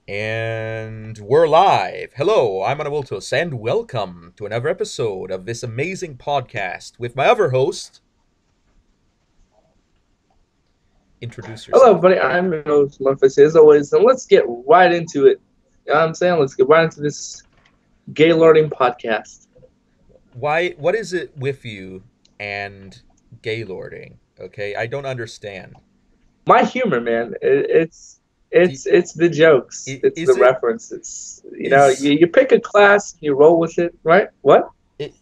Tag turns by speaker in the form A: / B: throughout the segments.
A: And we're live. Hello, I'm Anavultus, and welcome to another episode of this amazing podcast with my other host. Introduce
B: Hello,
A: yourself.
B: buddy. I'm your host, Memphis, as always, and let's get right into it. You know what I'm saying? Let's get right into this Gaylording podcast.
A: What is it with you and gaylording? Okay, I don't understand.
B: My humor, man,
A: Do-
B: it's the jokes, it's the
A: Is it
B: reference. It's
A: is
B: you pick a class, you roll with it, right? What?
A: it?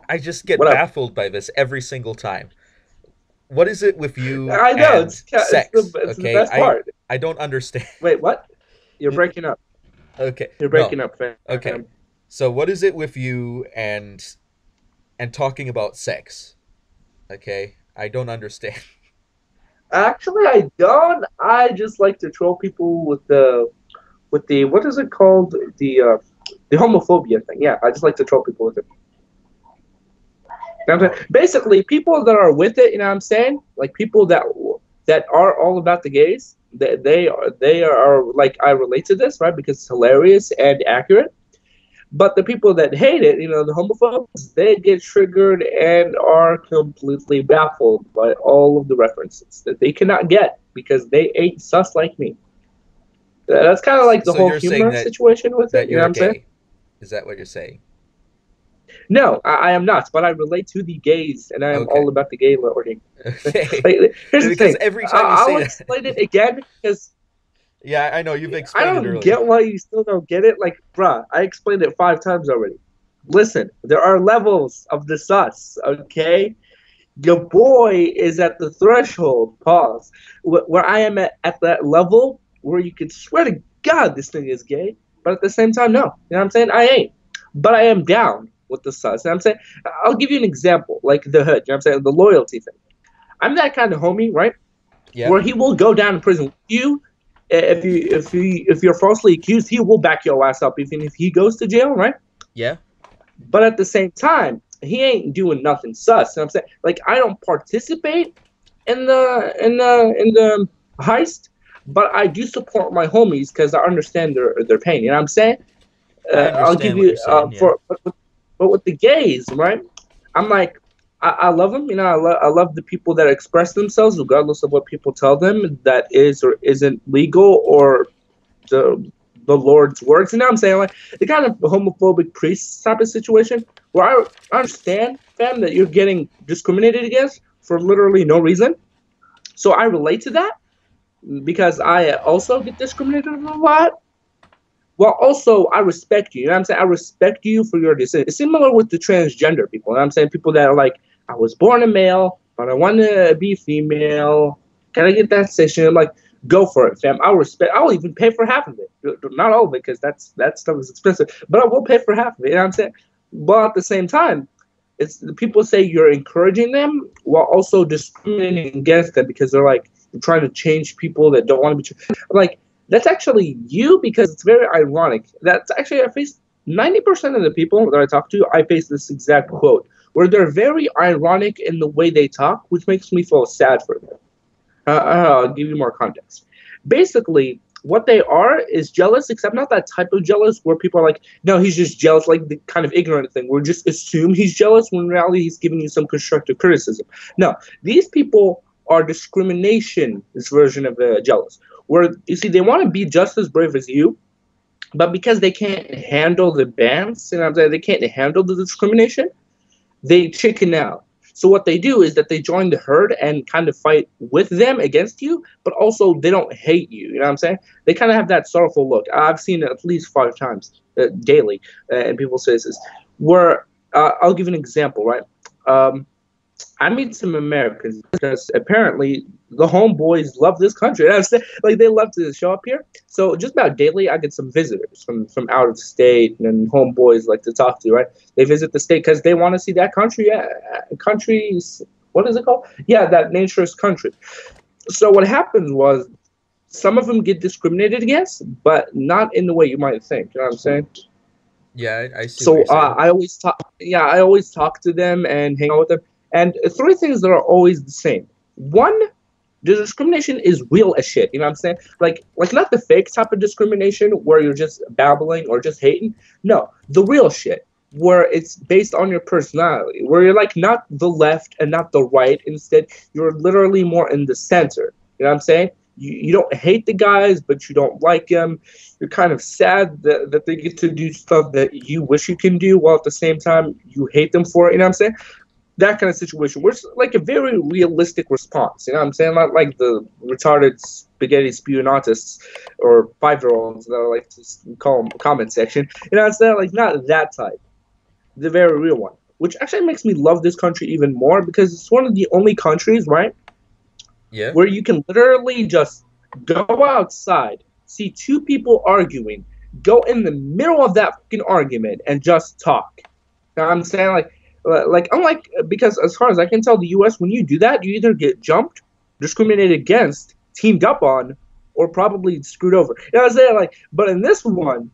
A: I just get
B: What up?
A: baffled by this every single time. What is it with you
B: I know
A: and
B: it's
A: sex?
B: the
A: Okay,
B: best part.
A: I don't understand.
B: Wait, what? You're breaking up.
A: Okay,
B: You're
A: no.
B: breaking up,
A: Okay,
B: fam.
A: so what is it with you and talking about sex? Okay, I don't understand.
B: Actually, I don't. I just like to troll people with the what is it called? The homophobia thing. Yeah, I just like to troll people with it. You know what I'm saying? Basically, people that are with it, you know what I'm saying? Like people that are all about the gays, they are like I relate to this, right? Because it's hilarious and accurate. But the people that hate it, the homophobes, they get triggered and are completely baffled by all of the references that they cannot get because they ain't sus like me. That's kind of like the
A: So
B: whole
A: you're saying
B: humor situation with it.
A: that
B: You know
A: you're
B: what I'm saying?
A: gay? Is that what you're saying?
B: No, I am not, but I relate to the gays, and I am all
A: Okay.
B: about the gay lording.
A: Okay.
B: Here's the
A: Because
B: thing.
A: every time you
B: I'll
A: say that,
B: explain it again because
A: yeah, I know you've
B: I
A: explained it
B: don't
A: earlier.
B: get why you still don't get it. Like, bruh, I explained it 5 times already. Listen, there are levels of the sus, okay? Your boy is at the threshold, pause, where I am at that level where you could swear to God this thing is gay, but at the same time, no. You know what I'm saying? I ain't. But I am down with the sus. You know what I'm saying? I'll give you an example, like the hood, you know what I'm saying? The loyalty thing. I'm that kind of homie, right?
A: Yeah.
B: Where he will go down in prison with you. If you're falsely accused, he will back your ass up even if he goes to jail, right?
A: Yeah.
B: But at the same time, he ain't doing nothing sus. You know what I'm saying? Like I don't participate in the heist, but I do support my homies because I understand their pain. You know what I'm saying?
A: I
B: I'll give
A: understand what you're
B: you
A: saying. Yeah.
B: for but with the gays, right? I'm like I love them. I love the people that express themselves regardless of what people tell them that is or isn't legal or the the Lord's words. You know what I'm saying? Like the kind of homophobic priest type of situation where I understand, fam, that you're getting discriminated against for literally no reason. So I relate to that because I also get discriminated a lot. Well, also I respect you. You know what I'm saying? I respect you for your decision. It's similar with the transgender people. You know what I'm saying? People that are like, I was born a male, but I want to be female. Can I get that session? I'm like, go for it, fam. I'll respect. I'll even pay for half of it. Not all of it, because that stuff is expensive. But I will pay for half of it. You know what I'm saying? But at the same time, it's the people say you're encouraging them while also discriminating against them because they're like you're trying to change people that don't want to be. I'm like, that's actually you because it's very ironic. That's actually I face 90% of the people that I talk to. I face this exact quote where they're very ironic in the way they talk, which makes me feel sad for them. I'll give you more context. Basically, what they are is jealous, except not that type of jealous where people are like, no, he's just jealous, like the kind of ignorant thing where just assume he's jealous when in reality he's giving you some constructive criticism. No, these people are discrimination, this version of jealous, where you see they want to be just as brave as you, but because they can't handle the bans, and I'm saying they can't handle the discrimination, they chicken out. So what they do is that they join the herd and kind of fight with them against you, but also they don't hate you. You know what I'm saying? They kind of have that sorrowful look. I've seen it at least 5 times daily, and people say this. Where I'll give an example, right? Um, I meet some Americans because apparently the homeboys love this country. And I'm saying, like they love to show up here. So just about daily, I get some visitors from out of state, and homeboys like to talk to. Right? They visit the state because they want to see that country. Countries. What is it called? Yeah, that nature's country. So what happened was some of them get discriminated against, but not in the way you might think. You know what I'm saying?
A: Yeah, I see what
B: So
A: you're saying.
B: I always talk. Yeah, I always talk to them and hang out with them. And three things that are always the same. One, The discrimination is real as shit. You know what I'm saying? Like not the fake type of discrimination where you're just babbling or just hating. No, the real shit where it's based on your personality, where you're like not the left and not the right. Instead, you're literally more in the center. You know what I'm saying? You don't hate the guys, but you don't like them. You're kind of sad that they get to do stuff that you wish you can do, while at the same time you hate them for it. You know what I'm saying? That kind of situation, which is like a very realistic response. You know what I'm saying? Not like the retarded spaghetti spewing or 5-year-olds that I like to call them comment section. You know what I'm saying? Like not that type. The very real one. Which actually makes me love this country even more because it's one of the only countries, right,
A: Yeah.
B: where you can literally just go outside, see two people arguing, go in the middle of that fucking argument and just talk. You know what I'm saying? Like unlike because as far as I can tell, the U.S. when you do that, you either get jumped, discriminated against, teamed up on, or probably screwed over. You know what I'm saying? Like, but in this one,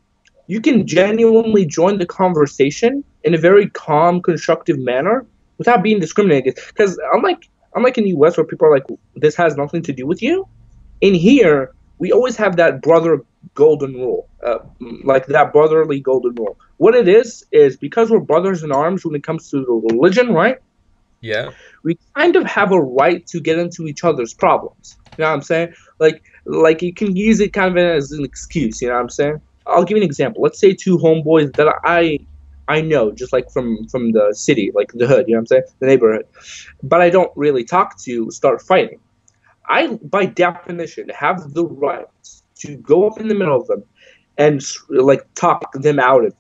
B: you can genuinely join the conversation in a very calm, constructive manner without being discriminated. Because unlike in the U.S. where people are like, "This has nothing to do with you," in here we always have that brother golden rule, like that brotherly golden rule. What it is because we're brothers in arms when it comes to the religion, right?
A: Yeah.
B: We kind of have a right to get into each other's problems. You know what I'm saying? Like you can use it kind of as an excuse. You know what I'm saying? I'll give you an example. Let's say two homeboys that I know just like from the city, like the hood. You know what I'm saying? The neighborhood, but I don't really talk to start fighting. I, by definition, have the right to go up in the middle of them and like talk them out of it.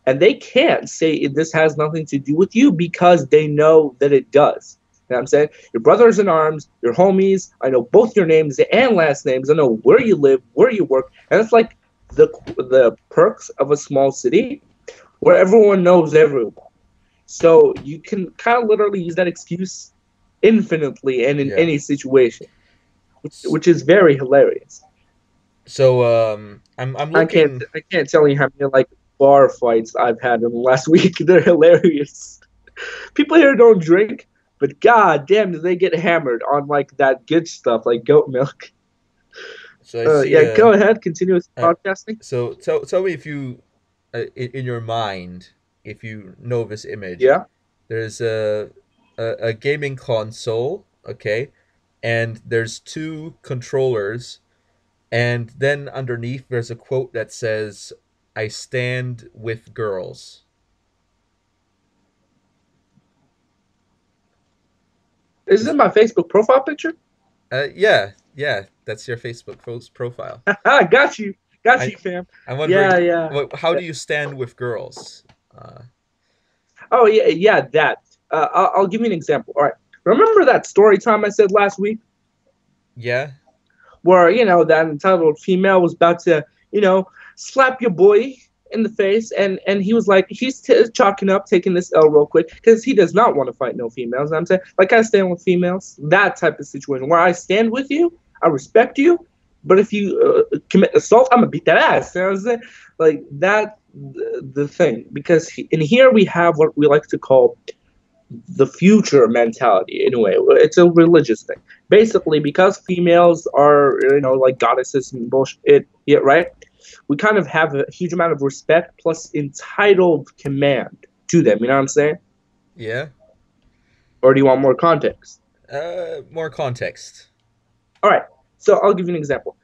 B: And they can't say this has nothing to do with you because they know that it does. You know what I'm saying? Your brothers in arms, your homies. I know both your names and last names. I know where you live, where you work, and it's like the perks of a small city where everyone knows everyone. So you can kind of literally use that excuse infinitely and in
A: Yeah.
B: any situation, which is very hilarious.
A: So I'm
B: I can't
A: looking.
B: I can't tell you how many like bar fights I've had in the last week. They're hilarious. People here don't drink, but god damn, do they get hammered on like that good stuff like goat milk.
A: So I see.
B: Yeah, go ahead, continue with
A: Uh
B: podcasting.
A: so tell me if you, in your mind, if you know this image.
B: Yeah.
A: There's a gaming console, okay, and there's two controllers, and then underneath there's a quote that says, "I stand with girls."
B: Is
A: Is
B: it my Facebook profile picture?
A: yeah, yeah, that's your Facebook post profile.
B: got you. Got
A: I
B: you, fam.
A: I'm
B: Yeah,
A: wondering,
B: yeah.
A: how do you stand with girls? Uh,
B: Oh yeah, yeah, that. I'll give you an example. All right. Remember that story time I said last week
A: yeah,
B: where, that entitled female was about to, slap your boy in the face, and he was like, he's chalking up, taking this L real quick because he does not want to fight no females. I'm saying, like, I stand with females, that type of situation where I stand with you, I respect you, but if you commit assault, I'm gonna beat that ass. You know what I'm saying? Like that, the thing, because in here we have what we like to call the future mentality. Anyway, it's a religious thing basically, because females are, like goddesses and bullshit, yeah, right? We kind of have a huge amount of respect plus entitled command to them. You know what I'm saying?
A: yeah.
B: Or do you want more context?
A: More context.
B: All right, so I'll give you an example.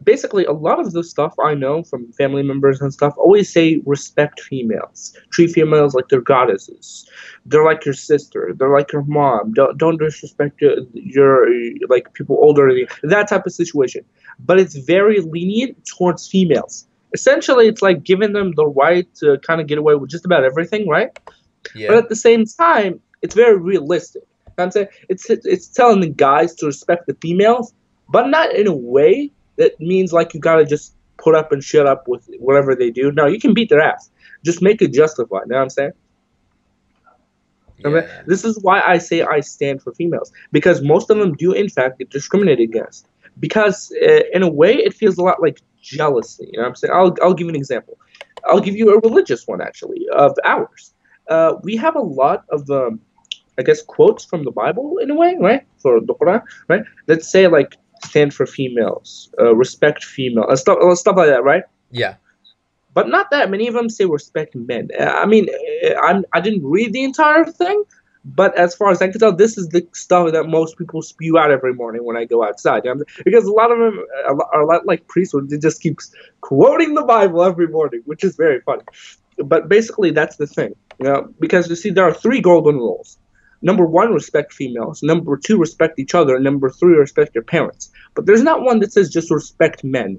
B: Basically, a lot of the stuff I know from family members and stuff always say respect females, treat females like they're goddesses. They're like your sister. They're like your mom. Don't disrespect your like people older than you. That type of situation. But it's very lenient towards females. Essentially, it's like giving them the right to kind of get away with just about everything, right? But
A: Yeah,
B: at the same time, it's very realistic. You know what I'm saying it's telling the guys to respect the females, but not in a way that means like you gotta just put up and shut up with whatever they do. No, you can beat their ass. Just make it justified. You know what I'm saying? Okay?
A: yeah,
B: This is why I say I stand for females, because most of them do in fact get discriminated against. Because in a way, it feels a lot like jealousy. You know what I'm saying? I'll give you an example. I'll give you a religious one actually of ours. We have a lot of I guess, quotes from the Bible in a way, right? For the Quran, right? Let's say like stand for females, respect female, stuff like that, right?
A: Yeah.
B: But not that many of them say respect men. I didn't read the entire thing, but as far as I can tell, this is the stuff that most people spew out every morning when I go outside. You know? Because a lot of them are a lot like priests, where they just keep quoting the Bible every morning, which is very funny. But basically, that's the thing. You know, because you see, there are three golden rules. Number one, respect females. Number two, respect each other. Number three, respect your parents. But there's not one that says just respect men.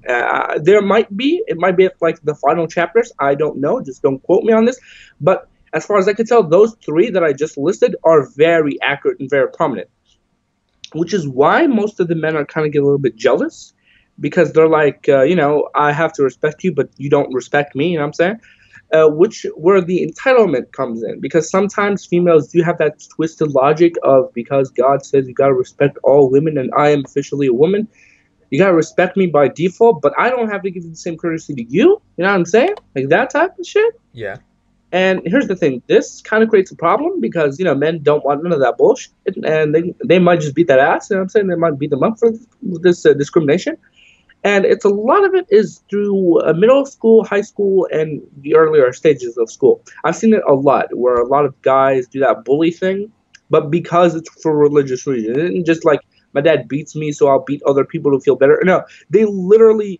B: There might be. It might be like the final chapters. I don't know. Just don't quote me on this. But as far as I can tell, those three that I just listed are very accurate and very prominent. Which is why most of the men are kind of get a little bit jealous because they're like, I have to respect you, but you don't respect me. You know what I'm saying? Which where the entitlement comes in because sometimes females do have that twisted logic of because God says you gotta respect all women and I am officially a woman, you gotta respect me by default, but I don't have to give the same courtesy to you. You know what I'm saying? Like that type of shit.
A: Yeah.
B: And here's the thing: this kind of creates a problem because men don't want none of that bullshit, and they might just beat that ass. You know what I'm saying? They might beat them up for this discrimination and it's a lot of it is through middle school, high school, and the earlier stages of school. I've seen it a lot where a lot of guys do that bully thing, but because it's for religious reasons, it isn't just like my dad beats me, so I'll beat other people to feel better. No, they literally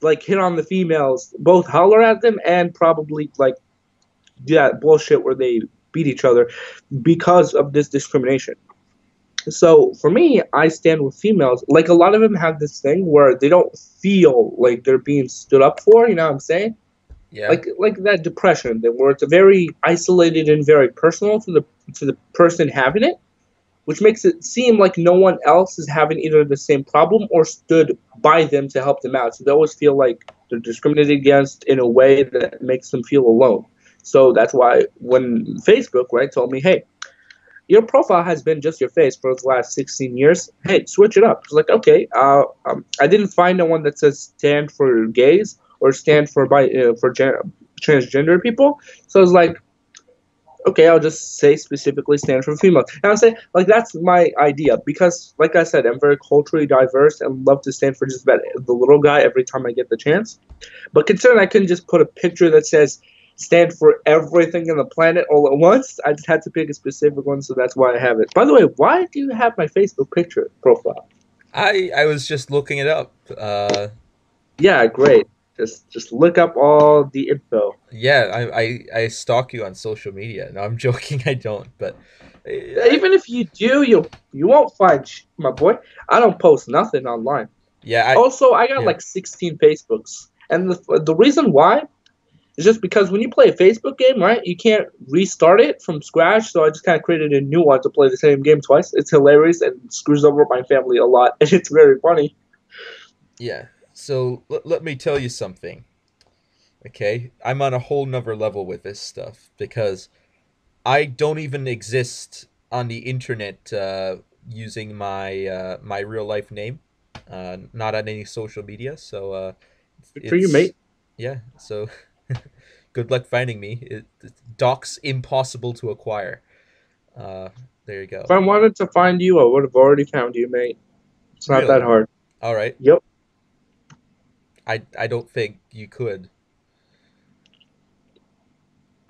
B: like hit on the females, both holler at them and probably like do that bullshit where they beat each other because of this discrimination. So for me, I stand with females. Like a lot of them have this thing where they don't feel like they're being stood up for. You know what I'm saying?
A: Yeah.
B: Like that depression, where it's very isolated and very personal to the person having it, which makes it seem like no one else is having either the same problem or stood by them to help them out. So they always feel like they're discriminated against in a way that makes them feel alone. So that's why when Facebook, right, told me, hey, your profile has been just your face for the last 16 years. Hey, switch it up. It's like, okay, I didn't find the one that says stand for gays or stand for transgender people. So it's like, okay, I'll just say specifically stand for female. And I'll say, like, that's my idea because, like I said, I'm very culturally diverse and love to stand for just about the little guy every time I get the chance. But considering I couldn't just put a picture that says stand for everything in the planet all at once, I just had to pick a specific one, so that's why I have it. By the way, why do you have my Facebook picture profile?
A: I was just looking it up.
B: Yeah, great. Just look up all the info.
A: Yeah, I stalk you on social media. No, I'm joking. I don't. But
B: Even if you do, you won't find my boy. I don't post nothing online.
A: yeah, I
B: Also, I got
A: yeah.
B: like 16 Facebooks, and the reason why is just because when you play a Facebook game, right, you can't restart it from scratch. So I just kind of created a new one to play the same game twice. It's hilarious and screws over my family a lot, and it's very funny.
A: Yeah. So let me tell you something. Okay, I'm on a whole nother level with this stuff because I don't even exist on the internet using my real life name, not on any social media. So
B: Good for you,
A: it's
B: mate.
A: yeah. So good luck finding me. Doc's impossible to acquire. Uh, there you
B: If
A: go.
B: I wanted to find you, I would have already found you, mate. It's not that
A: Really?
B: hard.
A: All right.
B: Yep.
A: I don't think you could.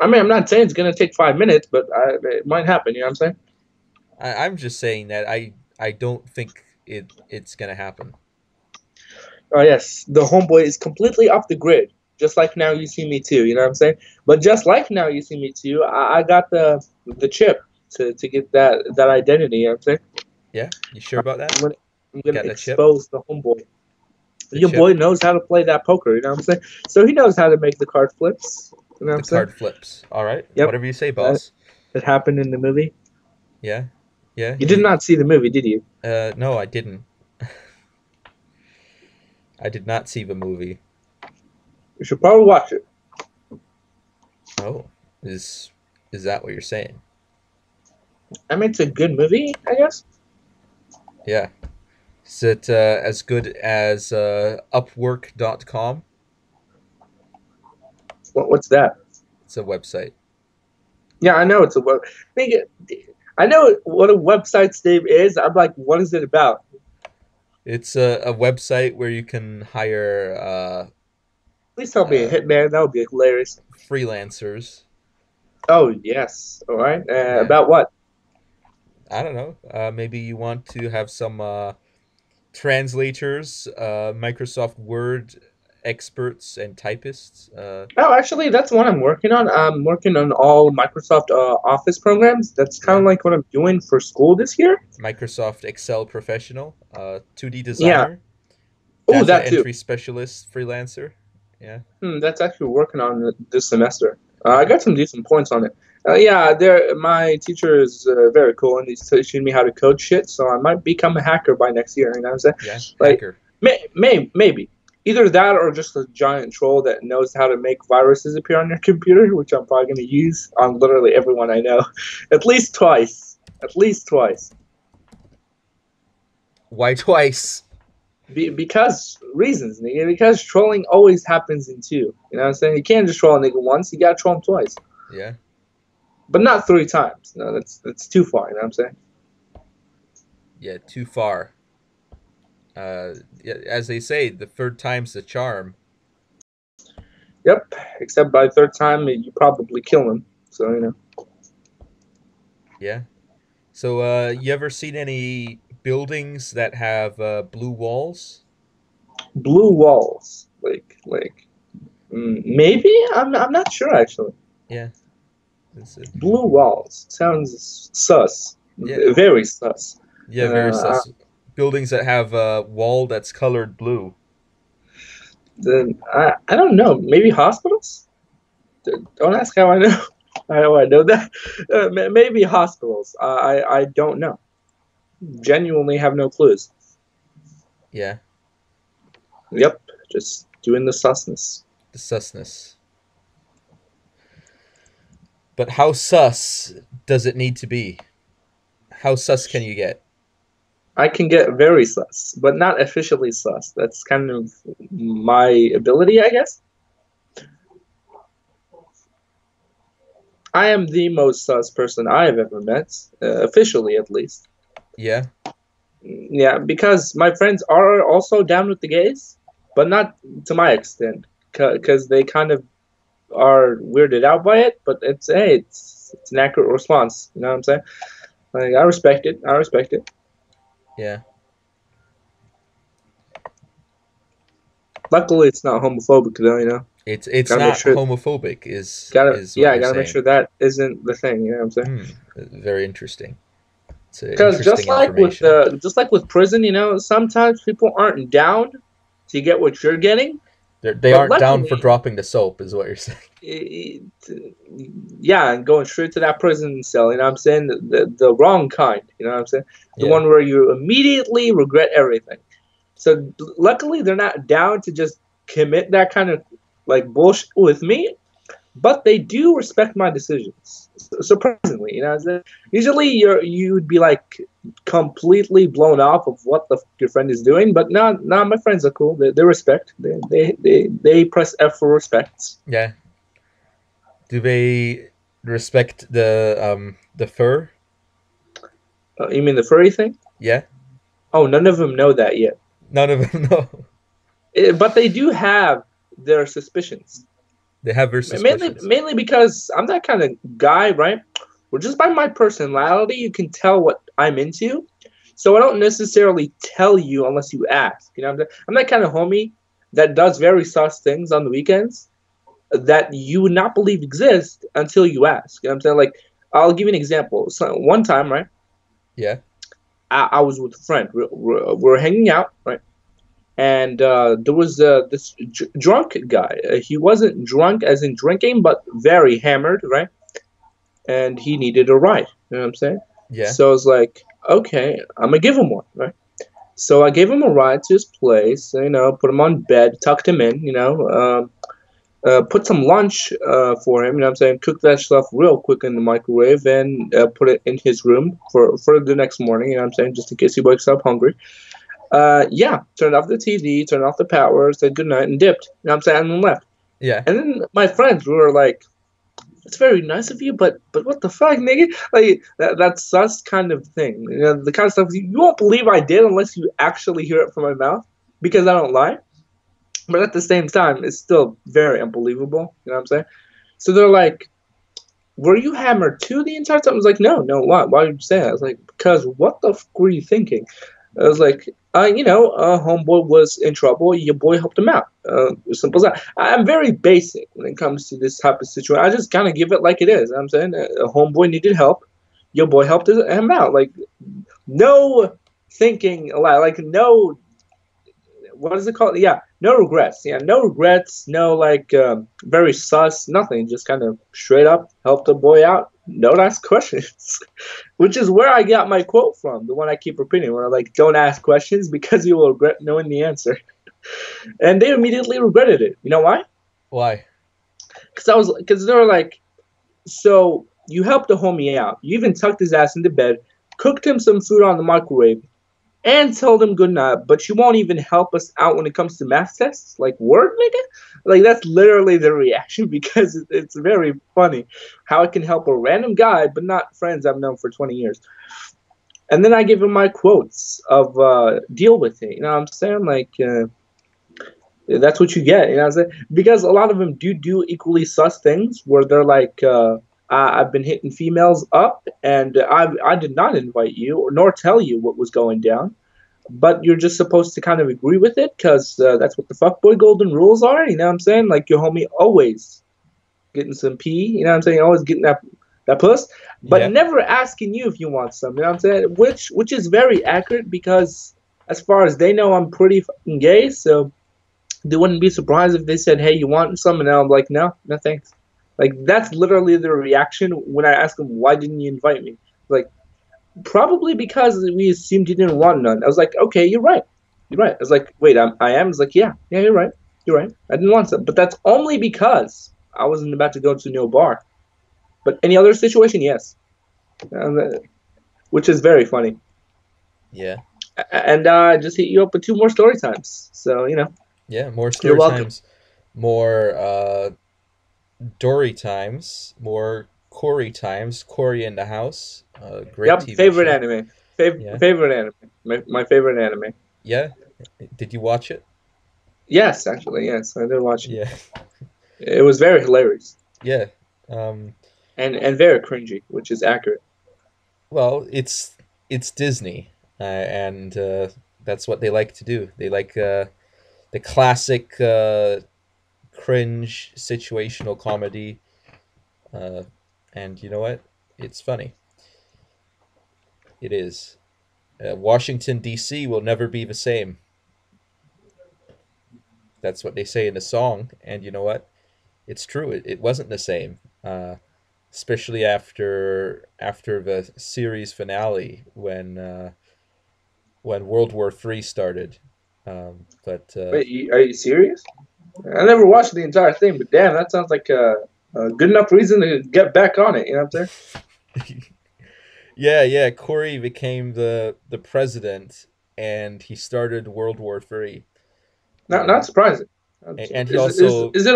B: I mean, I'm not saying it's gonna take 5 minutes, but it might happen. You know what I'm saying?
A: I'm just saying that I don't think it's gonna happen.
B: Oh yes, the homeboy is completely off the grid. Just like now you see me too. You know what I'm saying? But just like now you see me too, I got the chip to get that identity. You know what I'm saying?
A: Yeah, you sure about that?
B: I'm gonna I'm
A: You
B: gonna
A: got that chip?
B: expose the homeboy.
A: The
B: Your
A: chip?
B: boy knows how to play that poker. You know what I'm saying? So he knows how to make the card flips. You know what
A: The
B: I'm saying?
A: card flips. All right.
B: Yep,
A: Whatever you say,
B: that
A: boss.
B: it happened in the movie.
A: Yeah. Yeah.
B: You did not see the movie, did you?
A: No, I didn't. I did not see the movie.
B: You should probably watch it.
A: Oh, is is that what you're saying?
B: I mean, it's a good movie, I guess.
A: Yeah. Is it as good as Upwork.com?
B: What's that?
A: It's a website.
B: Yeah, I know it's a web. I know what a website's name is. I'm like, what is it about?
A: It's a website where you can hire
B: Please tell me a
A: uh,
B: hitman. That would be hilarious.
A: freelancers.
B: Oh yes. All right.
A: Yeah,
B: About what?
A: I don't know. Maybe you want to have some translators, Microsoft Word experts, and typists.
B: Oh, actually, that's what I'm working on. I'm working on all Microsoft Office programs. That's kind of
A: Yeah,
B: like what I'm doing for school this year.
A: Microsoft Excel professional, 2D
B: Yeah.
A: designer,
B: Oh,
A: data
B: that too.
A: entry specialist, freelancer. Yeah,
B: That's actually working on this semester. I
A: yeah,
B: got some decent points on it. Yeah, there. My teacher is very cool, and he's teaching me how to code shit. So I might become a hacker by next year. You know what I'm saying?
A: yeah.
B: Like,
A: Hacker.
B: maybe either that or just a giant troll that knows how to make viruses appear on your computer, which I'm probably going to use on literally everyone I know, at least twice. At least twice.
A: Why twice?
B: Because reasons, nigga. Because trolling always happens in two. You know what I'm saying? You can't just troll a nigga once. You gotta troll him twice.
A: Yeah,
B: But not three times. No, that's too far. You know what I'm saying?
A: yeah. Too far. Yeah, as they say, the third time's the charm.
B: Yep. Except by third time, you probably kill him. So you know,
A: Yeah. So, you ever seen any buildings that have blue walls?
B: blue walls. Maybe I'm not sure actually.
A: Yeah. That's it.
B: Blue walls sounds sus.
A: Yeah.
B: Very sus.
A: Yeah. Very
B: Uh,
A: sus. Buildings that have a wall that's colored blue.
B: then I don't know. Maybe hospitals. Don't ask how I know. How I know that. Maybe hospitals. I don't know. Genuinely have no clues.
A: Yeah.
B: Yep, just doing the susness.
A: The susness. But how sus does it need to be? How sus can you get?
B: I can get very sus, but not officially sus. That's kind of my ability, I guess. I am the most sus person I have ever met, officially at least.
A: Yeah.
B: Yeah, because my friends are also down with the gays, but not to my extent, because they kind of are weirded out by it. But it's hey, it's an accurate response. You know what I'm saying? Like I respect it. I respect it.
A: Yeah.
B: Luckily, it's not homophobic though. You know,
A: It's
B: gotta make
A: not
B: sure.
A: homophobic
B: Gotta
A: is what
B: yeah,
A: you're
B: gotta make
A: saying.
B: sure that isn't the thing. You know what I'm saying?
A: Hmm. Very interesting. It's
B: Because
A: interesting information.
B: just like with prison, you know, sometimes people aren't down to get what you're getting,
A: They
B: but
A: aren't down for
B: luckily,
A: dropping the soap, is what you're saying.
B: it, yeah, and going straight to that prison cell. You know what I'm saying? The wrong kind. You know what I'm saying? The
A: Yeah.
B: one where you immediately regret everything. So luckily, they're not down to just commit that kind of like bullshit with me, but they do respect my decisions. Surprisingly, you know, usually you'd be like completely blown off of what your friend is doing, but no, my friends are cool. They respect. They press F for respect.
A: Yeah. Do they respect the fur?
B: You mean the furry thing?
A: Yeah.
B: Oh, none of them know that yet.
A: None of them know.
B: But they do have their suspicions.
A: They have their
B: Mainly,
A: suspicions.
B: mainly because I'm that kind of guy, right? Well, just by my personality, you can tell what I'm into. So I don't necessarily tell you unless you ask. You know, I'm that kind of homie that does very sus things on the weekends that you would not believe exist until you ask. You know what I'm saying? Like, I'll give you an example. So one time, right,
A: Yeah.
B: I was with a friend. We're hanging out, right? And there was this drunk guy. He wasn't drunk as in drinking, but very hammered, right? And he needed a ride. You know what I'm saying?
A: Yeah.
B: So I was like, okay, I'm gonna give him one, right? So I gave him a ride to his place. You know, put him on bed, tucked him in. You know, put some lunch for him. You know what I'm saying? Cook that stuff real quick in the microwave and put it in his room for the next morning. You know what I'm saying? Just in case he wakes up hungry. Yeah, turned off the TV, turned off the power, said goodnight, and dipped. You know what I'm saying? And then left.
A: Yeah.
B: And then my friends were like, it's very nice of you, but what the fuck, nigga? Like that's sus kind of thing. You know, the kind of stuff you won't believe I did unless you actually hear it from my mouth because I don't lie. But at the same time, it's still very unbelievable. You know what I'm saying? So they're like, "Were you hammered too the entire time?" I was like, "No, no. Why? Why did you say that?" I was like, "Because what the fuck were you thinking?" I was like, homeboy was in trouble. Your boy helped him out. Simple as that. I'm very basic when it comes to this type of situation. I just kind of give it like it is. I'm saying a homeboy needed help. Your boy helped him out. Like no thinking, like no, what is it called? Yeah, no regrets. Yeah, no regrets. No very sus. Nothing. Just kind of straight up helped the boy out. Don't ask questions. Which is where I got my quote from, the one I keep repeating, where I like, don't ask questions because you will regret knowing the answer. And they immediately regretted it. You know why?
A: Why?
B: Because they were like, so you helped the homie out. You even tucked his ass into bed, cooked him some food on the microwave, and told him good night, but you won't even help us out when it comes to math tests? Like, word, nigga? Like, that's literally the reaction because it's very funny how I can help a random guy, but not friends I've known for 20 years. And then I give him my quotes of deal with it. You know what I'm saying? Like, that's what you get. You know what I'm saying? Because a lot of them do equally sus things where they're like, I've been hitting females up, and I did not invite you or nor tell you what was going down, but you're just supposed to kind of agree with it because that's what the fuckboy golden rules are. You know what I'm saying? Like your homie always getting some pee. You know what I'm saying? Always getting that puss, but
A: Yeah.
B: never asking you if you want some. You know what I'm saying? Which is very accurate because as far as they know, I'm pretty fucking gay, so they wouldn't be surprised if they said, "Hey, you want some?" And I'm like, "No, no, thanks." Like that's literally the reaction when I ask them, "Why didn't you invite me?" Like probably because we assumed you didn't want none. I was like, "Okay, you're right. You're right." I was like, "Wait, I am." I was like, "Yeah, yeah, you're right. You're right. I didn't want some, but that's only because I wasn't about to go to no bar. But any other situation, yes." Which is very funny.
A: Yeah.
B: And I just hit you up with two more story times. So
A: Yeah. More
B: you're
A: story
B: welcome.
A: times, more Dory times, more Corey times. Corey in the House. Great
B: Yep,
A: TV
B: favorite
A: show.
B: anime.
A: Yeah.
B: Favorite anime. My favorite anime.
A: Yeah. Did you watch it?
B: Yes, actually, yes, I did watch it.
A: Yeah.
B: It was very hilarious
A: Yeah. Um,
B: and very cringy, which is accurate.
A: well, it's Disney, and that's what they like to do. They like the classic cringe situational comedy, uh, and you know what? It's funny. It is. Washington D.C. will never be the same. That's what they say in the song, and you know what? It's true. It wasn't the same. Especially after the series finale when World War III started. But
B: Wait, are you serious? I never watched the entire thing, but damn, that sounds like a good enough reason to get back on it. You know what I'm saying?
A: yeah, yeah, Corey became the president, and he started World War III.
B: Not surprising.
A: And he
B: Is
A: also
B: is it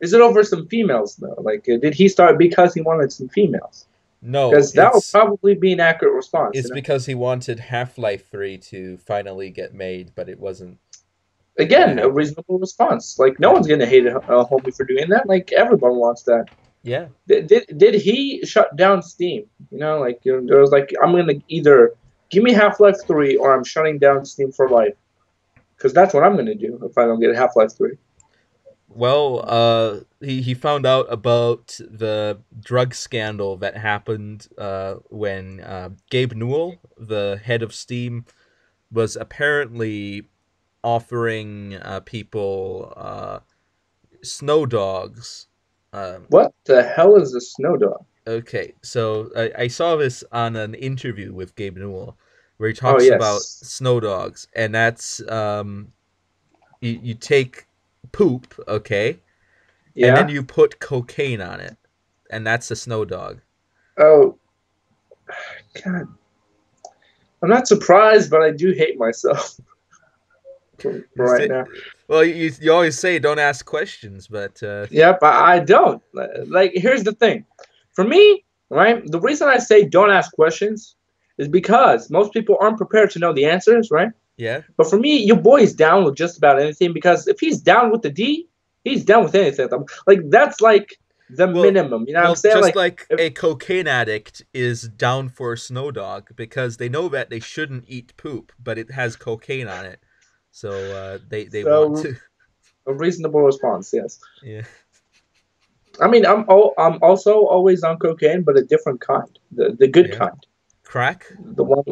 B: is it over some females though? Like, did he start because he wanted some females?
A: no,
B: Because that would probably be an accurate response.
A: it's because he wanted Half-Life 3 to finally get made, but it wasn't gonna
B: Again, a
A: happen.
B: reasonable response. Like, no
A: Yeah,
B: one's gonna hate a homie for doing that. Like, everyone wants that.
A: yeah.
B: Did he shut down Steam? Like there was like I'm gonna either give me Half Life 3 or I'm shutting down Steam for life because that's what I'm gonna do if I don't get Half Life 3.
A: Well, he found out about the drug scandal that happened when Gabe Newell, the head of Steam, was apparently offering people snow dogs. Um,
B: What the hell is a snow dog?
A: okay, so I saw this on an interview with Gabe Newell where he
B: Oh
A: talks about
B: yes,
A: snow dogs, and that's you take poop, okay, and then
B: yeah.
A: you put cocaine on it, and that's a snow dog.
B: Oh God, I'm not surprised, but I do hate myself.
A: You
B: right
A: say,
B: now.
A: well, you always say don't ask questions, but
B: Yep, I don't. Like, here's the thing. For me, right, the reason I say don't ask questions is because most people aren't prepared to know the answers, right?
A: yeah.
B: But for me, your boy is down with just about anything because if he's down with the D, he's down with anything. Like, that's like the
A: Well,
B: minimum. You know what I'm
A: well,
B: saying?
A: just
B: Like,
A: like
B: if,
A: a cocaine addict is down for a snow dog because they know that they shouldn't eat poop, but it has cocaine on it, so they want
B: so
A: to.
B: a reasonable response, yes.
A: Yeah,
B: I mean, I'm also always on cocaine, but a different kind, the good
A: yeah.
B: kind.
A: Crack?
B: The one,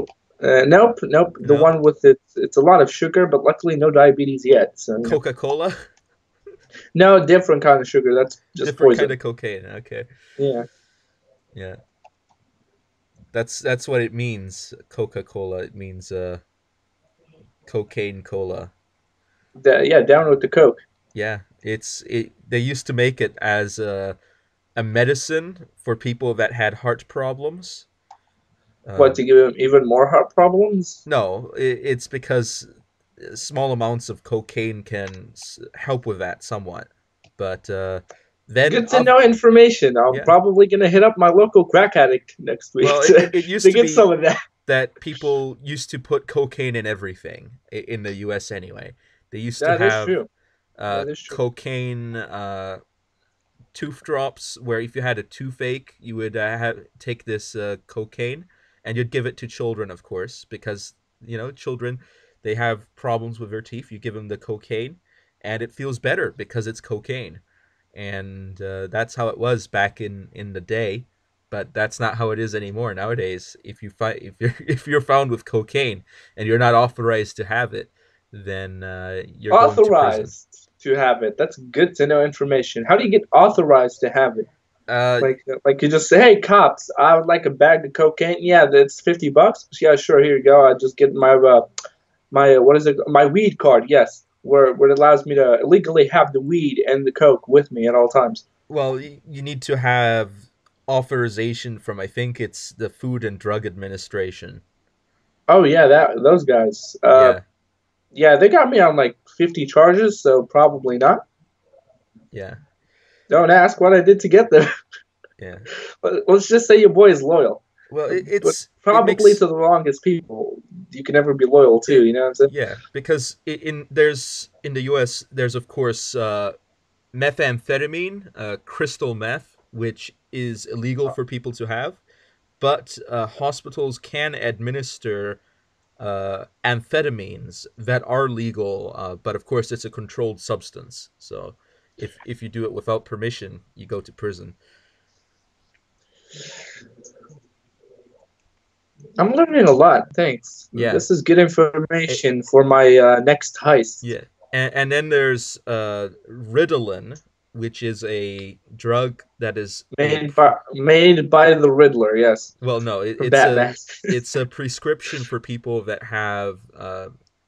B: nope, nope. The
A: No.
B: one with it's a lot of sugar, but luckily no diabetes yet. So you know,
A: Coca Cola?
B: no different kind of sugar. That's just
A: Different kind
B: poison.
A: of cocaine. Okay.
B: Yeah,
A: Yeah, that's what it means. Coca Cola. It means cocaine cola.
B: yeah. Down with the coke.
A: Yeah, it. They used to make it as a medicine for people that had heart problems.
B: What,
A: Um,
B: to give him even more heart problems?
A: no, it's because small amounts of cocaine can help with that somewhat. But then,
B: Good to know information. I'm
A: yeah.
B: probably gonna hit up my local crack addict next week
A: Well, it used
B: to
A: to
B: get
A: be
B: some of that.
A: that people used to put cocaine in everything in the U.S. anyway. They used to
B: That is
A: have
B: true. That is true.
A: cocaine tooth drops, where if you had a toothache, you would take this cocaine and you'd give it to children, of course, because children, they have problems with their teeth. You give them the cocaine, and it feels better because it's cocaine, and that's how it was back in the day. But that's not how it is anymore nowadays. If you're found with cocaine and you're not authorized to have it, then you're going to prison.
B: Authorized to have it. That's good to know information. How do you get authorized to have it?
A: Uh,
B: Like you just say, hey cops, I would like a bag of cocaine. Yeah, that's $50. Yeah, sure. Here you go. I just get my what is it? My weed card. Yes, where it allows me to illegally have the weed and the coke with me at all times.
A: Well, you need to have authorization from, I think it's the Food and Drug Administration.
B: Oh yeah, that those guys.
A: Yeah,
B: Yeah, they got me on like 50 charges, so probably not.
A: yeah,
B: Don't ask what I did to get there.
A: yeah.
B: But let's just say your boy is loyal.
A: Well,
B: But
A: it
B: probably
A: makes
B: to the wrongest people. You can never be loyal to.
A: it.
B: You know what I'm saying?
A: Yeah, because in the U.S. there's of course methamphetamine, crystal meth, which is illegal for people to have, but hospitals can administer amphetamines that are legal, but of course it's a controlled substance. So if you do it without permission, you go to prison.
B: I'm learning a lot. Thanks.
A: Yeah,
B: This is good
A: it,
B: information for my next heist.
A: yeah, and then there's Ritalin, which is a drug that is a
B: Made by the Riddler. Yes,
A: well, no,
B: from Batman.
A: it's a prescription for people that have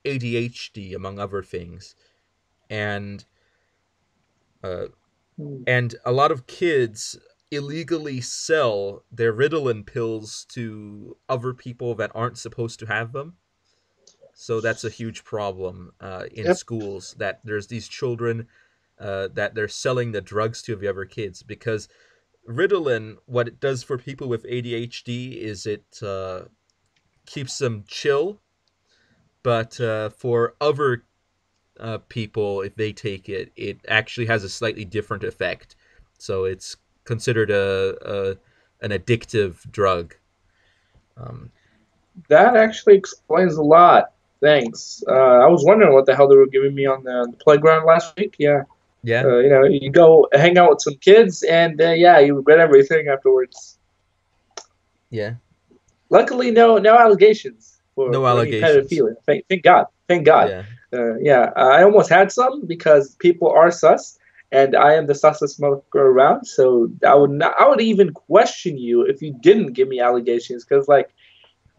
A: ADHD, among other things, and uh, and a lot of kids illegally sell their Ritalin pills to other people that aren't supposed to have them. So that's a huge problem in
B: Yep.
A: schools, that there's these children that they're selling the drugs to the other kids, because Ritalin, what it does for people with ADHD is it keeps them chill, but for other people, if they take it, it actually has a slightly different effect. So it's considered an addictive drug. Um,
B: That actually explains a lot. Thanks. I was wondering what the hell they were giving me on the playground last week. Yeah.
A: yeah,
B: You go hang out with some kids, and yeah, you regret everything afterwards.
A: yeah.
B: Luckily, no allegations
A: No
B: for any
A: allegations.
B: pedophilia. Thank God. Thank God.
A: Yeah,
B: Yeah, I almost had some because people are sus, and I am the sussest motherfucker around. So I would even question you if you didn't give me allegations, because like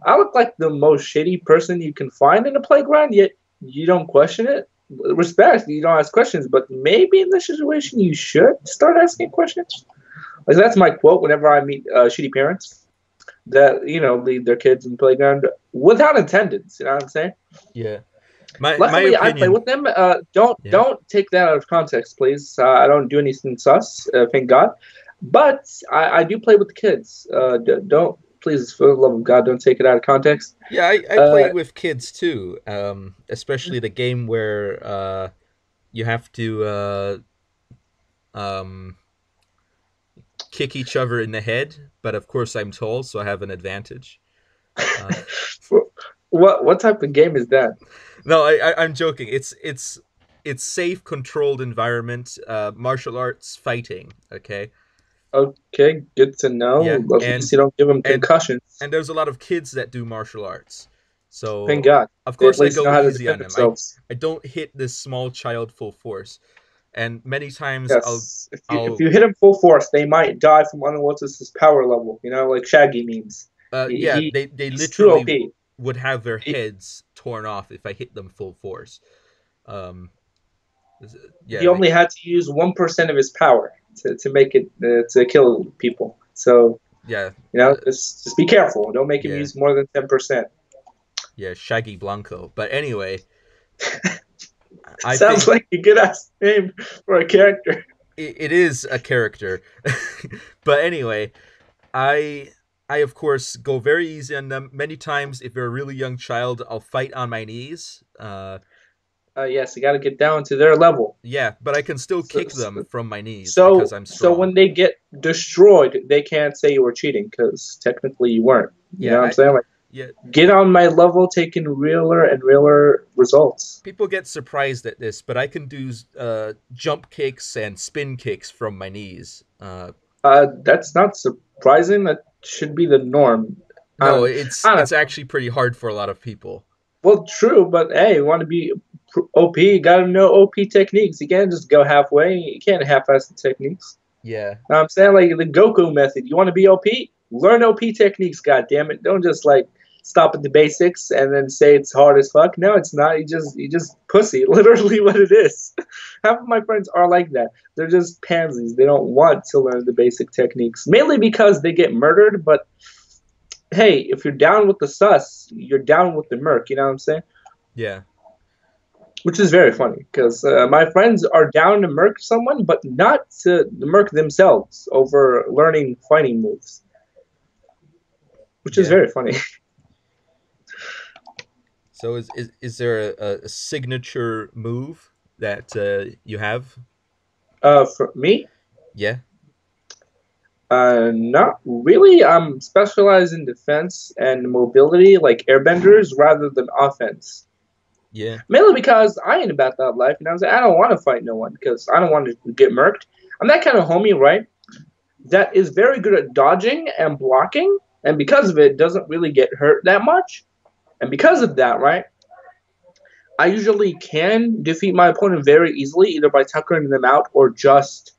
B: I look like the most shady person you can find in a playground, yet you don't question it. Respect, you don't ask questions, but maybe in this situation you should start asking questions. Like that's my quote whenever I meet shitty parents that leave their kids in the playground without attendance. You know what I'm saying?
A: yeah. My
B: Luckily, I play
A: opinion.
B: with them. Don't
A: Yeah.
B: don't take that out of context, please. I don't do anything sus. Thank God. But I do play with the kids. Don't please, for the love of God, don't take it out of context.
A: Yeah, I
B: Uh,
A: play with kids too. Especially the game where you have to um kick each other in the head, but of course I'm tall, so I have an advantage. Uh,
B: what type of game is that?
A: no, I'm joking. It's safe, controlled environment, martial arts fighting. Okay,
B: Okay, good to know.
A: yeah,
B: At least you don't give them
A: and
B: concussions.
A: and there's a lot of kids that do martial arts,
B: Thank
A: so
B: God.
A: of
B: They at
A: course I
B: least
A: go
B: know how to
A: easy
B: defend
A: on them. I
B: themselves.
A: I don't hit this small child full force, and many times
B: Yes. If
A: I'll
B: you hit him full force, they might die from Anavultus' power level. You know, like Shaggy means.
A: yeah, they
B: He's too
A: literally
B: OP.
A: would have their
B: He,
A: heads torn off if I hit them full force. Um,
B: he
A: yeah,
B: only had to use 1% of his power to make it to kill people. So
A: yeah,
B: just be careful. Don't make him
A: yeah,
B: use more than 10%.
A: yeah, Shaggy Blanco. But anyway, I
B: Sounds
A: think
B: like a good ass name for a character.
A: it is a character. But anyway, I I of course go very easy on them. Many times, if they're a really young child, I'll fight on my knees.
B: Yes, you got to get down to their level.
A: Yeah, but I can still
B: So,
A: kick them from my knees because
B: so,
A: I'm
B: so
A: strong.
B: when they get destroyed, they can't say you were cheating because technically you weren't. You
A: Yeah,
B: know what I'm saying? Like,
A: yeah.
B: get on my level, taking realer and realer results.
A: People get surprised at this, but I can do jump kicks and spin kicks from my knees.
B: That's not surprising. That should be the norm.
A: No,
B: I don't
A: it's
B: know.
A: actually pretty hard for a lot of people.
B: Well, true, but hey, you want to be OP, you got to know OP techniques. You can't just go halfway. You can't half-ass the techniques.
A: Yeah,
B: Know what I'm saying? Like the Goku method. You want to be OP? Learn OP techniques, god damn it. Don't just like stop at the basics and then say it's hard as fuck. No, it's not. You just pussy. Literally what it is. Half of my friends are like that. They're just pansies. They don't want to learn the basic techniques. Mainly because they get murdered, but hey, if you're down with the sus, you're down with the merc, you know what I'm saying?
A: yeah,
B: Which is very funny because my friends are down to murk someone, but not to murk themselves over learning fighting moves, which is
A: yeah.
B: very funny.
A: So is there a signature move that you have?
B: For me,
A: Yeah,
B: not really. I'm specialized in defense and mobility, like airbenders, rather than offense.
A: yeah,
B: Mainly because I ain't about that life. You know what I'm saying? I don't want to fight no one because I don't want to get murked. I'm that kind of homie, right? That is very good at dodging and blocking, and because of it, doesn't really get hurt that much. And because of that, right, I usually can defeat my opponent very easily, either by tuckering them out or just,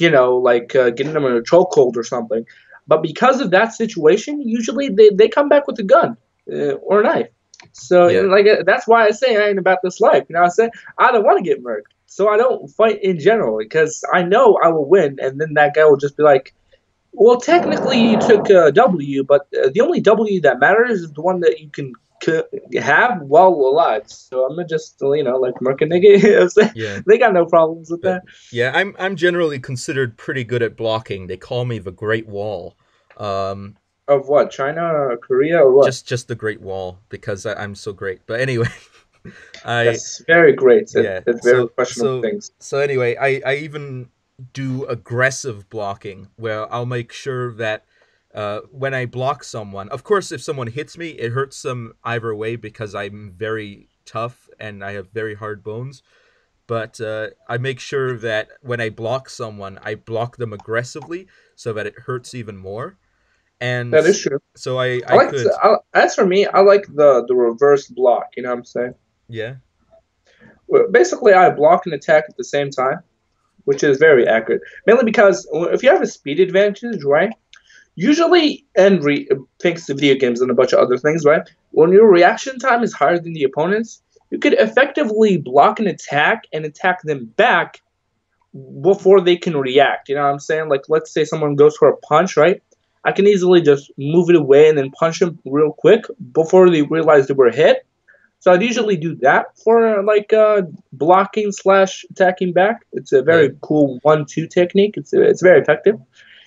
B: like getting them in a chokehold or something. But because of that situation, usually they come back with a gun or a knife. So,
A: yeah,
B: that's why I say I ain't about this life. You know what I'm saying? I don't want to get murked. So I don't fight in general because I know I will win, and then that guy will just be like, well, technically you took a W, but the only W that matters is the one that you can have while alive. So I'm gonna just, like murk a nigga. You know what I'm saying?
A: yeah.
B: They got no problems with
A: But
B: that.
A: yeah, I'm generally considered pretty good at blocking. They call me the Great Wall. Um,
B: Of what? China, Korea, or what?
A: just the Great Wall because I'm so great. But anyway, I
B: That's very great
A: yeah.
B: at very questionable things.
A: So anyway, I even do aggressive blocking where I'll make sure that when I block someone, of course, if someone hits me, it hurts them either way because I'm very tough and I have very hard bones. But I make sure that when I block someone, I block them aggressively so that it hurts even more. And
B: That is true.
A: so
B: I
A: I
B: like
A: could,
B: as for me, I like the reverse block. You know what I'm saying?
A: yeah,
B: Well, basically, I block and attack at the same time, which is very accurate. Mainly because if you have a speed advantage, right? Usually, and thanks to video games and a bunch of other things, right? When your reaction time is higher than the opponent's, you could effectively block an attack and attack them back before they can react. You know what I'm saying? Like, let's say someone goes for a punch, right? I can easily just move it away and then punch them real quick before they realize they were hit. So I'd usually do that for like blocking slash attacking back. It's a
A: Yeah.
B: very cool 1-2 technique. It's very effective.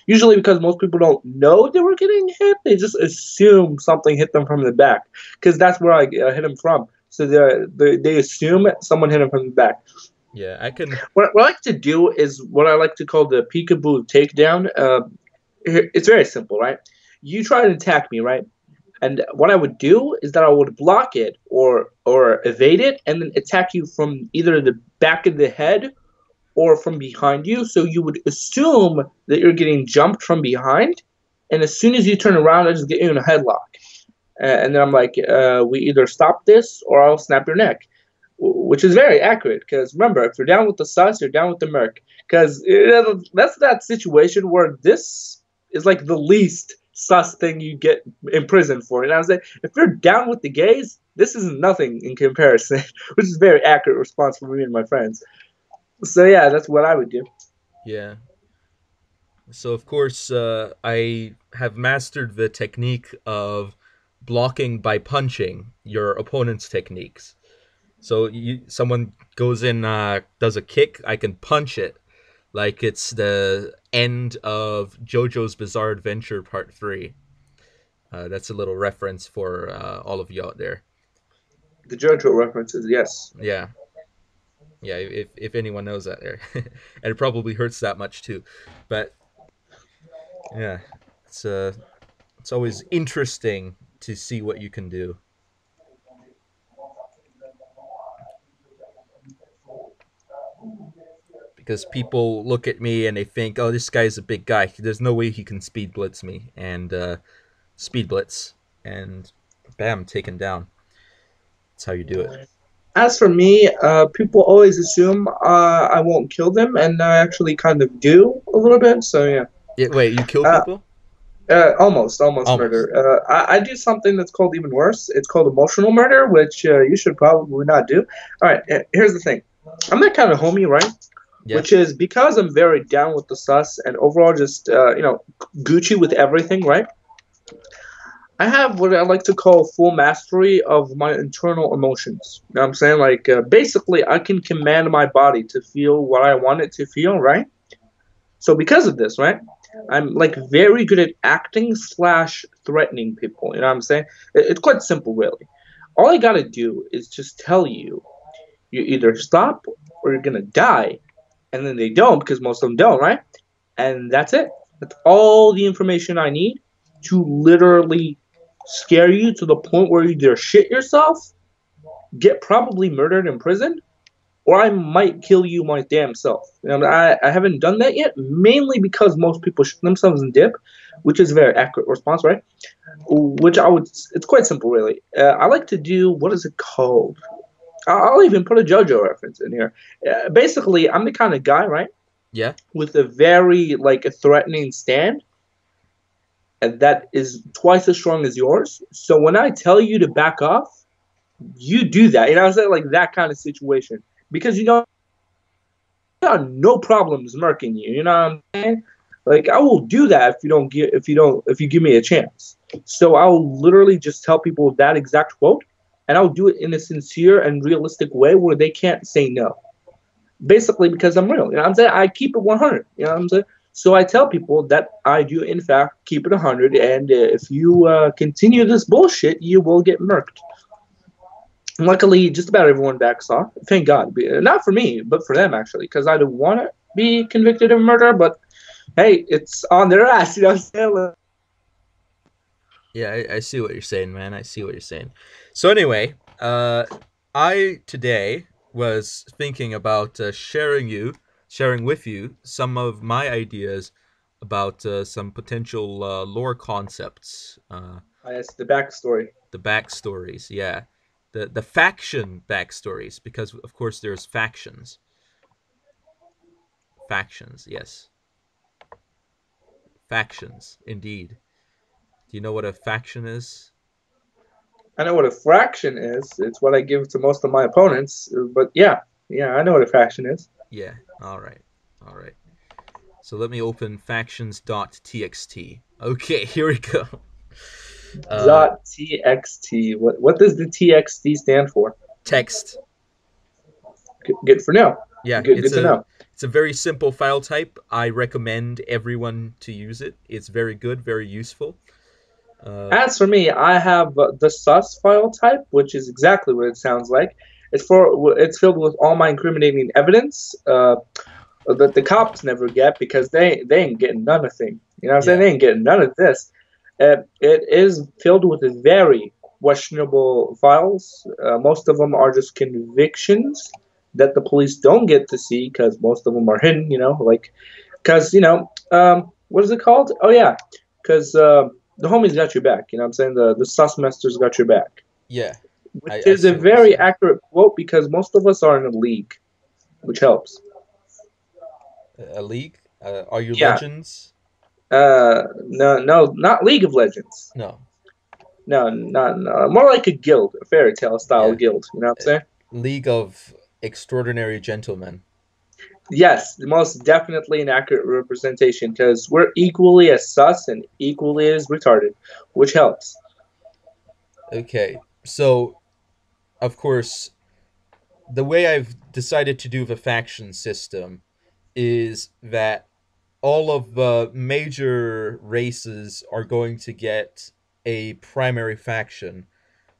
B: Usually because most people don't know they were getting hit, they just assume something hit them from the back because that's where I hit them from. So they assume someone hit them from the back.
A: Yeah, I can.
B: What I like to do is what I like to call the peekaboo takedown. It's very simple, right? You try to attack me, right? And what I would do is that I would block it or evade it and then attack you from either the back of the head or from behind you. So you would assume that you're getting jumped from behind, and as soon as you turn around, I just get you in a headlock. And then I'm like, we either stop this or I'll snap your neck, which is very accurate. Because remember, if you're down with the sus, you're down with the merc. Because that's that situation where this is like the least sus thing you get in prison for. And I was like, if you're down with the gays, this is nothing in comparison, which is a very accurate response from me and my friends. So yeah, that's what I would do.
A: Yeah. So of course, I have mastered the technique of blocking by punching your opponent's techniques. So someone goes in, does a kick, I can punch it like it's the end of JoJo's Bizarre Adventure Part 3. That's a little reference for all of you out there.
B: The JoJo references, yes.
A: Yeah, yeah. If anyone knows that there, and it probably hurts that much too, but yeah, it's it's always interesting to see what you can do because people look at me and they think, "Oh, this guy's a big guy. There's no way he can speed blitz me," and speed blitz, and bam, taken down. That's how you do it.
B: As for me, people always assume I won't kill them, and I actually kind of do a little bit. So yeah,
A: Yeah, wait, you kill
B: uh,
A: people?
B: almost
A: Almost.
B: murder. I do something that's called even worse. It's called emotional murder, which you should probably not do. All right, here's the thing. I'm that kind of homie, right?
A: Yeah.
B: Which is because I'm very down with the sus and overall just Gucci with everything, right? I have what I like to call full mastery of my internal emotions. You know what I'm saying? Like, basically, I can command my body to feel what I want it to feel, right? So, because of this, right, I'm like very good at acting slash threatening people. You know what I'm saying? It's quite simple, really. All I gotta do is just tell you, you either stop or you're gonna die. And then they don't because most of them don't, right? And that's it. That's all the information I need to literally scare you to the point where you either shit yourself, get probably murdered in prison, or I might kill you my damn self. And I haven't done that yet, mainly because most people shoot themselves in dip, which is a very accurate response, right? Which I would, it's quite simple, really. I like to do, what is it called? I'll even put a JoJo reference in here. Basically, I'm the kind of guy, right,
A: Yeah.
B: with a very like a threatening stand, and that is twice as strong as yours. So when I tell you to back off, you do that. You know what I'm saying? Like that kind of situation. Because you know I got no problems murking you. You know what I'm saying? Like I will do that if you give me a chance. So I'll literally just tell people that exact quote, and I'll do it in a sincere and realistic way where they can't say no. Basically because I'm real. You know what I'm saying? I keep it 100. You know what I'm saying? So I tell people that I do, in fact, keep it 100. And if you continue this bullshit, you will get murked. Luckily, just about everyone backs off. Thank God. Not for me, but for them, actually, because I don't want to be convicted of murder. But hey, it's on their ass. You know what I'm saying?
A: Yeah, I see what you're saying, man. I see what you're saying. So anyway, I today was thinking about sharing with you some of my ideas about some potential lore concepts,
B: It's the backstory.
A: the backstories. Yeah, the faction backstories, because of course there's factions. Factions, yes, factions, indeed. Do you know what a faction is?
B: I know what a fraction is. It's what I give to most of my opponents. But yeah, yeah, I know what a fraction is.
A: Yeah. All right. All right. So let me open factions.txt. Okay, here we go. Uh,
B: Dot txt. What does the txt stand for?
A: Text.
B: Good for now.
A: Yeah,
B: Good to know.
A: it's a very simple file type. I recommend everyone to use it. It's very good, very useful. Uh,
B: As for me, I have the sus file type, which is exactly what it sounds like. It's filled with all my incriminating evidence that the cops never get because they ain't getting none of thing. You know what I'm saying?
A: yeah,
B: They ain't getting none of this. It is filled with very questionable files. Most of them are just convictions that the police don't get to see because most of them are hidden. Like because what is it called? Oh yeah, because the homies got your back. You know what I'm saying? The sus masters got your back,
A: yeah.
B: which
A: I
B: is a
A: see what you're
B: very
A: saying.
B: accurate quote because most of us are in a league, which helps.
A: A league? Are you
B: Yeah.
A: legends?
B: No, no, not League of Legends.
A: No.
B: No, not no, more like a guild, a fairy tale style
A: Yeah.
B: guild. You know what I'm
A: Uh,
B: saying?
A: League of Extraordinary Gentlemen.
B: Yes, most definitely an accurate representation because we're equally as sus and equally as retarded, which helps.
A: Okay. So, of course, the way I've decided to do the faction system is that all of the major races are going to get a primary faction,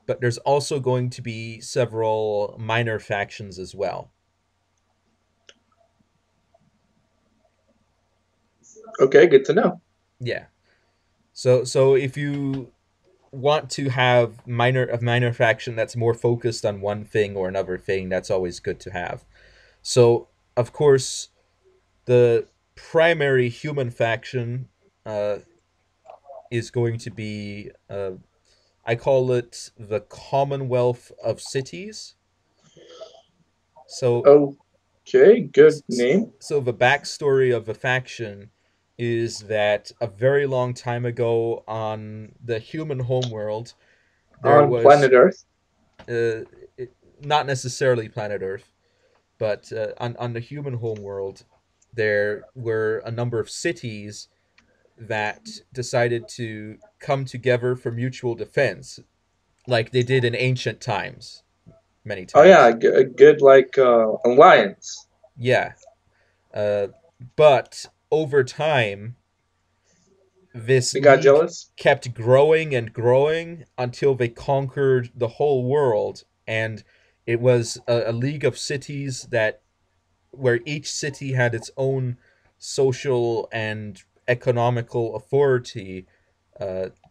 A: but there's also going to be several minor factions as well.
B: Okay, good to know.
A: Yeah. So if you want to have minor faction that's more focused on one thing or another thing, that's always good to have. So of course the primary human faction uh, is going to be I call it the Commonwealth of Cities. So
B: Okay, good name.
A: so the backstory of the faction is that a very long time ago on the human homeworld there
B: On
A: was
B: planet Earth.
A: uh, not necessarily planet Earth, but on the human homeworld, there were a number of cities that decided to come together for mutual defense, like they did in ancient times, many
B: Oh yeah,
A: times.
B: a good like alliance.
A: Yeah, uh, but over time, this
B: They got
A: league
B: jealous.
A: kept growing and growing until they conquered the whole world, and it was a league of cities that where each city had its own social and economical authority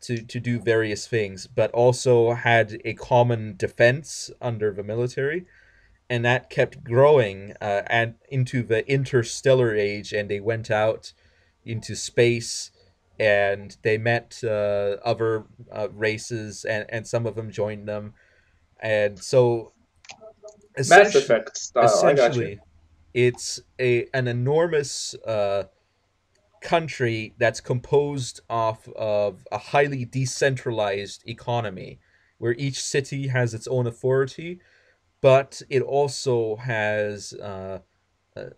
A: to do various things, but also had a common defense under the military, and that kept growing and into the interstellar age, and they went out into space. And they met other races, and some of them joined them. And so,
B: Mass
A: essentially,
B: Effect style. I got you.
A: essentially, it's a an enormous country that's composed of a highly decentralized economy where each city has its own authority, but it also has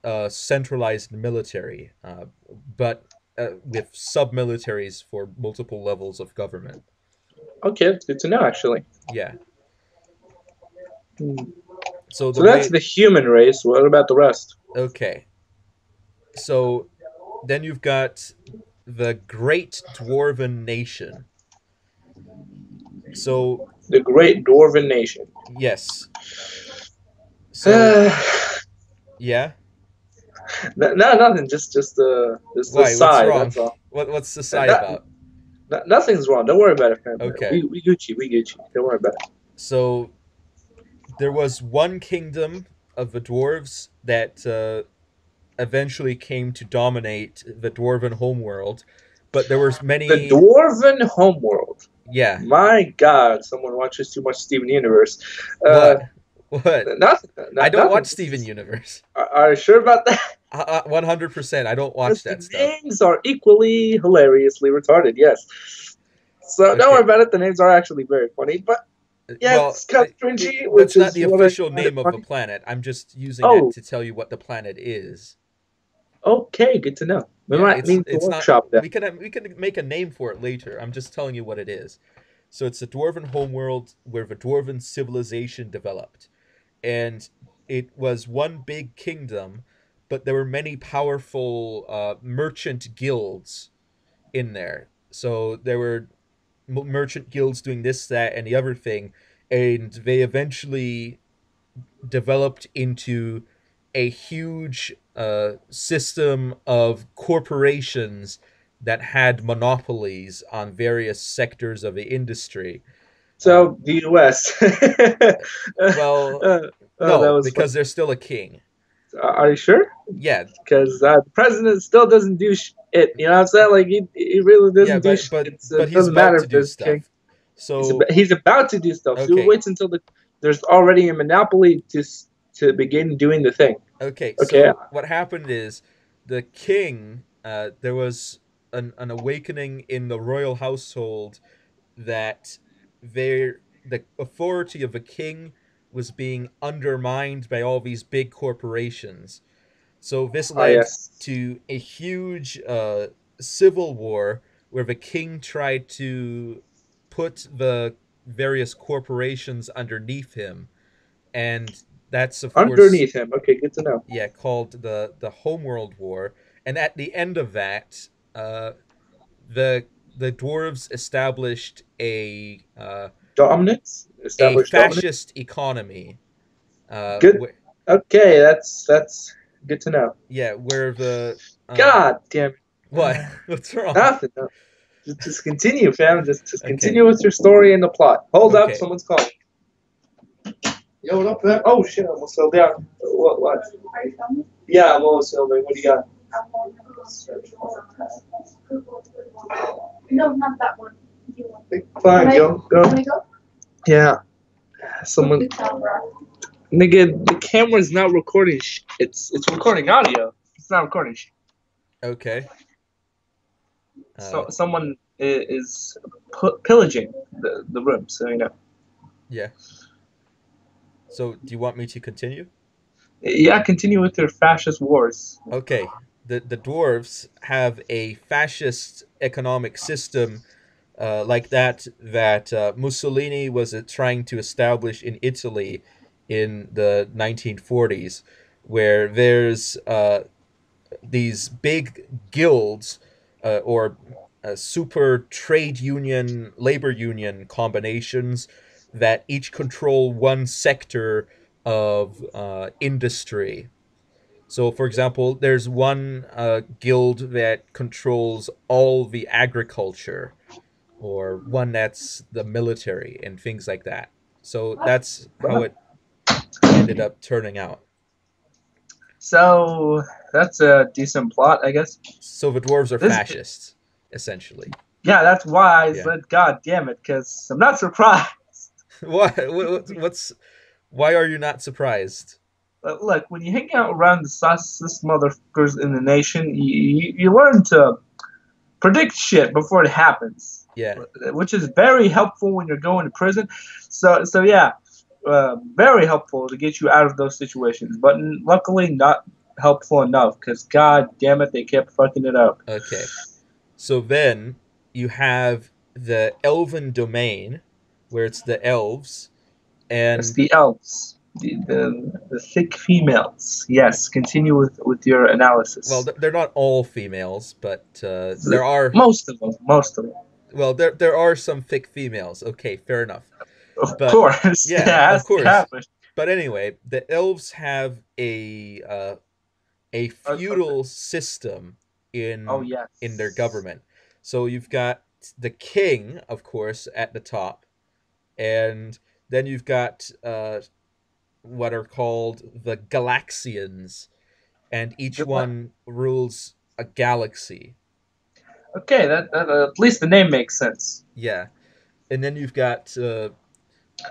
A: a centralized military, but with sub-militaries for multiple levels of government.
B: Okay, it's good to know actually.
A: Yeah.
B: Hmm.
A: So the
B: So that's
A: way,
B: the human race. What about the rest?
A: okay. So then you've got the Great Dwarven Nation. So
B: The Great Dwarven Nation.
A: yes. So yeah.
B: No, nothing. Just the
A: Why? What's
B: sigh.
A: wrong?
B: That's all.
A: What's the
B: No,
A: sigh about?
B: nothing's wrong. Don't worry about it, family.
A: Okay.
B: We Gucci. We Gucci. Don't worry about it.
A: So there was one kingdom of the dwarves that eventually came to dominate the dwarven homeworld, but there was
B: The
A: many.
B: Dwarven Homeworld.
A: Yeah.
B: My God, someone watches too much Steven Universe.
A: What? What?
B: Nothing.
A: I don't watch
B: Nothing.
A: Steven Universe.
B: Are you sure about that?
A: 100%. I don't watch
B: Because
A: that
B: the
A: stuff.
B: names are equally hilariously retarded. Yes. So don't worry
A: Okay.
B: about it. The names are actually very funny, but yeah,
A: Well,
B: it's kind of cringy,
A: that's
B: which
A: not
B: is
A: the
B: what I
A: official
B: find it
A: name of the
B: funny.
A: planet. I'm just using that
B: Oh,
A: to tell you what the planet is.
B: okay, good to know. We
A: Yeah,
B: might need to
A: it's not.
B: workshop that.
A: We can make a name for it later. I'm just telling you what it is. So it's a dwarven homeworld where the dwarven civilization developed, and it was one big kingdom, but there were many powerful merchant guilds in there. So there were merchant guilds doing this, that, and the other thing, and they eventually developed into a huge system of corporations that had monopolies on various sectors of the industry. Uh,
B: So the U.S.
A: well,
B: That
A: no,
B: was funny.
A: because there's still a king.
B: Are you sure?
A: Yeah,
B: Because the president still doesn't do it. You know what I'm saying? Like he really
A: yeah,
B: doesn't do
A: but
B: shit.
A: but but
B: It
A: he's
B: doesn't
A: about
B: matter
A: to
B: if
A: do
B: there's king.
A: stuff. So
B: He's about to do stuff. So he
A: okay,
B: waits until there's already a monopoly to begin doing the thing.
A: okay.
B: Okay.
A: So what happened is the king. There was an awakening in the royal household that the authority of a king was being undermined by all these big corporations. So this
B: Ah,
A: led
B: yes.
A: to a huge civil war where the king tried to put the various corporations underneath him, and that's of course,
B: Underneath him. Okay, good to know.
A: yeah, called the Homeworld War. And at the end of that, the the dwarves established
B: Dominance.
A: a
B: Established dominance.
A: fascist economy.
B: Good. Okay, that's good to know.
A: Yeah, where the
B: God damn it.
A: what? What's wrong?
B: Nothing. No. Just continue, fam. Just
A: Okay,
B: continue with your story and the plot. Hold up,
A: okay,
B: someone's calling. Yo, what up, fam? Oh shit, I almost fell down. What? Yeah, I'm almost filming. What do you got?
C: No, not that one.
B: Fine, yo, go.
C: Can I go?
B: Yeah, someone.
C: The camera.
B: Nigga, the camera's not recording. It's recording audio. It's not recording.
A: okay.
B: So someone is pillaging the room. So you know.
A: Yeah. So, do you want me to continue?
B: Yeah, continue with your fascist wars.
A: Okay. The dwarves have a fascist economic system like that Mussolini was trying to establish in Italy in the 1940s, where there's these big guilds or super trade union, labor union combinations that each control one sector of industry. So, for example, there's one guild that controls all the agriculture, or one that's the military and things like that. So that's how
B: Wow.
A: it ended up turning out.
B: So that's a decent plot, I guess.
A: So the dwarves are
B: This,
A: fascists, essentially.
B: yeah, that's why I
A: Yeah.
B: said, God damn it, because I'm not surprised.
A: What? What's? Why are you not surprised?
B: But look, when you hang out around the sussest motherfuckers in the nation, you learn to predict shit before it happens,
A: Yeah.
B: which is very helpful when you're going to prison. So yeah, very helpful to get you out of those situations. But luckily, not helpful enough because God damn it, they kept fucking it up.
A: Okay. So then you have the elven domain, where it's the elves,
B: That's
A: and
B: the elves, the thick females. Yes, continue with your
A: well,
B: analysis.
A: they're not all females, but there are,
B: Most of them, most of them,
A: well, there are some thick females. Okay, fair enough.
B: of
A: But
B: course.
A: yeah,
B: Yeah, it
A: of
B: has to
A: course.
B: happen.
A: But anyway, the elves have a
B: Uh, uh,
A: feudal system
B: oh
A: in their
B: yes.
A: government. So you've got the king, of course, at the top, and then you've got what are called the Galaxians, and each
B: Good luck.
A: one rules a galaxy.
B: Okay, that at least the name makes sense.
A: Yeah, and then you've got the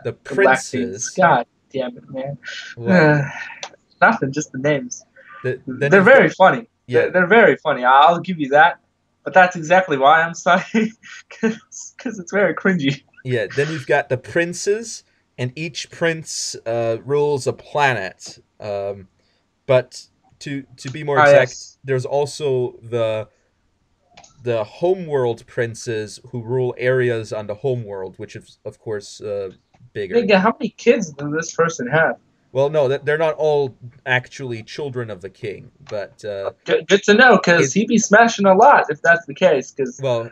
B: Galactians.
A: princes.
B: God damn it, man.
A: What?
B: Nothing, just the names.
A: Then
B: They're
A: you've got,
B: very funny.
A: yeah,
B: They're very funny. I'll give you that. But that's exactly why I'm sorry, because it's very cringy.
A: yeah. Then you've got the princes, and each prince rules a planet. But to be more
B: Ah,
A: exact,
B: yes.
A: there's also the homeworld princes who rule areas on the homeworld, which is of course bigger.
B: Nigga, how many kids does this person have?
A: Well, no, they're not all actually children of the king, but
B: Good to know, cause
A: it
B: he be smashing a lot if that's the case. Cause
A: well,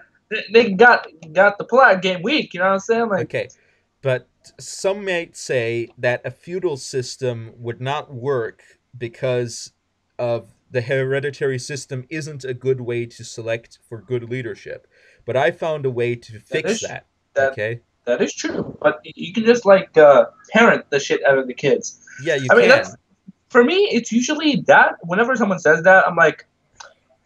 B: they got the plot game weak. You know what I'm saying? Like
A: okay, but some might say that a feudal system would not work because of the hereditary system isn't a good way to select for good leadership. But I found a way to
B: that
A: fix
B: is
A: that.
B: that
A: Okay,
B: that is true. But you can just like parent the shit out of the kids.
A: yeah, you
B: I mean, that's
A: can.
B: for me. It's usually that. Whenever someone says that, I'm like,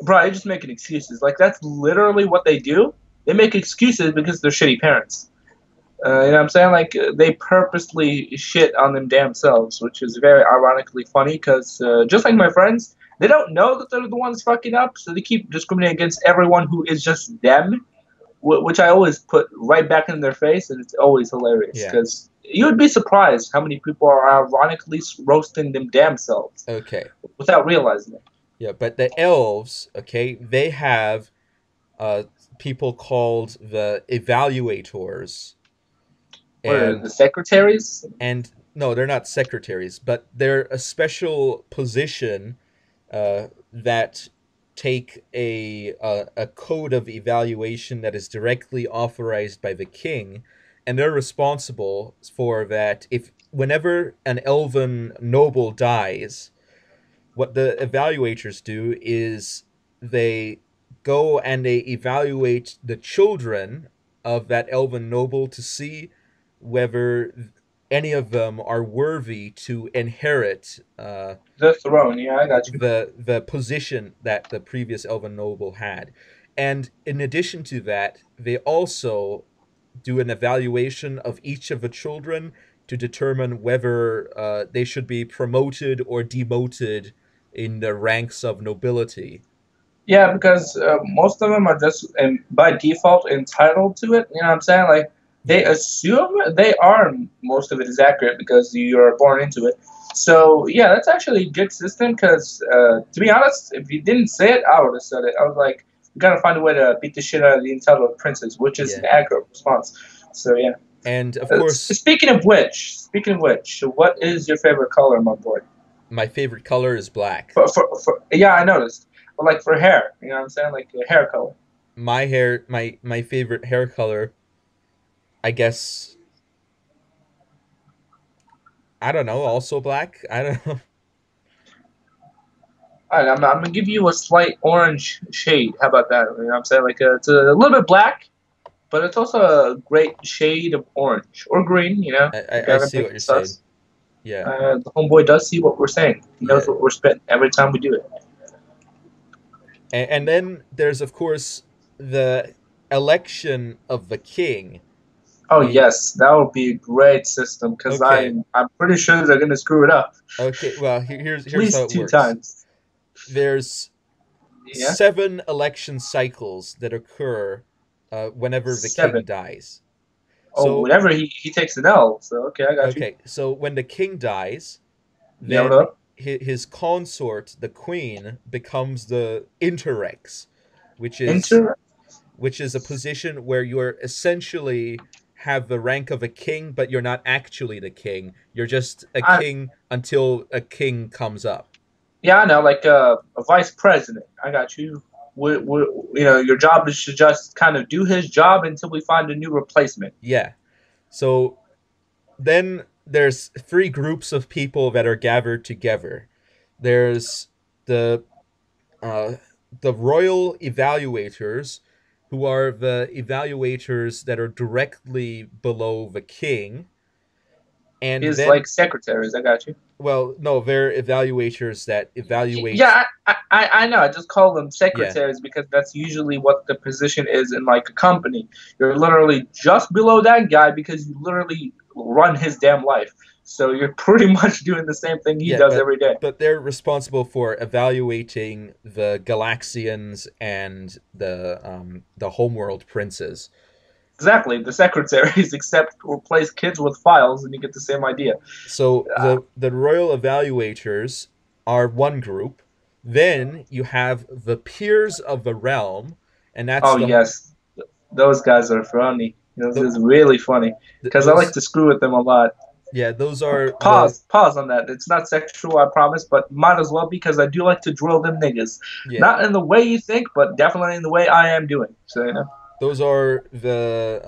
B: bro, you're just making excuses. Like that's literally what they do. They make excuses because they're shitty parents. You know what I'm saying? Like they purposely shit on them damn selves, which is very ironically funny because just like my friends, they don't know that they're the ones fucking up, so they keep discriminating against everyone who is just them, which I always put right back in their face, and it's always hilarious
A: Yeah.
B: because you would be surprised how many people are ironically roasting them damn selves
A: Okay.
B: without realizing it.
A: Yeah, but the elves, okay, they have uh people called the evaluators,
B: What are the
A: and
B: secretaries?
A: no, they're not secretaries, but they're a special position that take a code of evaluation that is directly authorized by the king, and they're responsible for that. If whenever an elven noble dies, what the evaluators do is they go and they evaluate the children of that elven noble to see whether any of them are worthy to inherit
B: The throne. Yeah, I got you.
A: the position that the previous elven noble had. And in addition to that, they also do an evaluation of each of the children to determine whether they should be promoted or demoted in the ranks of nobility.
B: Yeah, because most of them are just by default entitled to it. You know what I'm saying? Like they
A: Yeah,
B: assume they are. Most of it is accurate because you are born into it. So yeah, that's actually a good system. Because to be honest, if you didn't say it, I would have said it. I was like, we gotta find a way to beat the shit out of the entitled princes, which is
A: yeah.
B: an accurate response. So yeah.
A: And of course,
B: Speaking of which, what is your favorite color, my boy?
A: my favorite color is black.
B: Yeah, I noticed. But like for hair, you know what I'm saying? Like a hair color.
A: My favorite hair color, I guess, I don't know, also black. I don't know.
B: All right, I'm gonna give you a slight orange shade. How about that? You know what I'm saying? Like it's a little bit black, but it's also a great shade of orange or green. You know, you
A: I
B: gotta
A: see
B: make
A: what you're
B: it
A: saying.
B: sus.
A: Yeah,
B: The homeboy does see what we're saying. He knows
A: yeah.
B: what we're spitting every time we do it.
A: And then there's of course the election of the king.
B: Oh
A: And
B: yes, that would be a great system because
A: okay,
B: I'm pretty sure they're gonna screw it up
A: okay. Well,
B: at
A: here's how
B: least
A: it
B: two
A: works.
B: times.
A: There's
B: Yeah,
A: 7 election cycles that occur whenever the king
B: 7.
A: dies.
B: Oh,
A: So
B: whenever he takes an L. So okay, I got you.
A: okay, so when the king dies,
B: Yeah, what
A: then
B: up?
A: his consort, the queen, becomes the interrex, which is
B: Inter.
A: a position where you're essentially have the rank of a king, but you're not actually the king. You're just a
B: I,
A: king until a king comes up.
B: Yeah, I know, like a vice president. I got you. You know, your job is to just kind of do his job until we find a new replacement.
A: Yeah. So then there's 3 groups of people that are gathered together. There's the uh, the royal evaluators, who are the evaluators that are directly below the king, and
B: His
A: then
B: like secretaries. I got you.
A: well, no, they're evaluators that evaluate.
B: Yeah, I know. I just call them
A: Yeah,
B: secretaries because that's usually what the position is in like a company. You're literally just below that guy because you literally run his damn life. So you're pretty much doing the same thing he
A: yeah,
B: does every day.
A: but they're responsible for evaluating the Galaxians and the homeworld princes.
B: Exactly, the secretaries, except replace kids with files, and you get the same idea.
A: So the royal evaluators are one group. Then you have the peers of the realm, and that's
B: Oh
A: the
B: yes, those guys are funny.
A: th-
B: It's really funny because I like
A: those
B: to screw with them a lot.
A: yeah, those are the
B: Pause on that. It's not sexual, I promise, but might as well because I do like to drill them niggas.
A: yeah,
B: Not in the way you think, but definitely in the way I am doing. So you know.
A: those are the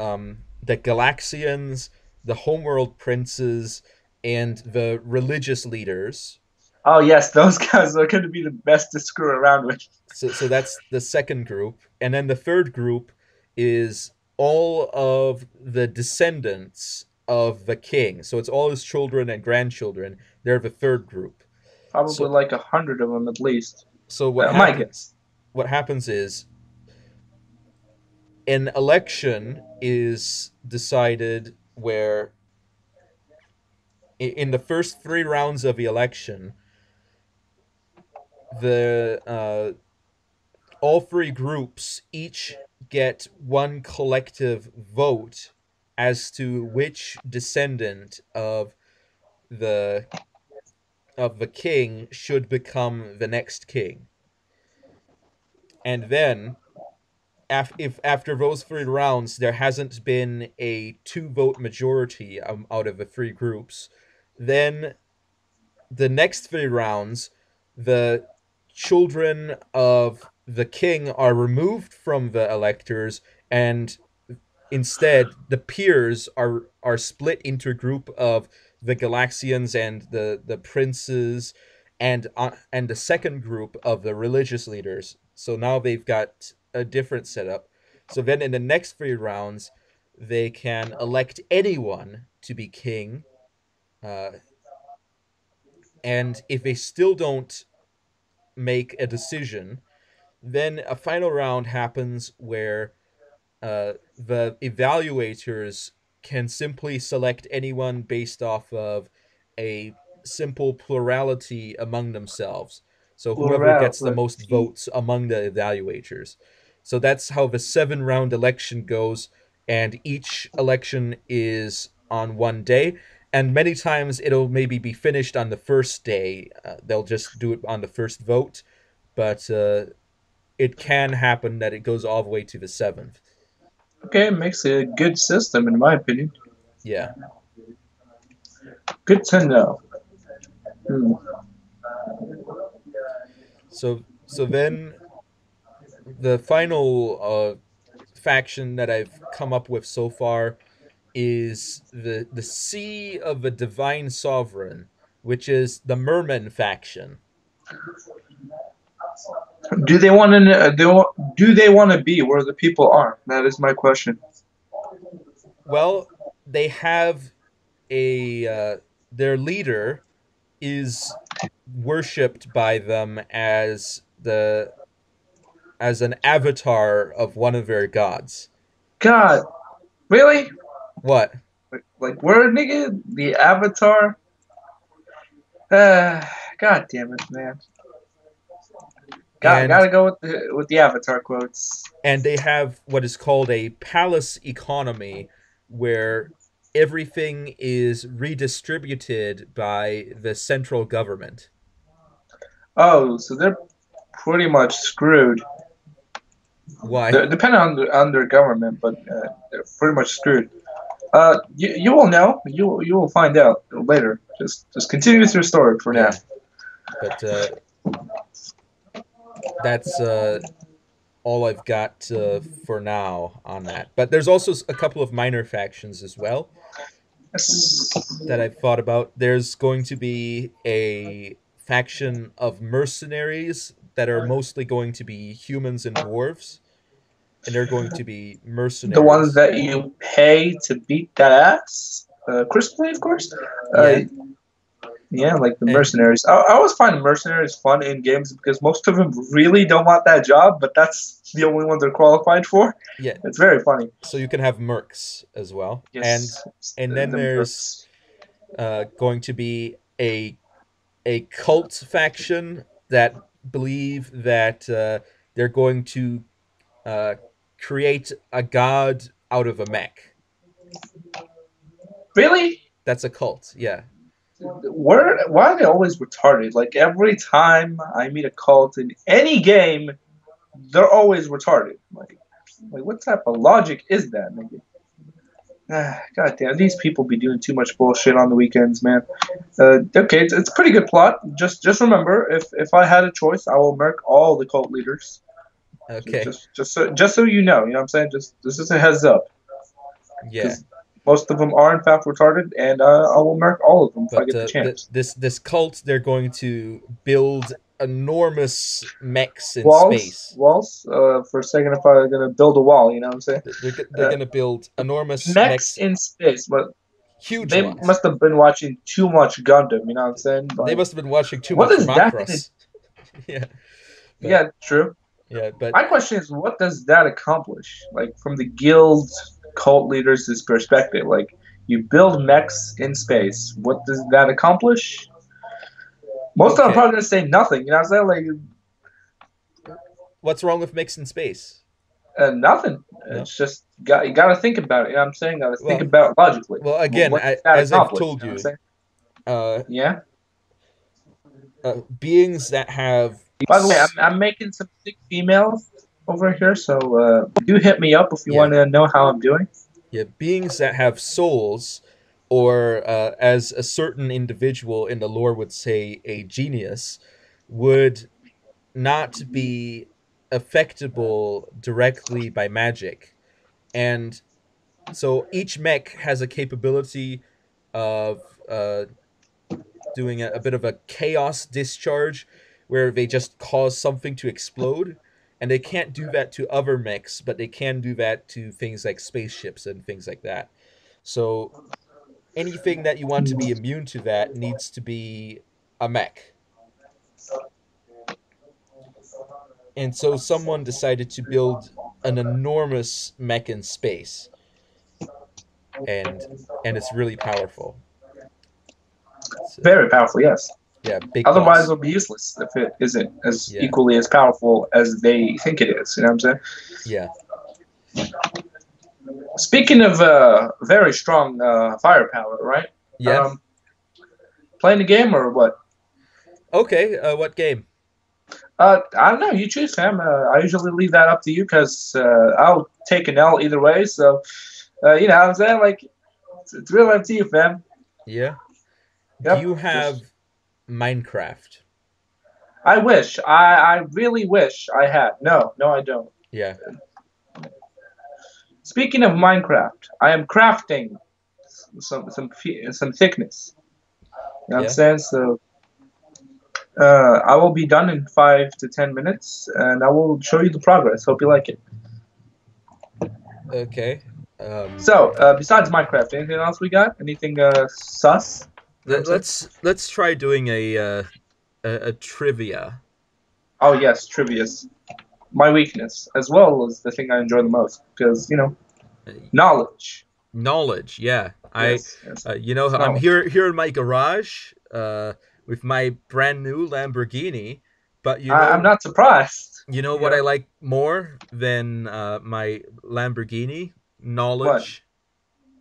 A: Galaxians, the homeworld princes, and the religious leaders.
B: Oh yes, those guys are going to be the best to screw around with.
A: So that's the second group, and then the third group is all of the descendants of the king. So it's all his children and grandchildren. They're the third group.
B: Probably
A: So
B: like 100 of them at least.
A: so
B: My guess.
A: what happens is an election is decided where in the first three rounds of the election, the all three groups each get one collective vote as to which descendant the of the king should become the next king. And then if after those three rounds there hasn't been a two vote majority out of the three groups, then the next three rounds, the children of the king are removed from the electors, and instead the peers are split into a group of the Galaxians and the princes, and the second group of the religious leaders. So now they've got a different setup. So then in the next three rounds, they can elect anyone to be king. Uh, and if they still don't make a decision, then a final round happens where the evaluators can simply select anyone based off of a simple plurality among themselves. So whoever gets the most
B: Plurality.
A: votes among the evaluators. So that's how the 7 round election goes, and each election is on one day. And many times it'll maybe be finished on the first day. They'll just do it on the first vote, but it can happen that it goes all the way to the seventh.
B: Okay, it makes a good system in my opinion.
A: Yeah.
B: Good to know. Hmm.
A: So then the final faction that I've come up with so far is the Sea of the Divine Sovereign, which is the Merman faction.
B: Do they want to? Do they want to be where the people are? That is my question.
A: Well, they have a their leader is worshipped by them as an avatar of one of their gods.
B: God, really?
A: What?
B: Like where, nigga? The Avatar? Uh, God damn it, man.
A: And
B: Gotta go with the Avatar quotes.
A: they have what is called a palace economy, where everything is redistributed by the central government.
B: Oh, so they're pretty much screwed.
A: Why?
B: They're depending on their government, but they're pretty much screwed. You will know. You will find out later. Just continue with your story for now.
A: Yeah, but that's all I've got for now on that. But there's also a couple of minor factions as well
B: Yes.
A: that I've thought about. There's going to be a faction of mercenaries that are mostly going to be humans and dwarves, and they're going to be
B: The ones
A: mercenaries.
B: that you pay to beat that ass, crisply, of course. Uh,
A: Yeah,
B: yeah, like the
A: and
B: mercenaries. I always find mercenaries fun in games because most of them really don't want that job, but that's the only one they're qualified for.
A: yeah,
B: It's very funny.
A: so you can have mercs as well,
B: Yes,
A: and then
B: the
A: there's
B: mercs.
A: going to be a cult faction that believe that they're going to uh, create a god out of a mech.
B: Really?
A: That's a cult. Yeah.
B: Why are they always retarded? Like every time I meet a cult in any game, they're always retarded. Like what type of logic is that, nigga? God damn, these people be doing too much bullshit on the weekends, man. Okay, it's a pretty good plot. Just remember, if I had a choice, I will murk all the cult leaders.
A: Okay.
B: Just so you know what I'm saying. Just as a heads up,
A: Yeah.
B: because most of them are in fact retarded, and I will murk all of them if I
A: But
B: get the chance.
A: this cult, they're going to build enormous mechs in
B: Walls,
A: space.
B: walls. For a second, if I'm gonna build a wall, you know what I'm saying?
A: They're
B: Uh,
A: going to build enormous
B: Mechs
A: mechs,
B: in space, but
A: huge
B: they
A: ones.
B: must have been watching too much Gundam. You know what I'm saying?
A: They
B: Like,
A: must have been watching too
B: what
A: much
B: is that gonna?
A: Macross. Yeah, but
B: Yeah, true.
A: yeah, but
B: My question is, what does that accomplish? Like, from the guild cult leaders' perspective, like, you build mechs in space. What does that accomplish? Most of them are
A: okay.
B: probably gonna say nothing. You know what I'm saying? Like,
A: What's wrong with mechs in space?
B: nothing.
A: No.
B: It's just you got to think about it. You know what I'm saying? Got to think
A: Well,
B: about it logically.
A: well, again,
B: What does that
A: as I've
B: accomplish?
A: told
B: You know what I'm
A: you,
B: saying?
A: uh,
B: Yeah.
A: beings that have
B: By the way, I'm making some sick females over here, so do hit me up if you
A: yeah,
B: want to know how I'm doing.
A: yeah, beings that have souls, or as a certain individual in the lore would say, a genius, would not be affectable directly by magic. And so each mech has a capability of doing a bit of a chaos discharge where they just cause something to explode. And they can't do that to other mechs, but they can do that to things like spaceships and things like that. So anything that you want to be immune to that needs to be a mech. And so someone decided to build an enormous mech in space, and it's really powerful. It's
B: Very powerful, yes.
A: yeah, big
B: Otherwise,
A: boss.
B: it'll be useless if it isn't as
A: Yeah,
B: equally as powerful as they think it is. You know what I'm saying?
A: yeah,
B: Speaking of very strong firepower, right?
A: yeah.
B: Um, Playing the game or what?
A: Okay, what game?
B: I don't know. You choose, fam. I usually leave that up to you because I'll take an L either way. So, you know what I'm saying? Like, it's really up to you, fam.
A: Yeah. Do
B: Yep.
A: you
B: Just,
A: have Minecraft?
B: I wish. I really wish I had. No, no, I don't.
A: Yeah.
B: Speaking of Minecraft, I am crafting some thickness. You know what I'm
A: Yeah.
B: saying? So, I will be done in 5 to 10 minutes, and I will show you the progress. Hope you like it.
A: Okay. Um
B: So, besides Minecraft, anything else we got? Anything sus? You know what I'm saying?
A: let's try doing a trivia.
B: Oh yes, trivia's my weakness, as well as the thing I enjoy the most, because
A: Uh,
B: knowledge.
A: Knowledge. Yeah. I
B: Yes, yes,
A: you know,
B: it's
A: I'm
B: knowledge.
A: here in my garage with my brand new Lamborghini, but
B: I'm not surprised.
A: you know
B: You
A: what I
B: know
A: like more than my Lamborghini?
B: what?
A: Knowledge.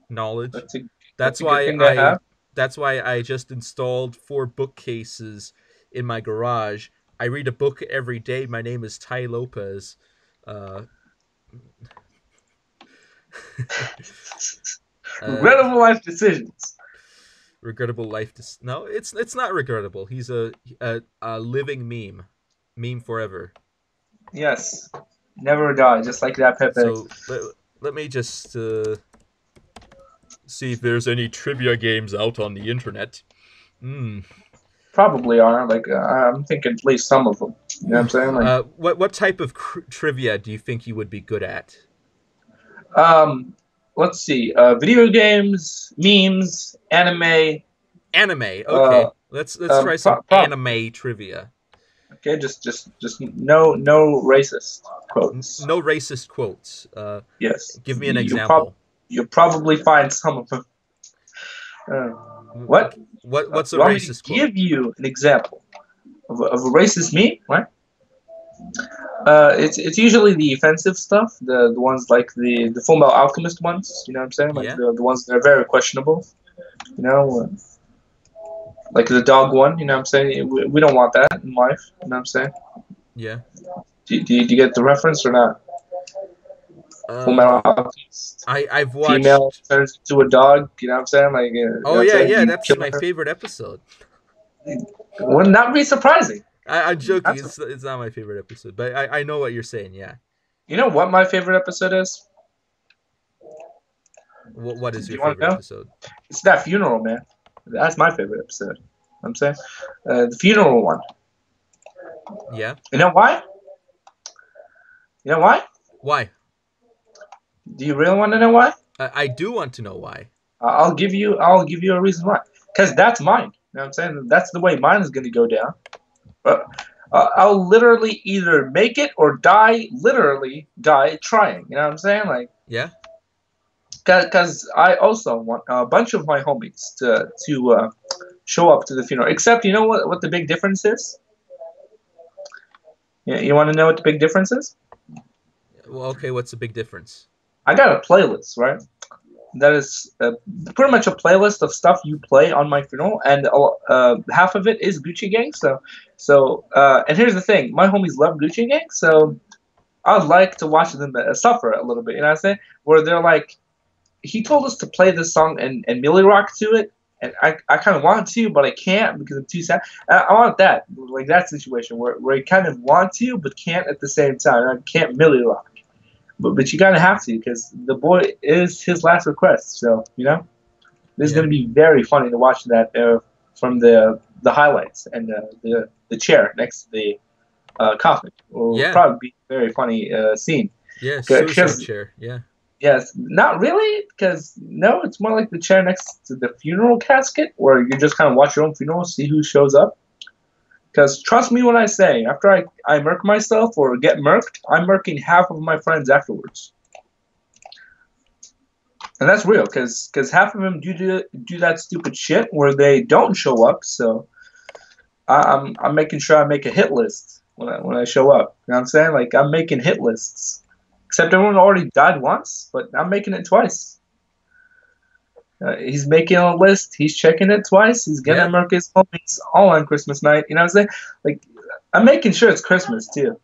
A: Knowledge.
B: That's a
A: That's
B: that's a good
A: why
B: thing to
A: I
B: have.
A: that's why I just installed 4 bookcases in my garage. I read a book every day. My name is Ty Lopez. Uh, uh,
B: Regrettable life decisions.
A: regrettable life. No, it's not regrettable. He's a living meme forever.
B: Yes, never die, just like that Pepe.
A: So let me just see if there's any trivia games out on the internet. Hmm.
B: Probably are like I'm thinking at least some of them. You know what I'm saying? Like,
A: What type of trivia do you think you would be good at?
B: um, let's see. Video games, memes, anime.
A: Anime.
B: Uh,
A: Okay, let's try some
B: Probably.
A: anime trivia.
B: Okay, just no racist quotes.
A: No racist quotes.
B: Yes,
A: Give me an example.
B: you'll probably find some of them. Uh, what?
A: What's a
B: You want me to
A: racist quote?
B: give you an example of a racist meme, right? It's usually the offensive stuff, the ones like the Full Metal Alchemist ones. You know what I'm saying? Like
A: Yeah,
B: the ones that are very questionable. You know, like the dog one. You know what I'm saying? We don't want that in life. You know what I'm saying?
A: yeah.
B: Do you get the reference or not? Full Metal
A: Uh,
B: Alchemist.
A: I've
B: Female
A: watched.
B: turns into a dog. You know what I'm saying? Like, you know
A: Oh
B: what I'm
A: yeah,
B: saying?
A: yeah,
B: You
A: that's
B: kill
A: my
B: her.
A: favorite episode.
B: Would not be surprising.
A: I'm joking.
B: That's,
A: It's not my favorite episode, but I know what you're saying. Yeah.
B: you know what my favorite episode is?
A: What is
B: Do
A: your
B: you want
A: favorite
B: to know?
A: episode?
B: It's that funeral, man. That's my favorite episode. I'm saying the funeral one.
A: Yeah.
B: You know why? You know why?
A: Why?
B: Do you really want to know why?
A: I do want to know why.
B: I'll give you. I'll give you a reason why. Because that's mine. You know what I'm saying? That's the way mine is going to go down. But I'll literally either make it or die. Literally die trying. You know what I'm saying? Like,
A: Yeah.
B: because I also want a bunch of my homies to show up to the funeral. Except, you know what the big difference is? You want to know what the big difference is?
A: Well, okay. What's the big difference?
B: I got a playlist, right? That is pretty much a playlist of stuff you play on my funeral, and half of it is Gucci Gang. And here's the thing: my homies love Gucci Gang, so I'd like to watch them suffer a little bit. You know what I'm saying? Where they're like, he told us to play this song and Millie rock to it, and I kind of want to, but I can't because I'm too sad. I want that, like that situation where I kind of want to, but can't at the same time. I can't Millie rock. But you gotta have to because the boy is his last request. So this is
A: Yeah.
B: gonna be very funny to watch that from the highlights and the chair next to the coffin. Will
A: Yeah.
B: probably be a very funny scene.
A: Yeah. Suicide
B: Because
A: chair. Yeah.
B: yes, not really. Because no, it's more like the chair next to the funeral casket where you just kind of watch your own funeral, see who shows up. Because trust me when I say, after I murk myself or get murked, I'm murking half of my friends afterwards. And that's real, because half of them do that stupid shit where they don't show up. So I'm making sure I make a hit list when I show up. You know what I'm saying? Like, I'm making hit lists. Except everyone already died once, but I'm making it twice. He's making a list. He's checking it twice. He's gonna
A: Yeah.
B: mark his homies all on Christmas night. You know what I'm saying? Like, I'm making sure it's Christmas too.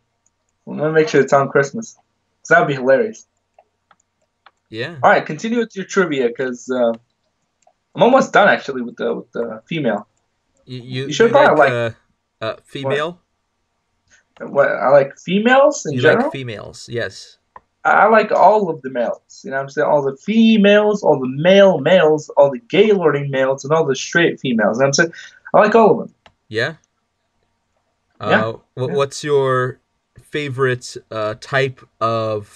B: I'm gonna make sure it's on Christmas. So that'd be hilarious.
A: Yeah.
B: All right, continue with your trivia because I'm almost done actually with the female.
A: You
B: You should
A: you
B: probably
A: like
B: like what
A: female?
B: what I like females in
A: You like
B: general.
A: females? Yes.
B: I like all of the males. You know what I'm saying? All the females, all the male males, all the gay lording males, and all the straight females. You know what I'm saying? I like all of them.
A: Yeah.
B: Yeah. Yeah.
A: What's your favorite type um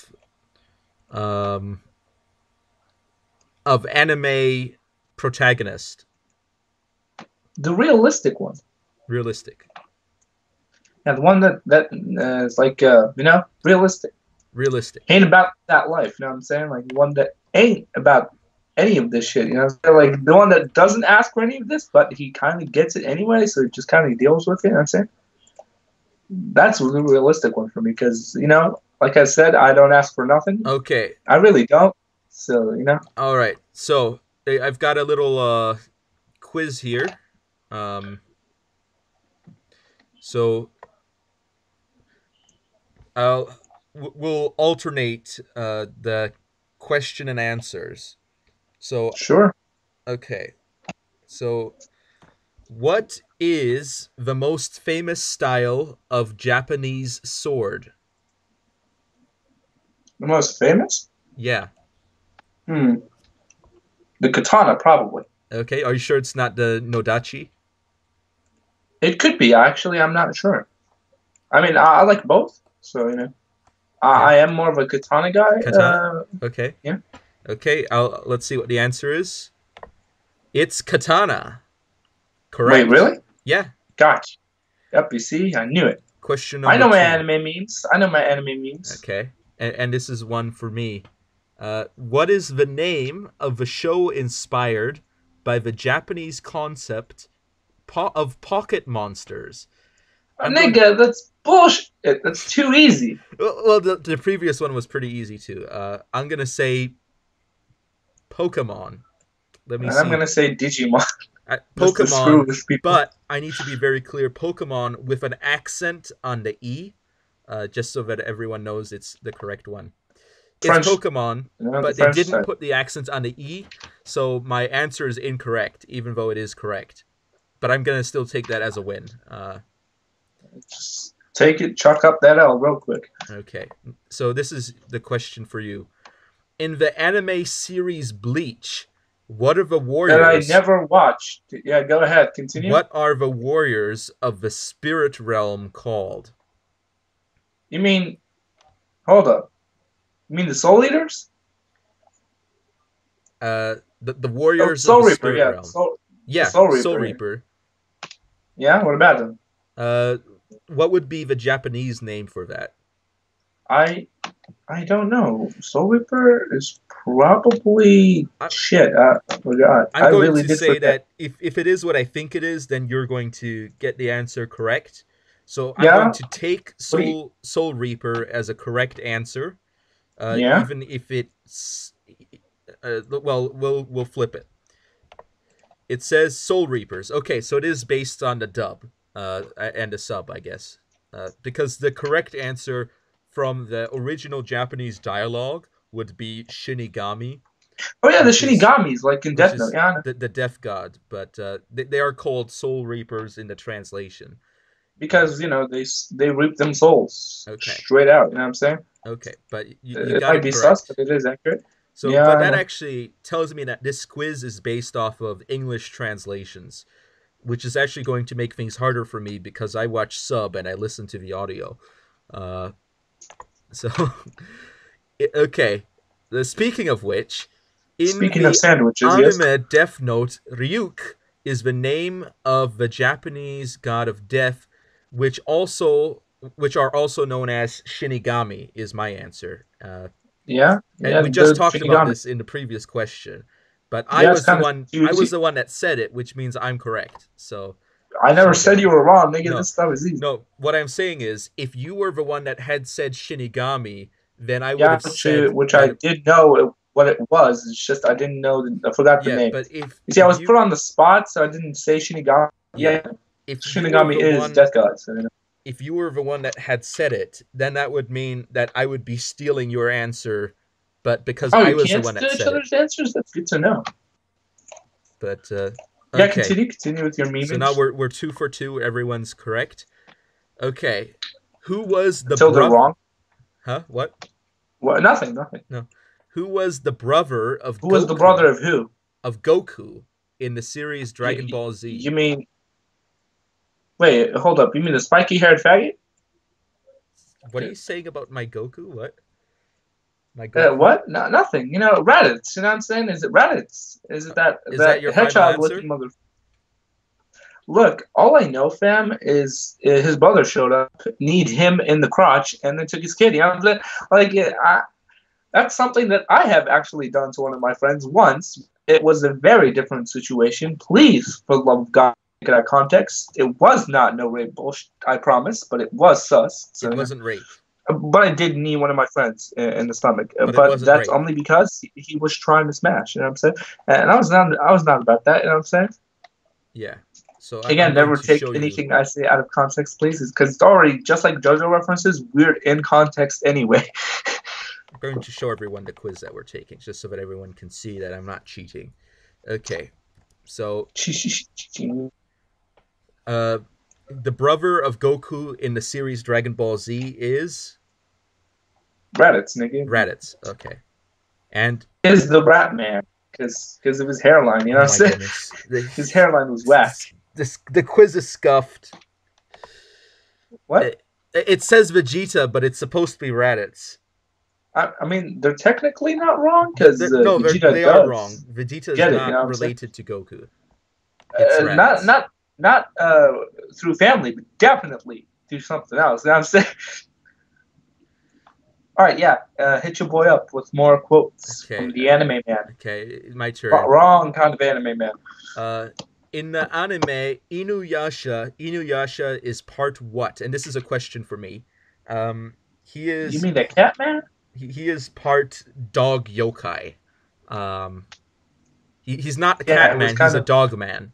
A: of anime protagonist?
B: The realistic one.
A: Realistic.
B: Yeah, the one that is like realistic.
A: Realistic.
B: Ain't about that life. You know what I'm saying? Like the one that ain't about any of this shit. You know what I'm saying? Like the one that doesn't ask for any of this, but he kind of gets it anyway, so he just kind of deals with it. You know what I'm saying? That's the realistic one for me because like I said, I don't ask for nothing.
A: Okay.
B: I really don't. So
A: All right. So I've got a little quiz here. Um, so we'll alternate the question and answers. So
B: sure.
A: okay. So what is the most famous style of Japanese sword?
B: The most famous?
A: Yeah.
B: Hmm. The katana, probably.
A: Okay. Are you sure it's not the Nodachi?
B: It could be. Actually, I'm not sure. I mean, I like both. So
A: Yeah.
B: I am more of a katana guy.
A: Katana? Okay.
B: Yeah.
A: Okay. Let's see what the answer is. It's katana.
B: Wait,
A: Correct.
B: really?
A: Yeah.
B: Gotcha. Yep. You see, I knew it.
A: Question
B: I
A: number
B: know my
A: two.
B: anime memes. I know my anime memes.
A: Okay. And this is one for me. What is the name of the show inspired by the Japanese concept of pocket monsters? I'm going.
B: Nigga, that's bullshit. That's too easy.
A: Well, the previous one was pretty easy too. I'm gonna say Pokemon. Let me
B: And I'm
A: see.
B: gonna say Digimon just to screw
A: Pokemon,
B: with people.
A: but I need to be very clear. Pokemon with an accent on the E. just so that everyone knows it's the correct one. It's
B: French,
A: Pokemon,
B: the
A: but they
B: French
A: didn't
B: side.
A: put the accents on the E, so my answer is incorrect, even though it is correct. But I'm gonna still take that as a win.
B: Just take it, chalk up that L real quick.
A: Okay, so this is the question for you. In the anime series Bleach, what are the
B: That I
A: warriors?
B: never watched. Yeah, go ahead, continue.
A: What are the warriors of the spirit realm called?
B: You mean, hold up. You mean the Soul Eaters?
A: The
B: Oh,
A: warriors of
B: Soul
A: the
B: Reaper,
A: spirit
B: yeah,
A: realm.
B: The
A: Yeah,
B: Soul
A: Soul
B: Reaper. Yeah.
A: Reaper.
B: Yeah, what about them?
A: Uh, what would be the Japanese name for that?
B: I I don't know. Soul Reaper is probably
A: I,
B: shit. I forgot.
A: I'm
B: I
A: going
B: really
A: to
B: did
A: say
B: forget.
A: that if it is what I think it is, then you're going to get the answer correct. So I'm going
B: Yeah.
A: to take
B: What do you?
A: Soul Reaper as a correct answer,
B: Yeah.
A: even if it's well, we'll flip it. It says Soul Reapers. Okay, so it is based on the dub and the sub, I guess, because the correct answer from the original Japanese dialogue would be Shinigami,
B: Oh yeah, the
A: which is
B: Shinigamis, like in
A: which
B: Death Note.
A: is
B: Yeah. I know.
A: the death god, but they are called Soul Reapers in the translation. Uh,
B: Because they reap them souls
A: okay,
B: straight out. You know what I'm saying?
A: okay, but you
B: It
A: got
B: might
A: it
B: be sus, but
A: correct.
B: it is accurate.
A: So,
B: Yeah,
A: but
B: I
A: that
B: know.
A: actually tells me that this quiz is based off of English translations, which is actually going to make things harder for me because I watch sub and I listen to the audio. Uh, so, okay. Speaking of which, in
B: Speaking of
A: the
B: sandwiches, yes.
A: anime Death Note, Ryuk is the name of the Japanese god of death, which also which are also known as Shinigami. Is my answer.
B: Yeah,
A: And
B: yeah,
A: we just
B: the
A: talked about
B: Shinigami.
A: this in the previous question, but
B: Yeah, it's kind of
A: I was
B: confusing.
A: the one that said it, which means I'm correct. So
B: I never said you
A: Shinigami.
B: were wrong, nigga.
A: No,
B: This stuff is easy.
A: no. What I'm saying is, if you were the one that had said Shinigami, then I would
B: Yeah,
A: have said
B: which I
A: that.
B: did know what it was. It's just I didn't know. I forgot the
A: Yeah,
B: name.
A: but
B: You see, I was put on the spot, so I didn't say Shinigami.
A: yeah,
B: Yeah,
A: if you were
B: Shinigami
A: the
B: is
A: one
B: Death God. So,
A: if you were the one that had said it, then that would mean that I would be stealing your answer, but because
B: oh,
A: I
B: you
A: was the
B: can't
A: one that
B: steal each
A: said it.
B: other's answers. That's good to know.
A: But
B: Yeah,
A: okay,
B: continue with your
A: so now
B: memeage
A: we're 2 for 2. Everyone's correct. Okay, who was the
B: until they're
A: brother?
B: wrong.
A: Huh? What?
B: What? Nothing, nothing.
A: No. Who was the brother of
B: Who was the brother
A: Goku?
B: of who?
A: Of Goku in the series
B: You,
A: Dragon Ball
B: you
A: Z?
B: mean? Wait, hold up. You mean the spiky-haired faggot?
A: What are you saying about my Goku? What? My Goku?
B: What? No, nothing. Raditz. You know what I'm saying? Is it Raditz? Is it that
A: Is that
B: that
A: your final
B: hedgehog-looking
A: answer?
B: mother? Look, all I know, fam, is his brother showed up, kneed him in the crotch, and then took his kid. You know what I'm saying? Like, that's something that I have actually done to one of my friends once. It was a very different situation. Please, for the love of God, take it out of context. It was not no rape bullshit, I promise, but it was sus. So,
A: It wasn't rape,
B: but I did knee one of my friends in the stomach.
A: but it
B: But
A: wasn't
B: that's
A: rape.
B: only because he was trying to smash. You know what I'm saying? And I was not about that. You know what I'm saying?
A: Yeah. So I'm
B: Again,
A: going
B: never
A: to
B: take
A: show you.
B: anything I say out of context, please, because it's already just like JoJo references, weird in context anyway.
A: I'm going to show everyone the quiz that we're taking, just so that everyone can see that I'm not cheating. Okay. So uh, the brother of Goku in the series Dragon Ball Z is
B: Raditz, nigga.
A: Raditz. Okay. And
B: Is the Rat Man because of his hairline. You know
A: oh
B: what
A: my
B: I'm saying?
A: goodness,
B: His hairline was whack.
A: the quiz is scuffed.
B: What?
A: It says Vegeta, but it's supposed to be Raditz.
B: I mean, they're technically not wrong because
A: No,
B: Vegeta
A: they are wrong.
B: does
A: Vegeta is
B: get it. You know
A: not
B: what I'm saying?
A: related to Goku. It's
B: Not
A: Raditz.
B: not not through family, but definitely through something else. You know what I'm saying? All right, yeah. Hit your boy up with more quotes
A: Okay,
B: from the anime man.
A: okay, my turn.
B: Wrong kind of anime man.
A: Uh, in the anime Inuyasha is part what? And this is a question for me. He
B: You
A: is
B: mean the cat man?
A: he is part dog yokai. Um, he's not a cat
B: Yeah, it was
A: man. He's
B: kind
A: a
B: of.
A: dog man.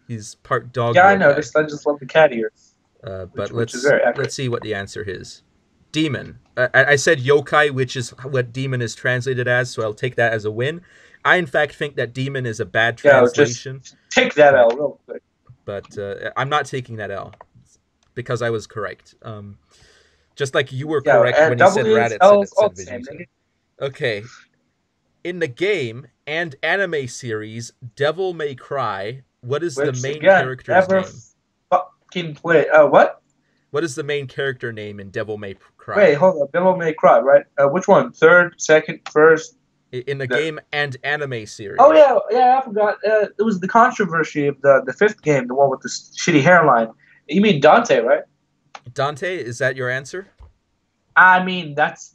A: He's part dog
B: Yeah, I
A: yokai.
B: noticed. I just love the cat ears.
A: But
B: which is very
A: let's
B: accurate.
A: see what the answer is. Demon. I said yokai, which is what demon is translated as, so I'll take that as a win. I in fact think that demon is a bad
B: Yeah, just
A: translation,
B: take that
A: but
B: out real quick.
A: I'm not taking that L because I was correct. Just like you were
B: Yeah,
A: correct
B: and
A: when you said
B: W's,
A: Raditz
B: L's, all
A: said
B: the same,
A: Vegeta.
B: nigga.
A: Okay, in the game and anime series Devil May Cry, what is the
B: Which
A: main
B: again,
A: character's
B: never
A: name?
B: fucking play. What?
A: What is the main character name in Devil May
B: Wait,
A: Cry?
B: hold on. Devil May Cry, right? Which one? Third, second, first?
A: In the
B: The...
A: game and anime
B: Oh
A: series.
B: yeah, yeah. I forgot. It was the controversy of the fifth game, the one with the shitty hairline. You mean Dante, right?
A: Dante, is that your answer?
B: I mean, that's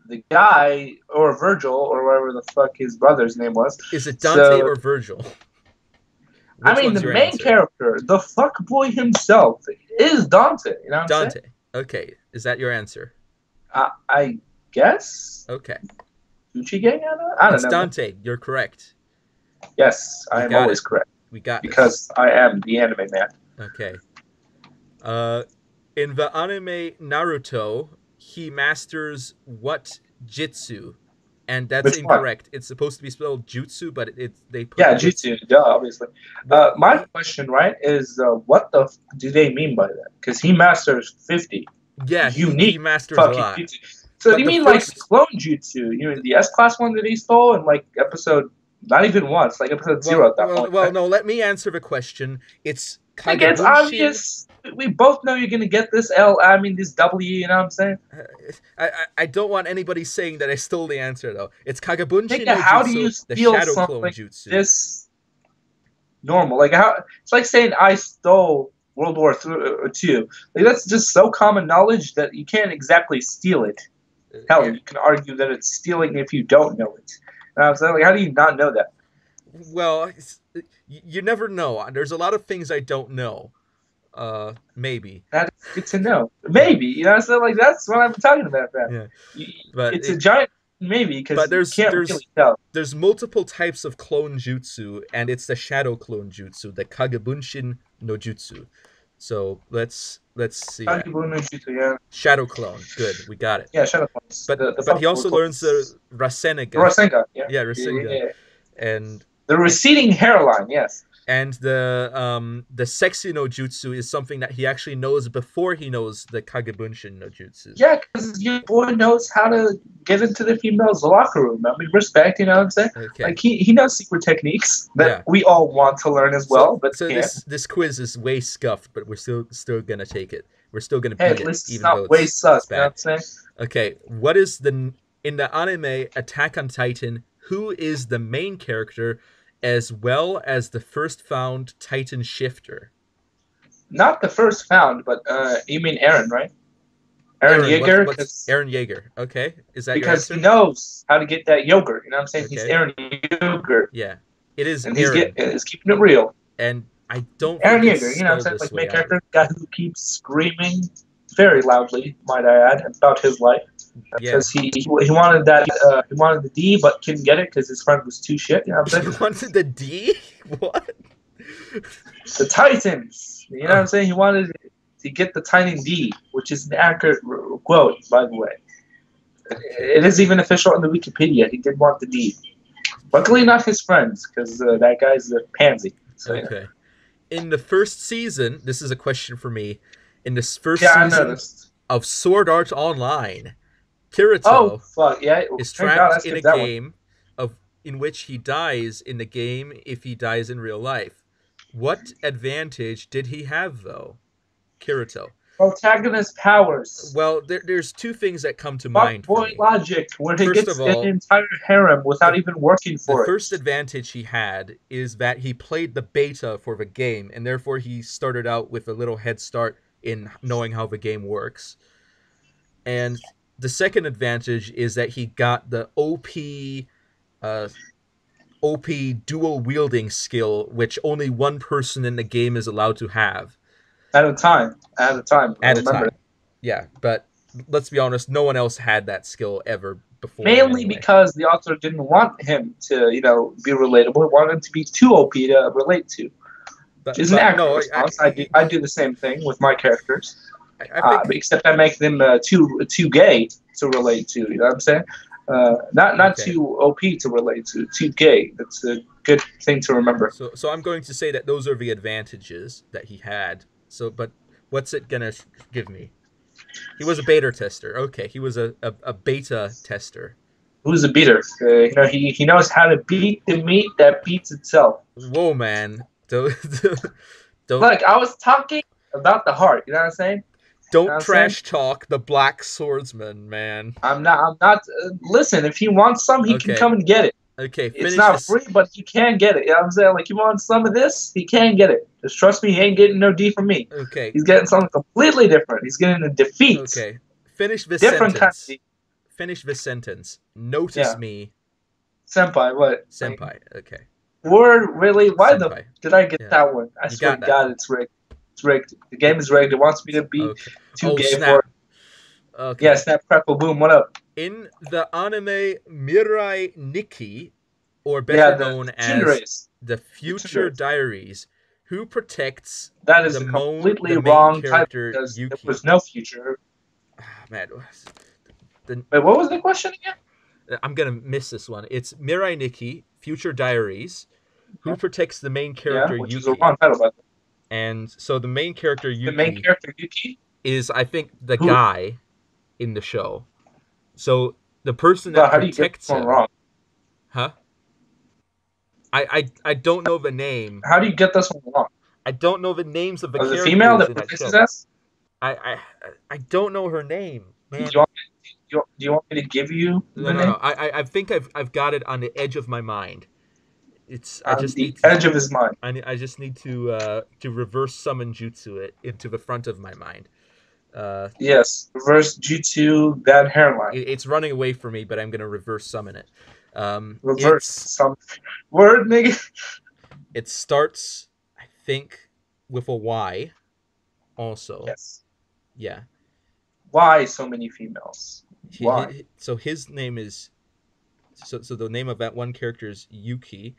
B: the guy, or Virgil, or whatever the fuck his brother's name was.
A: Is it Dante
B: So,
A: or Virgil?
B: I
A: Which
B: mean,
A: one's
B: the
A: your
B: main
A: answer?
B: character, the fuck boy himself, is Dante. You know what I'm saying?
A: Dante. Okay, is that your answer?
B: I guess
A: Okay.
B: Gucci Gang. I don't
A: It's
B: know, man.
A: Dante. You're correct.
B: Yes,
A: We
B: I am
A: got
B: always
A: it.
B: correct
A: We got this.
B: because I am the anime man.
A: Okay. Uh in the anime Naruto, he masters what jitsu? And that's
B: Which one?
A: incorrect. It's supposed to be spelled jutsu, but they put
B: Yeah,
A: jitsu.
B: Jutsu, duh, obviously.
A: What
B: My
A: he,
B: question, right, is what the do they mean by that? Because he masters 50
A: yeah, he
B: unique
A: masters a
B: fucking
A: lot.
B: jutsu. So do
A: But
B: you
A: the
B: mean like the
A: first
B: clone jutsu? You mean the S class one that he stole in like episode, not even once, like episode zero at that point, right?
A: no, let me answer the question. It's
B: Like it's
A: Kagabunshin.
B: obvious. We both know you're gonna get this L. I mean this W. You know what I'm saying?
A: uh, I don't want anybody saying that I stole the answer though. It's Kagabunshin
B: Nigga,
A: no
B: how do
A: Jutsu,
B: you
A: the
B: steal
A: Shadow Clone
B: something
A: Jutsu.
B: this normal? Like how it's like saying I stole World War II. Like that's just so common knowledge that you can't exactly steal it. Hell,
A: Yeah.
B: you can argue that it's stealing if you don't know it. You know what I'm saying? Like, how do you not know that?
A: Well, you never know. There's a lot of things I don't know. Maybe.
B: That is good to know. Maybe, you know what I'm saying? Like, that's what I'm talking about, man.
A: Yeah. But
B: It's a giant maybe because
A: but
B: you can't really tell.
A: there's multiple types of clone jutsu, and it's the shadow clone jutsu, the Kagabunshin no Jutsu. So let's see that.
B: Kagebu no Shito, yeah.
A: Shadow clone. Good, we got it.
B: Yeah, Shadow Clones. The
A: But he
B: fuck boy
A: also learns the
B: clones. The
A: Rasengan.
B: Rasengan, yeah.
A: Yeah,
B: Yeah, yeah,
A: Rasengan.
B: yeah.
A: And
B: The receding hairline, yes.
A: the sexy no jutsu is something that he actually knows before he knows the Kagebunshin no jutsu.
B: Yeah, because your boy knows how to get into the female's locker room. I mean, respect, you know what I'm saying?
A: Okay.
B: Like, he knows secret techniques that
A: Yeah.
B: we all want to learn as well, but
A: so
B: can't.
A: this quiz is way scuffed, but we're still gonna take it. We're still gonna
B: Hey,
A: beat
B: at
A: it,
B: least it's
A: even though
B: not way
A: it's
B: sus, you know what
A: bad.
B: I'm saying?
A: Okay, what is in the anime Attack on Titan? Who is the main character, as well as the first found Titan shifter?
B: Not the first found, but you mean Aaron, right? Aaron Yeager,
A: What's Aaron Yeager? Okay, is that your
B: because he
A: answer?
B: knows how to get that yogurt. You know what I'm saying? He's
A: Okay,
B: Aaron Yeager,
A: yeah, it is
B: and
A: Aaron,
B: he's keeping it real.
A: and I don't
B: Aaron
A: think it's
B: Yeager, you know what I'm
A: spelled
B: saying?
A: this
B: Like
A: way
B: main
A: either.
B: character, guy who keeps screaming very loudly, might I add, about his life
A: Yeah,
B: because he wanted that he wanted the D but couldn't get it because his friend was too shit. You know what I'm
A: you
B: saying?
A: wanted the D? What?
B: The Titans. You know what I'm saying? He wanted to get the Titan D, which is an accurate quote, by the way.
A: Okay.
B: It is even official on the Wikipedia. He did want the D. Luckily, not his friends, because that guy's a pansy. So,
A: Okay. In the first season, this is a question for me. In this first
B: yeah, I
A: season
B: noticed.
A: of Sword Art Online,
B: Oh
A: Kirito
B: fuck yeah!
A: is
B: Thank God I
A: trapped in a
B: skipped that one.
A: game of in which he dies in the game if he dies in real life. What advantage did he have though, Kirito?
B: Protagonist powers.
A: Well, there's two things that come to
B: Fuck
A: mind for
B: boy
A: me.
B: logic, where he
A: First
B: gets
A: of
B: an
A: all,
B: entire harem without even working
A: the
B: for it.
A: first advantage he had is that he played the beta for the game, and therefore he started out with a little head start in knowing how the game works. And the second advantage is that he got the uh, OP dual wielding skill, which only one person in the game is allowed to have
B: At a time. At a time. I
A: at a
B: remember.
A: time. Yeah, but let's be honest, no one else had that skill ever before him
B: Mainly
A: anyway.
B: because the author didn't want him to, be relatable. He wanted him to be too OP to relate to. which
A: but
B: is an
A: but
B: accurate
A: no,
B: response. I do the same thing with my characters,
A: I think
B: except I make them too gay to relate to. You know what I'm saying? Not
A: okay.
B: too OP to relate to. Too gay. That's a good thing to remember.
A: So I'm going to say that those are the advantages that he had. So, but what's it gonna give me? He was a beta tester. Okay, he was a beta tester.
B: Who's a beater? He knows how to beat the meat that beats itself.
A: Whoa, man! Don't
B: Look, I was talking about the heart. You know what I'm saying? You know what
A: don't
B: I'm saying?
A: trash talk the black swordsman, man.
B: I'm not. I'm not. Listen, if he wants some, he can
A: Okay,
B: come and get it.
A: okay.
B: It's
A: Finish
B: not
A: this.
B: free, but he can get it. You know what I'm saying? Like, you want some of this? He can get it. Just trust me, he ain't getting no D from me.
A: Okay,
B: He's getting something completely different. He's getting a defeat.
A: okay. Finish this
B: Different kind of
A: sentence.
B: D.
A: Finish this sentence. Notice
B: Yeah.
A: me,
B: Senpai, what? Like,
A: senpai. Okay,
B: word, really? Why the
A: senpai.
B: did I get
A: Yeah,
B: that one? I
A: you
B: swear to
A: got that
B: God,
A: one.
B: it's rigged. It's rigged. The game
A: It,
B: is rigged. It wants me to be
A: okay.
B: too
A: Oh
B: gay for
A: snap.
B: it. Yeah,
A: Okay.
B: snap, crackle, boom, what up?
A: In the anime Mirai Nikki, or
B: Yeah,
A: better
B: the
A: known as
B: Tsunderes.
A: the
B: The
A: Future
B: Tsunderes.
A: Diaries, who protects
B: That is a
A: the
B: completely
A: main
B: wrong title
A: character
B: because there
A: Yuki?
B: was no future.
A: Ah, man, the,
B: Wait, what was the question again?
A: I'm gonna miss this one. It's Mirai Nikki, Future Diaries, who
B: Okay.
A: protects the main
B: Yeah,
A: character
B: which is a
A: Yuki.
B: wrong title, by the way.
A: And so the main character
B: The main
A: Yuki
B: character, Yuki,
A: is, I think, the
B: who,
A: guy in the show. So the person
B: but
A: that
B: how do you get this
A: protects
B: one
A: him,
B: wrong?
A: huh? I don't know the name.
B: How do you get this one wrong?
A: I don't know the names of the
B: Of the female
A: characters
B: that
A: in that
B: protects his
A: show.
B: ass?
A: I I I don't know her name,
B: Do
A: man.
B: you want, do you want me to give you
A: No,
B: the
A: no, no.
B: name?
A: I think I've got it on the edge of my mind. It's I
B: On
A: just
B: the
A: need to
B: edge of his mind.
A: I just need to reverse summon jutsu it into the front of my mind. Uh,
B: Yes, reverse G2, that hairline.
A: it's running away from me, but I'm gonna reverse summon it.
B: Reverse
A: It's
B: some word, nigga.
A: it starts, I think, with a Y. Also,
B: Yes.
A: yeah.
B: Why so many females? Why?
A: So his name is so the name of that one character is Yuki,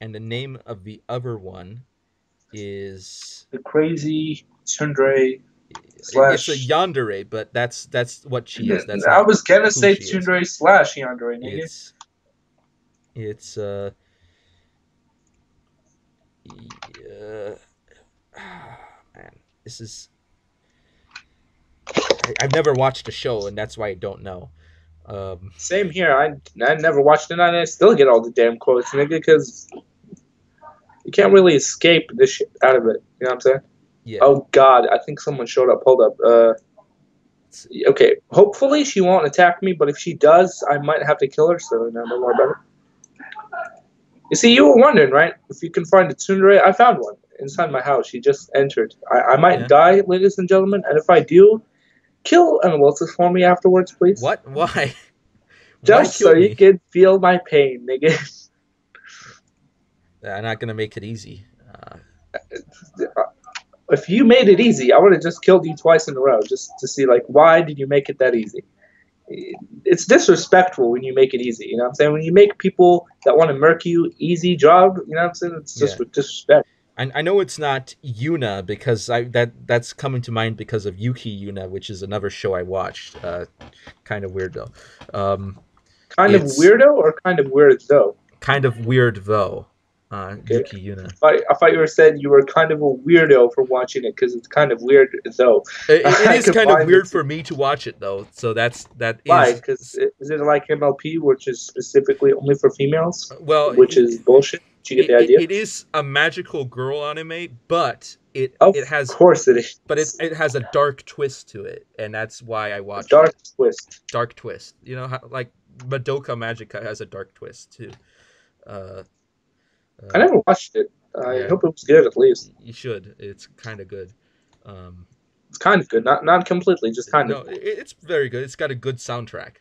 A: and the name of the other one is
B: The crazy Tsundere
A: it's a
B: slash.
A: yandere, but that's what she is. That's
B: I
A: not
B: was gonna
A: who
B: say
A: she is.
B: Tsundere slash Yandere, nigga.
A: It's it's uh man, this is I've never watched the show, and that's why I don't know. Um,
B: Same here. I never watched it, and I still get all the damn quotes, nigga, because you can't really escape this shit out of it. You know what I'm saying?
A: yeah,
B: Oh God, I think someone showed up. Hold up. Okay. Hopefully she won't attack me, but if she does, I might have to kill her. So now no more about it. You see, you were wondering, right? If you can find a tsundere, I found one inside my house. She just entered. I might
A: yeah.
B: die, ladies and gentlemen, and if I do, kill Anavultus for me afterwards, please.
A: What? Why? Why
B: Just so
A: kill
B: you
A: me?
B: can feel my pain, nigga.
A: I'm not gonna make it easy.
B: If you made it easy, I would have just killed you twice in a row, just to see, like, why did you make it that easy? It's disrespectful when you make it easy. You know what I'm saying? When you make people that want to murk you easy job, you know what I'm saying? It's just
A: Yeah,
B: with disrespect.
A: I know it's not Yuna because that's coming to mind because of Yuki Yuna, which is another show I watched. Kind of weird though.
B: Kind of
A: It's
B: weirdo or kind of weird though?
A: kind of weird though.
B: Okay.
A: Yuki Yuna.
B: I thought you were saying you were kind of a weirdo for watching it because it's kind of weird though.
A: It
B: I
A: is kind of
B: combined the
A: weird
B: two.
A: for me to watch it though. So that
B: Why?
A: is
B: Because is it like MLP, which is specifically only for females,
A: well,
B: which is bullshit? Did you get the idea?
A: it is a magical girl anime, but
B: Of
A: it has
B: course it is.
A: it has a dark twist to it, and that's why I
B: A
A: watched
B: dark
A: it.
B: twist.
A: Dark twist, you know, how, like Madoka Magica has a dark twist too. Uh,
B: I
A: uh,
B: never watched it. I
A: yeah,
B: hope it was good at least.
A: you should. It's kind of good. Um,
B: It's kind of good, not completely, just kind of.
A: no, it's very good. It's got a good soundtrack.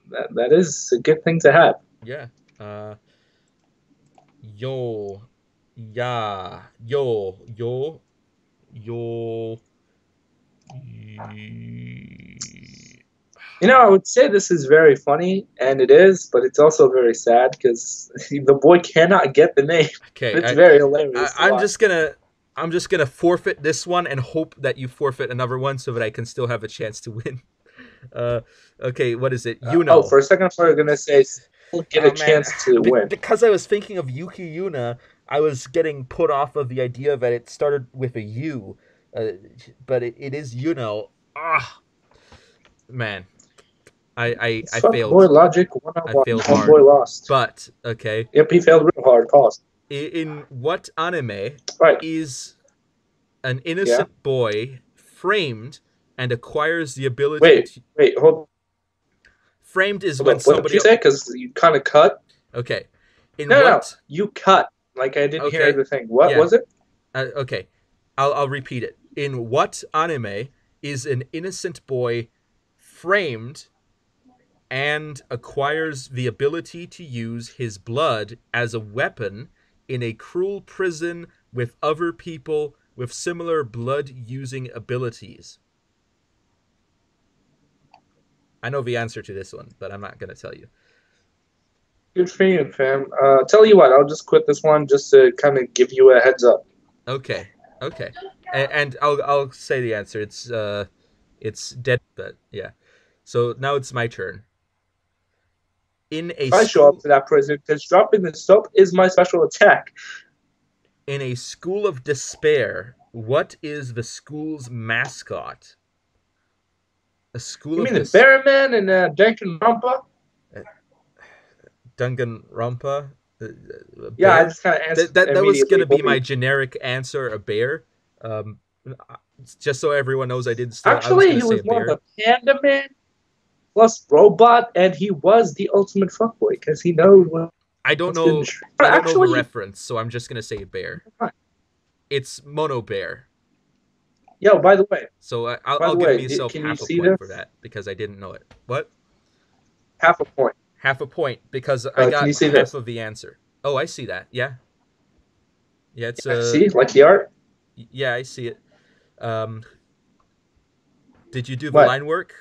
B: That is a good thing to have.
A: Yeah. Uh, yo, yeah, yo.
B: I would say this is very funny, and it is, but it's also very sad because the boy cannot get the name.
A: Okay,
B: It's very hilarious to
A: I'm
B: watch.
A: just gonna forfeit this one and hope that you forfeit another one so that I can still have a chance to win. Uh, okay, what is it?
B: Oh,
A: Yuno.
B: for a second, I thought you were gonna say still get a
A: Oh man,
B: chance to win.
A: because I was thinking of Yuki Yuna, I was getting put off of the idea that it started with a U, uh, but it is Yuno. Ah, man,
B: It's
A: I
B: fuck boy
A: failed.
B: logic
A: I
B: 101.
A: failed
B: One boy
A: hard.
B: lost.
A: But okay,
B: Yep, he failed real hard. Pause.
A: in what anime
B: Right.
A: is an
B: Yeah.
A: innocent boy framed and acquires the ability
B: Wait.
A: to.
B: Wait.
A: Framed is
B: Hold
A: when
B: up. What did
A: somebody.
B: you say? Because you kind of cut.
A: Okay, in
B: No, no.
A: what?
B: You cut. Like I didn't hear
A: Okay,
B: the thing. What
A: yeah.
B: was it?
A: Okay, I'll repeat it. In what anime is an innocent boy framed and acquires the ability to use his blood as a weapon in a cruel prison with other people with similar blood using abilities? I know the answer to this one, but I'm not going to tell you.
B: Good for you, fam. Tell you what. I'll just quit this one just to kind of give you a heads up.
A: Okay, okay, and I'll say the answer. It's dead, but yeah. So now it's my turn. In a
B: If I show up
A: school
B: to that prison, because dropping the soap is my special attack.
A: in a school of despair, what is the school's mascot? A school
B: You
A: of
B: mean the
A: this
B: Bearman and Duncan Rampa?
A: Danganronpa, a
B: Yeah, I
A: bear.
B: just kind of answered
A: That was
B: immediately.
A: gonna be my generic answer, a bear. Um, just so everyone knows, I was
B: Actually,
A: gonna
B: he
A: say
B: was
A: a
B: more of
A: bear.
B: a panda man plus robot, and he was the ultimate fuckboy because he knows what's good in the street.
A: I don't know the
B: Actually,
A: reference, so I'm just gonna say a bear. It's Mono Bear.
B: yo, by the way,
A: So I'll give myself
B: can you
A: half a
B: see
A: point
B: this?
A: for that because I didn't know it. What?
B: Half a point.
A: Half a point because I
B: Can you
A: got
B: see
A: half
B: this?
A: of the answer. Oh, I see that. Yeah, yeah. It's
B: Yeah, see, like the art.
A: yeah, I see it. Um, did you do the
B: What?
A: line work?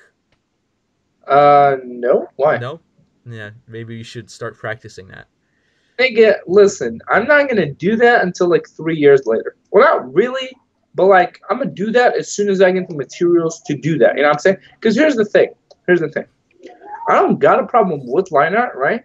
B: No. Why?
A: No. Yeah, maybe you should start practicing that.
B: Nigga, listen, I'm not gonna do that until like 3 years later. Well, not really, but like I'm gonna do that as soon as I get the materials to do that. You know what I'm saying? Because here's the thing. Here's the thing. I don't got a problem with line art, right?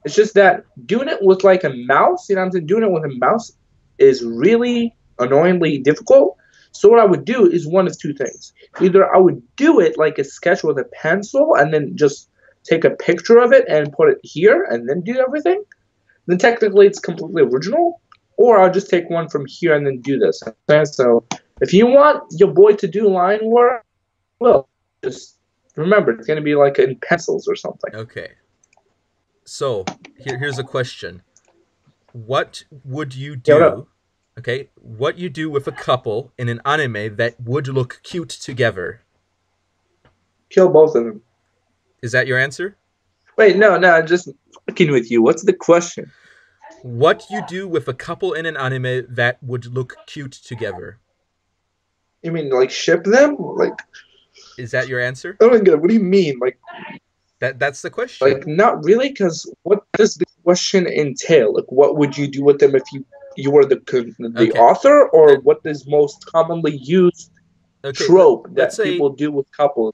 B: It's just that doing it with like a mouse, you know what I'm saying? Doing it with a mouse is really annoyingly difficult. So what I would do is one of two things. Either I would do it like a sketch with a pencil and then just take a picture of it and put it here and then do everything. Then technically it's completely original. Or I'll just take one from here and then do this. Okay? So if you want your boy to do line work, well, just remember it's gonna be like in pencils or something.
A: Okay. So here's a question. What would you
B: Yeah, what up?
A: do? Okay, what you do with a couple in an anime that would look cute together?
B: Kill both of them.
A: Is that your answer?
B: Wait, no, no, I'm just fucking with you. What's the question?
A: What you do with a couple in an anime that would look cute together?
B: You mean like ship them? Like
A: Is that your answer?
B: I don't get it. What do you mean?
A: That's the question.
B: Like not really? Because what does the question entail? Like, what would you do with them if you were the
A: Okay.
B: author, or what is most commonly used
A: Okay,
B: trope
A: let's
B: that
A: say
B: people do with couples?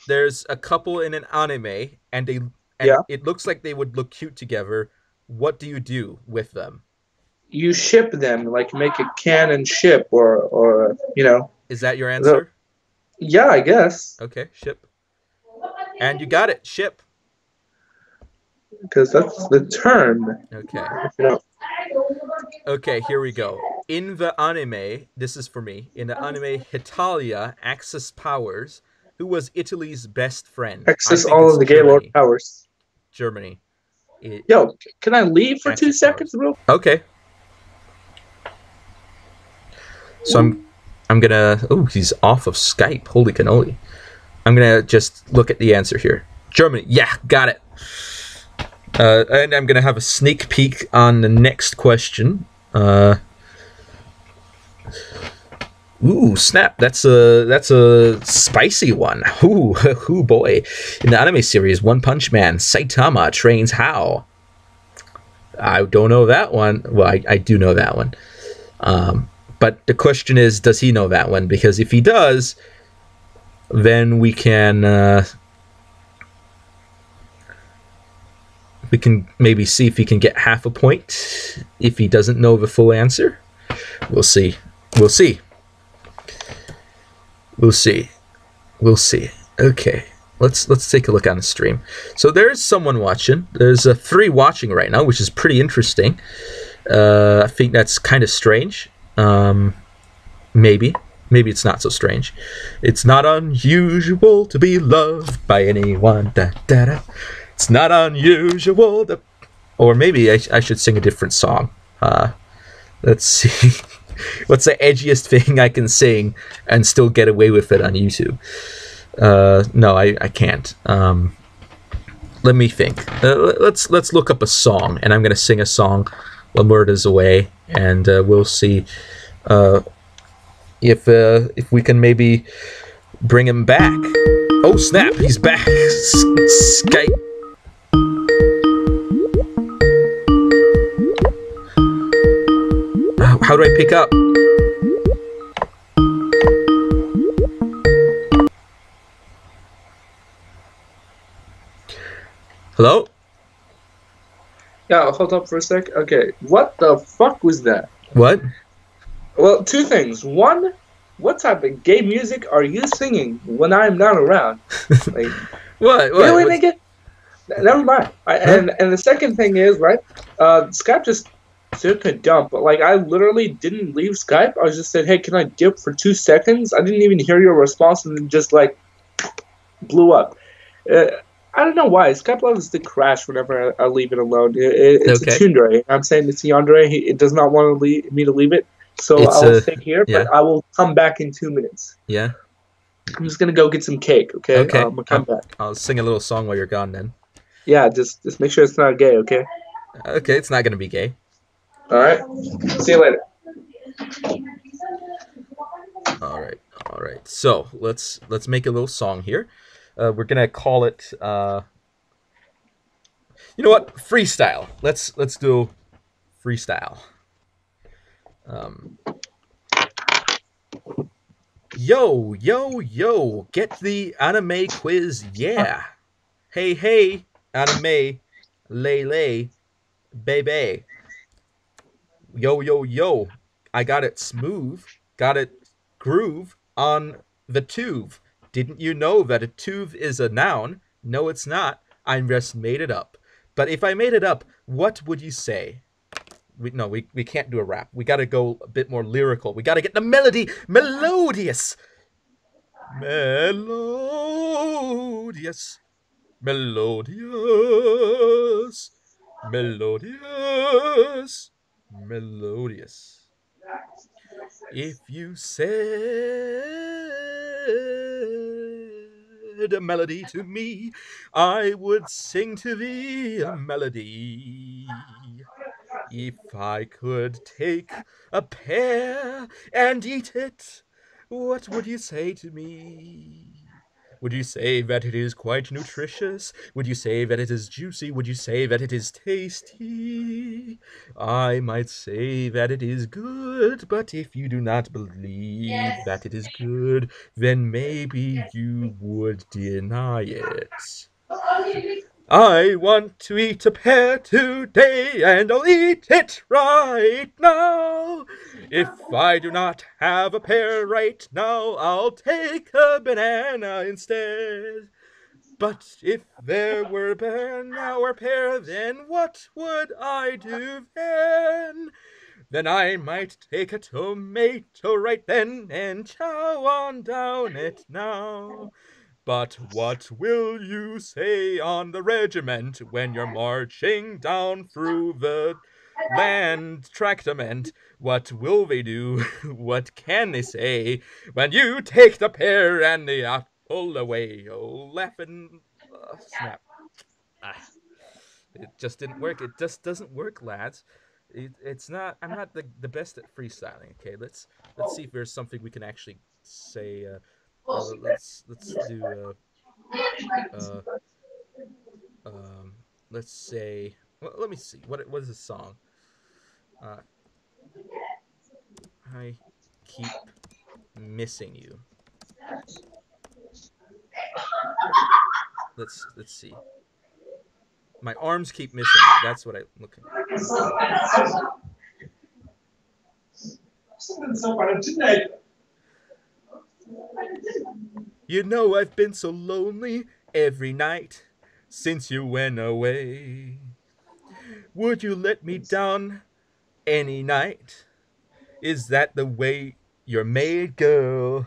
A: there's a couple in an anime and
B: Yeah,
A: it looks like they would look cute together. What do you do with them?
B: you ship them, like make a canon ship, or
A: Is that your
B: the
A: answer?
B: yeah, I guess
A: Okay, ship. And you got it, ship.
B: because that's the term.
A: Okay.
B: You know,
A: Okay, here we go. In the anime, this is for me. In the anime, Hitalia access powers. Who was Italy's best friend? I
B: access
A: think
B: all
A: it's
B: of the Gaylord
A: Germany.
B: powers.
A: Germany. It,
B: Yo, can I leave for two
A: access
B: seconds,
A: powers.
B: real?
A: Okay. So I'm gonna. Oh, he's off of Skype. Holy cannoli! I'm gonna just look at the answer here. Germany. Yeah, got it. And I'm gonna have a sneak peek on the next question. Ooh, snap! That's a spicy one. Ooh, ooh boy! In the anime series One Punch Man, Saitama trains how? I don't know that one. Well, I do know that one. But the question is, does he know that one? Because if he does, then we can maybe see if he can get half a point. If he doesn't know the full answer, we'll see. We'll see. We'll see. We'll see. Okay. Let's take a look on the stream. So there's someone watching. There's 3 watching right now, which is pretty interesting. I think that's kind of strange. Maybe. Maybe it's not so strange. It's not unusual to be loved by anyone. Da, da, da. It's not unusual to... Or maybe I should sing a different song. Let's see. What's the edgiest thing I can sing and still get away with it on YouTube? No, I can't. Let me think. Let's look up a song, and I'm gonna sing a song while Mourad is away, and we'll see if we can maybe bring him back. Oh snap! He's back. Skype. How do I pick up? Hello?
B: Yeah, hold up for a sec. Okay, what the fuck was that?
A: What?
B: Well, 2 things. One, what type of gay music are you singing when I'm not around? Like,
A: What?
B: really,
A: What's...
B: nigga? Never mind.
A: Huh?
B: And the second thing is, right? Skype just took a dump. Like, I literally didn't leave Skype. I just said, hey, can I dip for 2 seconds? I didn't even hear your response, and then just like blew up. I don't know why. Skype loves to crash whenever I leave it alone. It's a
A: Okay.
B: Tundre. I'm saying it's Yandere. It does not want to me to leave it. So
A: It's
B: I'll stay here, but
A: yeah,
B: I will come back in 2 minutes.
A: yeah.
B: I'm just gonna go get some cake, okay?
A: Okay.
B: I'll come back.
A: I'll sing a little song while you're gone then.
B: Yeah, just make sure it's not gay, okay?
A: Okay, it's not gonna be gay.
B: All right. See you later.
A: All right, all right. So let's make a little song here. We're gonna call it. You know what? Freestyle. Let's do freestyle. Um, yo yo yo! Get the anime quiz, yeah. Hey hey, anime, lay lay, baby. Yo yo yo! I got it smooth, got it groove on the tuve. Didn't you know that a tuve is a noun? No, it's not. I just made it up. But if I made it up, what would you say? We can't do a rap. We gotta go a bit more lyrical. We gotta get the melody melodious. Melodious. Melodious. Melodious. Melodious. If you said a melody to me, I would sing to thee a melody. If I could take a pear and eat it, what would you say to me? Would you say that it is quite nutritious? Would you say that it is juicy? Would you say that it is tasty? I might say that it is good, but if you do not believe that it is good, then maybe you would deny it. I want to eat a pear today, and I'll eat it right now. If I do not have a pear right now, I'll take a banana instead. But if there were a banana or pear, then what would I do then? Then I might take a tomato right then and chow on down it now. But what will you say on the regiment when you're marching down through the land tractament? What will they do? What can they say when you take the pear and the apple away? Oh, laughing snap! Ah, it just didn't work. It just doesn't work, lads. It's not. I'm not the best at freestyling. Okay, let's see if there's something we can actually say. Let's do uh um let's say. Well, let me see. What is the song? Uh, I keep missing you. Let's see. My arms keep missing me. That's what I'm looking. You know I've been so lonely every night since you went away. Would you let me down any night? Is that the way you're made, girl?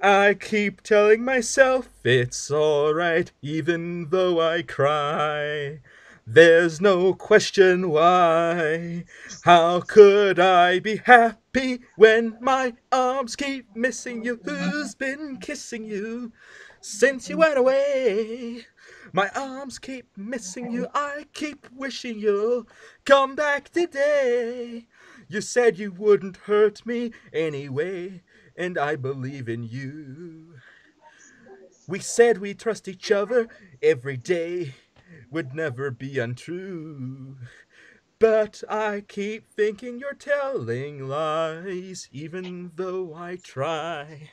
A: I keep telling myself it's alright, even though I cry. There's no question why. How could I be happy when my arms keep missing you? Who's been kissing you since you went away? My arms keep missing you. I keep wishing you'll come back today. You said you wouldn't hurt me anyway, and I believe in you. We said we trust each other every day, would never be untrue. But I keep thinking you're telling lies, even though I try.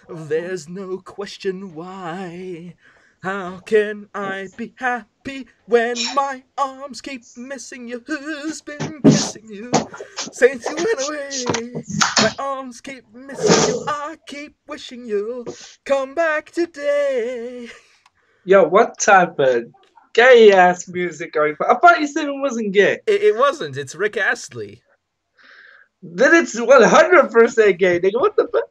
A: There's no question why. How can I be happy when my arms keep missing you? Who's been kissing you since you went away? My arms keep missing you. I keep wishing you'll come back today.
B: Yo, what type of gay ass music are you? I thought you said it wasn't gay.
A: It wasn't. It's Rick Astley.
B: Then it's 100% gay, nigga. What the fuck?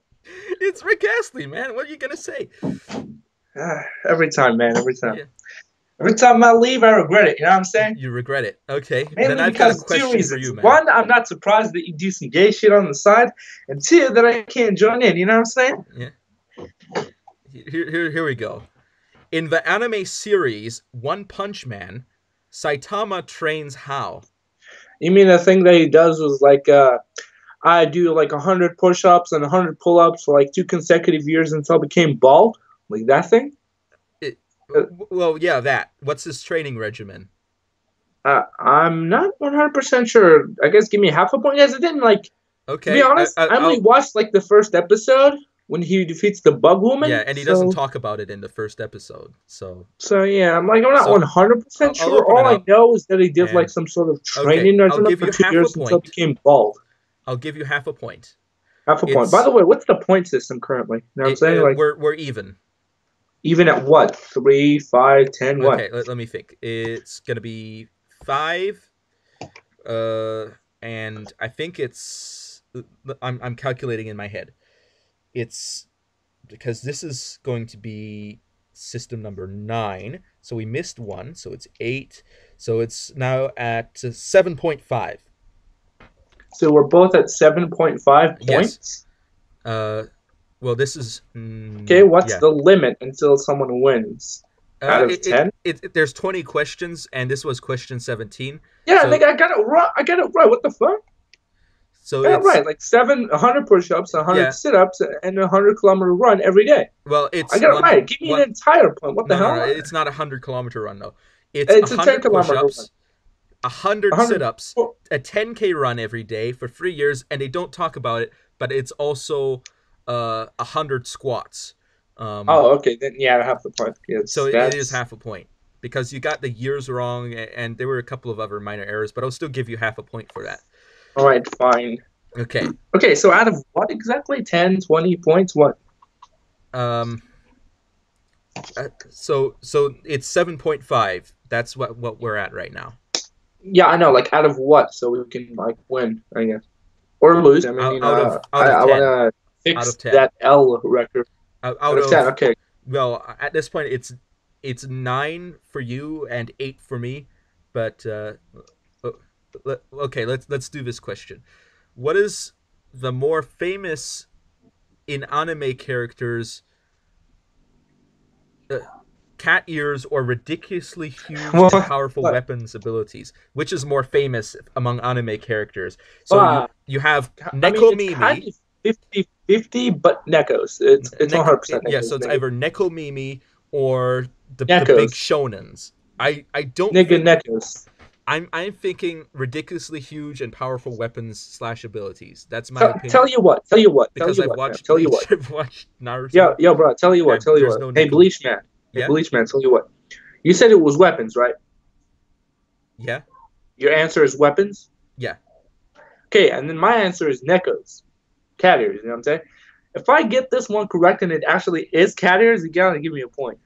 A: It's Rick Astley, man. What are you gonna say?
B: Every time, man. Every time.
A: Yeah.
B: Every time I leave, I regret it. You know what I'm saying?
A: You regret it. Okay. Then
B: Mainly
A: I've got a
B: because of two
A: question for
B: reasons.
A: you, man.
B: One, I'm not surprised that you do some gay shit on the side, and two, that I can't join in. You know what I'm saying?
A: Yeah. Here we go. In the anime series One Punch Man, Saitama trains how?
B: You mean the thing that he does was like, I do like 100 push-ups and 100 pull-ups for like 2 consecutive years until I became bald, like that thing.
A: It,
B: Uh,
A: well, yeah, that. What's his training regimen?
B: I'm not 100% sure. I guess give me half a point. Yes, it didn't like. To be
A: Okay,
B: honest, I only
A: I'll.
B: watched like the first episode when he defeats the Bug
A: Yeah,
B: Woman.
A: and he doesn't
B: So,
A: talk about it in the first episode.
B: yeah, I'm not
A: So
B: 100%
A: I'll
B: sure.
A: open it
B: All I
A: up,
B: know is that he did like
A: and
B: some sort of
A: okay,
B: training
A: I'll
B: regimen
A: give
B: for
A: you
B: two
A: half a
B: years until he
A: point.
B: became bald.
A: I'll give you half a point.
B: Half a point. By
A: It's
B: the way, what's the point system currently? You know what I'm saying? Like,
A: we're even.
B: even at what? 3, 5, 10, what?
A: Okay, let me think. It's gonna be 5, uh, and I think it's. I'm calculating in my head. It's because this is going to be system number 9. So we missed one, so it's 8. So it's now at 7.5.
B: So we're both at 7.5
A: Yes.
B: points.
A: Uh, well, this is
B: Okay, what's
A: yeah.
B: the limit until someone wins? Out of 10?
A: There's 20 questions, and this was question 17.
B: Yeah,
A: So
B: nigga, I got it right. I got it right. What the fuck?
A: so
B: I got it
A: it's
B: right. Like 100 push-ups, 100
A: yeah.
B: sit-ups, and a 100-kilometer run every day.
A: Well,
B: I
A: it's
B: got it
A: one
B: right. Give me an
A: one.
B: entire point. What the
A: No.
B: hell?
A: It's not a 100-kilometer run though. It's a
B: It's a 10
A: hundred
B: kilometer run.
A: push-ups, 100
B: 100.
A: sit-ups, a 10K run every day for 3 years, and they don't talk about it, but it's also 100 squats. Um,
B: Oh, okay. Then yeah, half the point.
A: so
B: Yes,
A: it is
B: that's
A: half a point because you got the years wrong, and there were a couple of other minor errors, but I'll still give you half a point for that.
B: all right. Fine.
A: Okay.
B: Okay, so out of what exactly? 10, 20 points? What?
A: Um. So it's 7.5. That's what we're at right now.
B: Yeah, I know. Like out of what? So we can like win, I guess, or lose. I mean,
A: Out, out of out of
B: I want
A: 10.
B: to
A: Out
B: fix
A: of 10.
B: that L record. Out
A: Out
B: of 10.
A: of
B: Okay.
A: well, at this point it's 9 for you and 8 for me, but okay, let's do this question. What is the more famous in anime characters uh, cat ears or ridiculously huge and
B: What?
A: powerful
B: What?
A: weapons abilities? Which is more famous among anime characters? So
B: Wow.
A: you have
B: I mean, it's kind
A: Nekomimi.
B: of 50-50, but Nekos. It's 100%
A: Yeah, so
B: Nekos,
A: it's
B: nigga.
A: either Nekomimi or the big
B: Nekos.
A: shonens. I don't
B: Nigga
A: think
B: Nekos.
A: I'm thinking ridiculously huge and powerful weapons slash abilities. That's my
B: Tell
A: opinion
B: you what. Tell you what. Tell
A: because
B: you
A: I've
B: what, fam.
A: watched
B: Tell you
A: Bleach,
B: what.
A: I've watched
B: Yo,
A: Naruto,
B: yo, bro. Tell you what.
A: and
B: Tell you
A: there's
B: what.
A: no
B: Hey,
A: Neko.
B: Bleach man. Hey,
A: Yeah,
B: Bleach man. Tell you what. You said it was weapons, right?
A: yeah,
B: Your answer is weapons.
A: yeah.
B: Okay, and then my answer is Nekos. Cat ears. You know what I'm saying? If I get this one correct and it actually is cat ears, you gotta give me a point.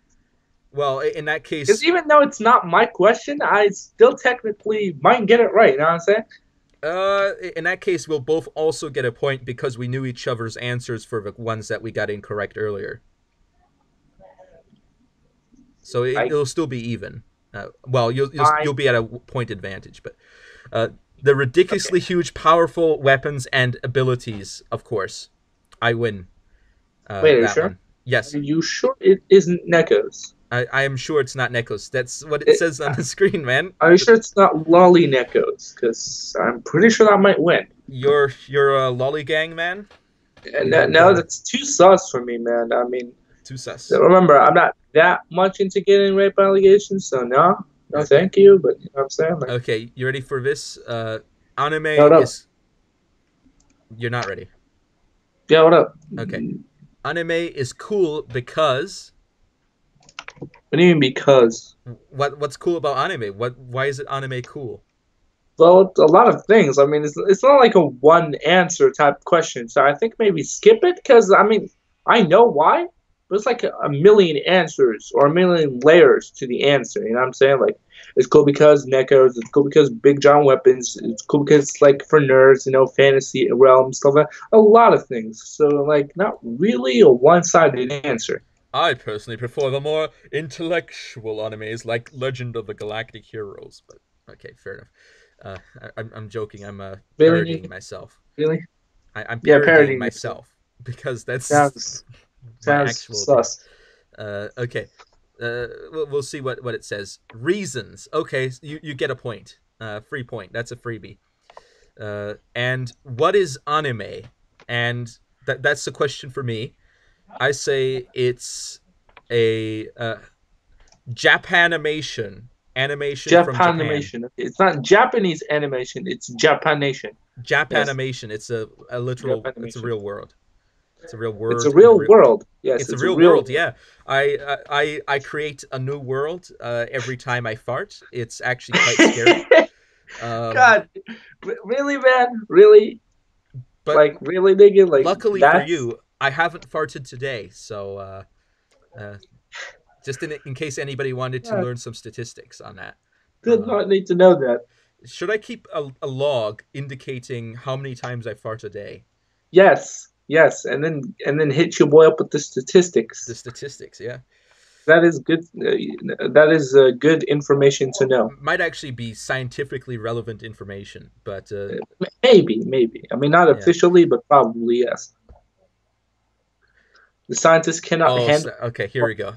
A: Well, in that
B: Because
A: case,
B: even though it's not my question, I still technically might get it right. You know what I'm saying?
A: in that case, we'll both also get a point because we knew each other's answers for the ones that we got incorrect earlier. So
B: I
A: it'll still be even. Well, you'll
B: fine.
A: be at a point advantage, but uh, the
B: Okay.
A: ridiculously huge, powerful weapons and abilities, of course, I win
B: Wait, are you
A: that
B: sure?
A: one. Yes,
B: Are you sure it isn't Nekos?
A: I am sure it's not Nekos. That's what it
B: It,
A: says on the screen, man.
B: are you sure it's not Lolly Nekos? Because I'm pretty sure that might win.
A: You're a lollygang man.
B: And
A: You have
B: now that's too sus for me, man. I mean,
A: two sus.
B: remember, I'm not that much into getting rape allegations, so no, no,
A: Okay,
B: thank you. But you know what I'm saying? Like,
A: okay. You ready for this? Anime
B: yeah, what up?
A: is. You're not ready.
B: Yeah, what up?
A: Okay, anime is cool because
B: What do you mean because?
A: what's cool about anime? Why is it anime cool?
B: Well, it's a lot of things. I mean, it's not like a one answer type question. So I think maybe skip it because I mean I know why, but it's like a million answers or a million layers to the answer. You know what I'm saying? Like it's cool because Nekos. It's cool because big giant weapons. It's cool because it's like for nerds. You know, fantasy realm stuff. Like a lot of things. So like not really a one sided answer.
A: I personally prefer the more intellectual animes like Legend of the Galactic Heroes. But okay, fair enough. I'm joking. I'm
B: Really,
A: parodying
B: nigga?
A: myself.
B: Really?
A: I'm
B: Yeah,
A: parodying
B: parodying yourself
A: myself because that's
B: sounds
A: my
B: sounds
A: actual opinion.
B: sus.
A: Okay. We'll see what it says. Reasons. Okay, you get a point. Free point. That's a freebie. And what is anime? And that's the question for me. I say it's a Japanimation, animation from Japan.
B: Japanimation. It's not Japanese animation. It's Japanation. Yes,
A: Japanimation. It's a literal. It's a
B: Japanimation.
A: real word. It's a real
B: It's a
A: word.
B: real world. Yes,
A: It's a
B: it's a
A: real
B: real
A: world.
B: world.
A: Yeah, I create a new world every time I fart. It's actually quite scary. Um,
B: God, really, man? Really?
A: but
B: Like, really, nigga? Like,
A: luckily for
B: that's
A: you, I haven't farted today. So uh, just in case anybody wanted to
B: yeah,
A: learn some statistics on that.
B: did
A: Uh,
B: not need to know that.
A: should I keep a log indicating how many times I fart a day?
B: Yes, yes, and then hit your boy up with the
A: The
B: statistics.
A: statistics, yeah.
B: That is good. That is good information to know.
A: Might actually be scientifically relevant information, but
B: Maybe, maybe. I mean, not
A: yeah.
B: officially, but probably yes. The scientists cannot
A: Oh,
B: handle.
A: okay, here we go.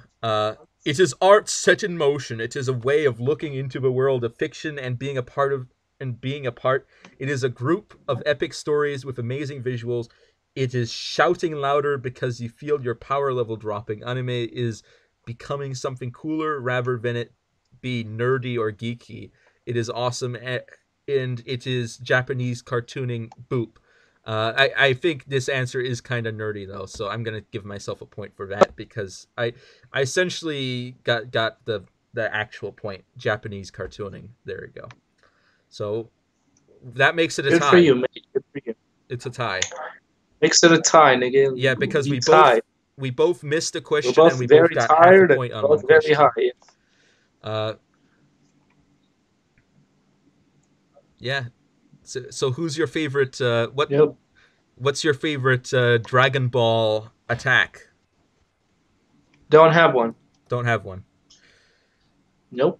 A: It is art set in motion. It is a way of looking into the world of fiction and being a part of and being a part. It is a group of epic stories with amazing visuals. It is shouting louder because you feel your power level dropping. Anime is becoming something cooler rather than it be nerdy or geeky. It is awesome and it is Japanese cartooning boop. I think this answer is kind of nerdy though, so I'm gonna give myself a point for that because I essentially got the actual point. Japanese cartooning. There we go. So that makes it a
B: Good for
A: tie.
B: you, mate. Good for you.
A: It's a tie.
B: Makes it a tie, nigga.
A: Yeah, because
B: We tie.
A: we both missed a
B: We're
A: question and
B: both
A: we both
B: very
A: got half a
B: tired and
A: point on one
B: both very high.
A: question. Uh, yeah. So who's your favorite?
B: Yep.
A: What's your favorite Dragon Ball attack?
B: Don't have one.
A: Don't have one.
B: Nope.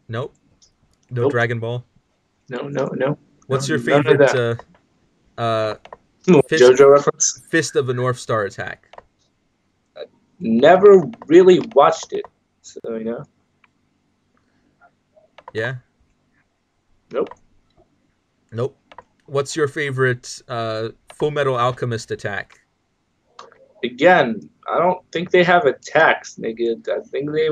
A: Nope. No
B: Nope.
A: Dragon Ball.
B: No, no, no. No,
A: What's your
B: none of
A: favorite
B: that.
A: uh
B: Ooh,
A: fist
B: JoJo reference.
A: fist of the North Star attack?
B: never really watched it. So
A: Yeah.
B: nope.
A: Nope. What's your favorite Full Metal Alchemist attack?
B: Again, I don't think they have attacks, nigga. I think they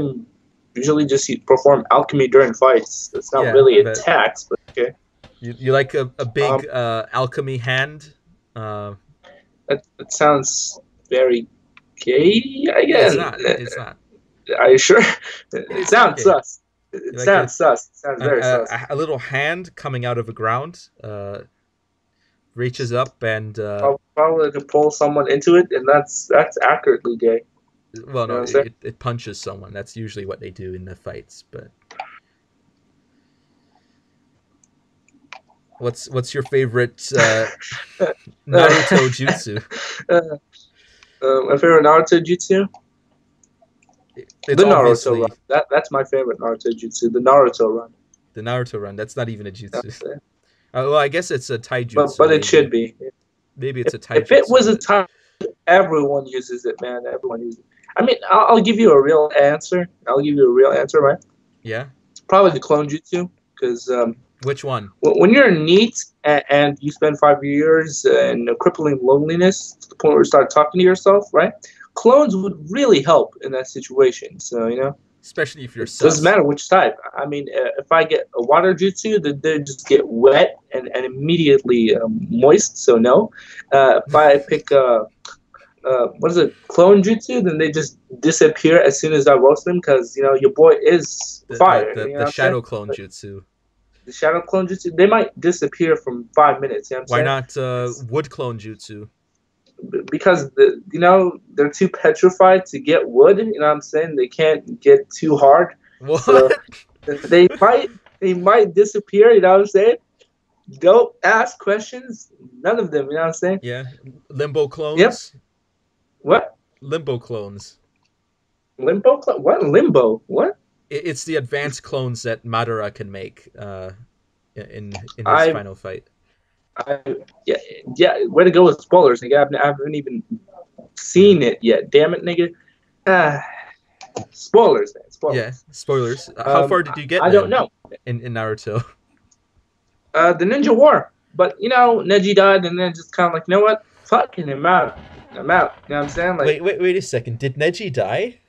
B: usually just perform alchemy during fights. It's not
A: Yeah,
B: really
A: but
B: attacks, but okay.
A: you like a
B: Um,
A: big alchemy hand? Uh,
B: that sounds very gay.
A: it's
B: Again,
A: not. It's not.
B: are you sure? It
A: It's not
B: sounds
A: gay.
B: sus.
A: You
B: It
A: like a
B: sounds sus. It sounds very sus.
A: a little hand coming out of the ground, reaches up and
B: Probably to pull someone into it, and that's accurately gay.
A: well,
B: You know
A: no,
B: what I'm saying?
A: it punches someone. That's usually what they do in the fights. But what's your favorite
B: Uh,
A: Naruto jutsu?
B: my favorite Naruto jutsu,
A: It's
B: the Naruto run.
A: obviously
B: That's my favorite Naruto jutsu, the Naruto run.
A: the Naruto run. That's not even a
B: You know
A: jutsu.
B: what I'm saying?
A: Well, I guess it's a
B: But
A: taijutsu.
B: it should
A: Maybe
B: be.
A: it's a
B: If it
A: taijutsu,
B: was a
A: but
B: time, everyone uses it, man. Everyone uses it. I mean, I'll give you a real answer. I'll give you a real answer, right?
A: yeah.
B: Probably the clone jutsu, because
A: Which one?
B: when you're neat and you spend 5 years in a crippling loneliness to the point where you start talking to yourself, right? Clones would really help in that situation. So
A: Especially if you're
B: it doesn't
A: sus.
B: matter which type. I mean, if I get a water jutsu, then they just get wet and immediately moist. So no. If I pick what is it, clone jutsu, then they just disappear as soon as I roast them because your boy is fire. You know
A: The
B: what I'm saying?
A: shadow clone
B: But
A: jutsu.
B: the shadow clone jutsu, they might disappear from 5 minutes. You know what I'm
A: Why
B: saying?
A: not
B: It's
A: wood clone jutsu?
B: because they're too petrified to get wood. You know what I'm saying? They can't get too hard, so
A: What?
B: they might disappear. You know what I'm saying? Don't ask questions. None of them. You know what I'm saying?
A: Yeah, limbo
B: Yep.
A: clones.
B: What
A: Limbo clones.
B: limbo? What limbo? What?
A: It's the advanced clones that Madara can make in his
B: I
A: final fight.
B: I yeah yeah. Way to go with spoilers, nigga. I haven't even
A: Yeah,
B: seen it yet. Damn it, nigga. Ah, spoilers, man.
A: yeah.
B: Spoilers.
A: Spoilers. How far
B: I,
A: did you get
B: I don't
A: then
B: know.
A: in Naruto?
B: The Ninja War, but Neji died, and then just kind of like, you know what? Fucking him out. I'm out. You know what I'm saying? Like,
A: Wait a second. Did Neji die?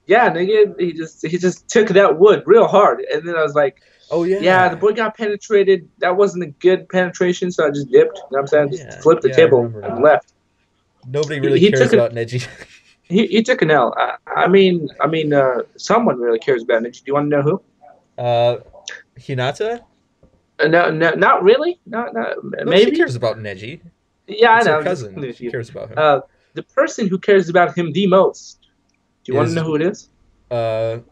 B: yeah, nigga. He just took that wood real hard, and then I was like,
A: Oh
B: yeah, the
A: yeah.
B: boy got penetrated. That wasn't a good penetration, so I just dipped. You know what I'm
A: Oh
B: saying? Just
A: yeah.
B: flipped the
A: Yeah, I
B: table
A: remember
B: and
A: now.
B: left.
A: Nobody
B: He,
A: really
B: he
A: cares
B: took it.
A: about Neji.
B: He took an L. I mean, someone really cares about Ninja. Do you want to know who?
A: uh, Hinata?
B: No, no, not really. Not
A: No, she
B: maybe.
A: cares about Neji.
B: Yeah, I
A: It's her
B: know. Just
A: cousin. She cares about him.
B: uh, the person who cares about him the most. Do you want to
A: Is
B: know who it is?
A: uh
B: You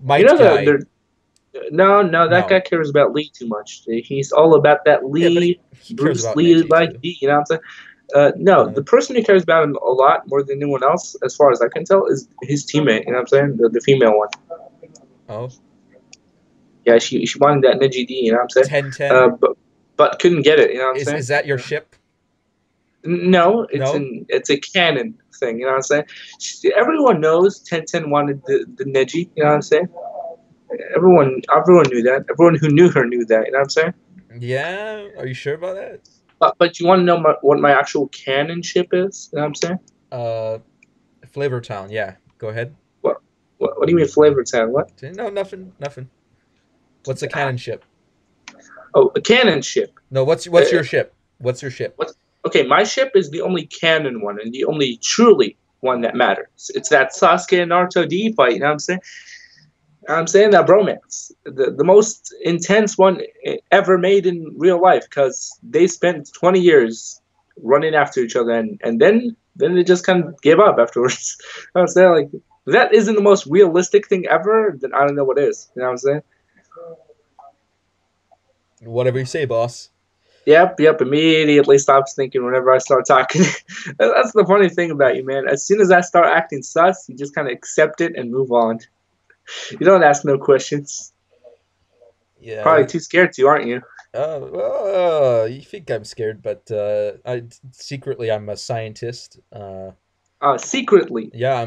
A: Might
B: know
A: guy.
B: the no, that guy
A: No.
B: cares about Lee too much. He's all about that
A: Yeah, but
B: Lee,
A: he cares
B: Bruce
A: about
B: Lee
A: Neji
B: like
A: too.
B: D. You know what I'm saying? No,
A: Uh,
B: the person who cares about him a lot more than anyone else, as far as I can tell, is his teammate. You know what I'm saying? The female one.
A: oh,
B: Yeah, she wanted that Neji D. You know what I'm saying?
A: 10-10.
B: But couldn't get it. You know what I'm
A: Is
B: saying?
A: that your ship?
B: No,
A: No.
B: it's a canon thing. You know what I'm saying? Everyone knows 1010 wanted the Neji. You know what I'm saying? Everyone knew that. Everyone who knew her knew that. You know what I'm saying?
A: Yeah. Are you sure about that?
B: But you want to know what my actual canon ship is? You know what I'm saying?
A: Uh, Flavor Town. Yeah. Go ahead.
B: What what do you mean flavor town? What?
A: No, nothing. Nothing. What's a cannon ship?
B: Oh, a canon ship.
A: No.
B: Uh,
A: What's your ship? What's your ship?
B: what's okay? My ship is the only canon one and the only truly one that matters. It's that Sasuke and Naruto D fight. You know what I'm saying? I'm saying that bromance, the most intense one ever made in real life, because they spent 20 years running after each other, and then they just kind of gave up afterwards. I'm saying, like, if that isn't the most realistic thing ever, then I don't know what is. You know what I'm saying?
A: Whatever you say, boss.
B: Yep. Immediately stops thinking whenever I start talking. That's the funny thing about you, man. As soon as I start acting sus, you just kind of accept it and move on. You don't ask no questions.
A: Yeah.
B: Probably too scared to, aren't you?
A: Well, you think I'm scared, but I secretly I'm a scientist.
B: Secretly.
A: Yeah,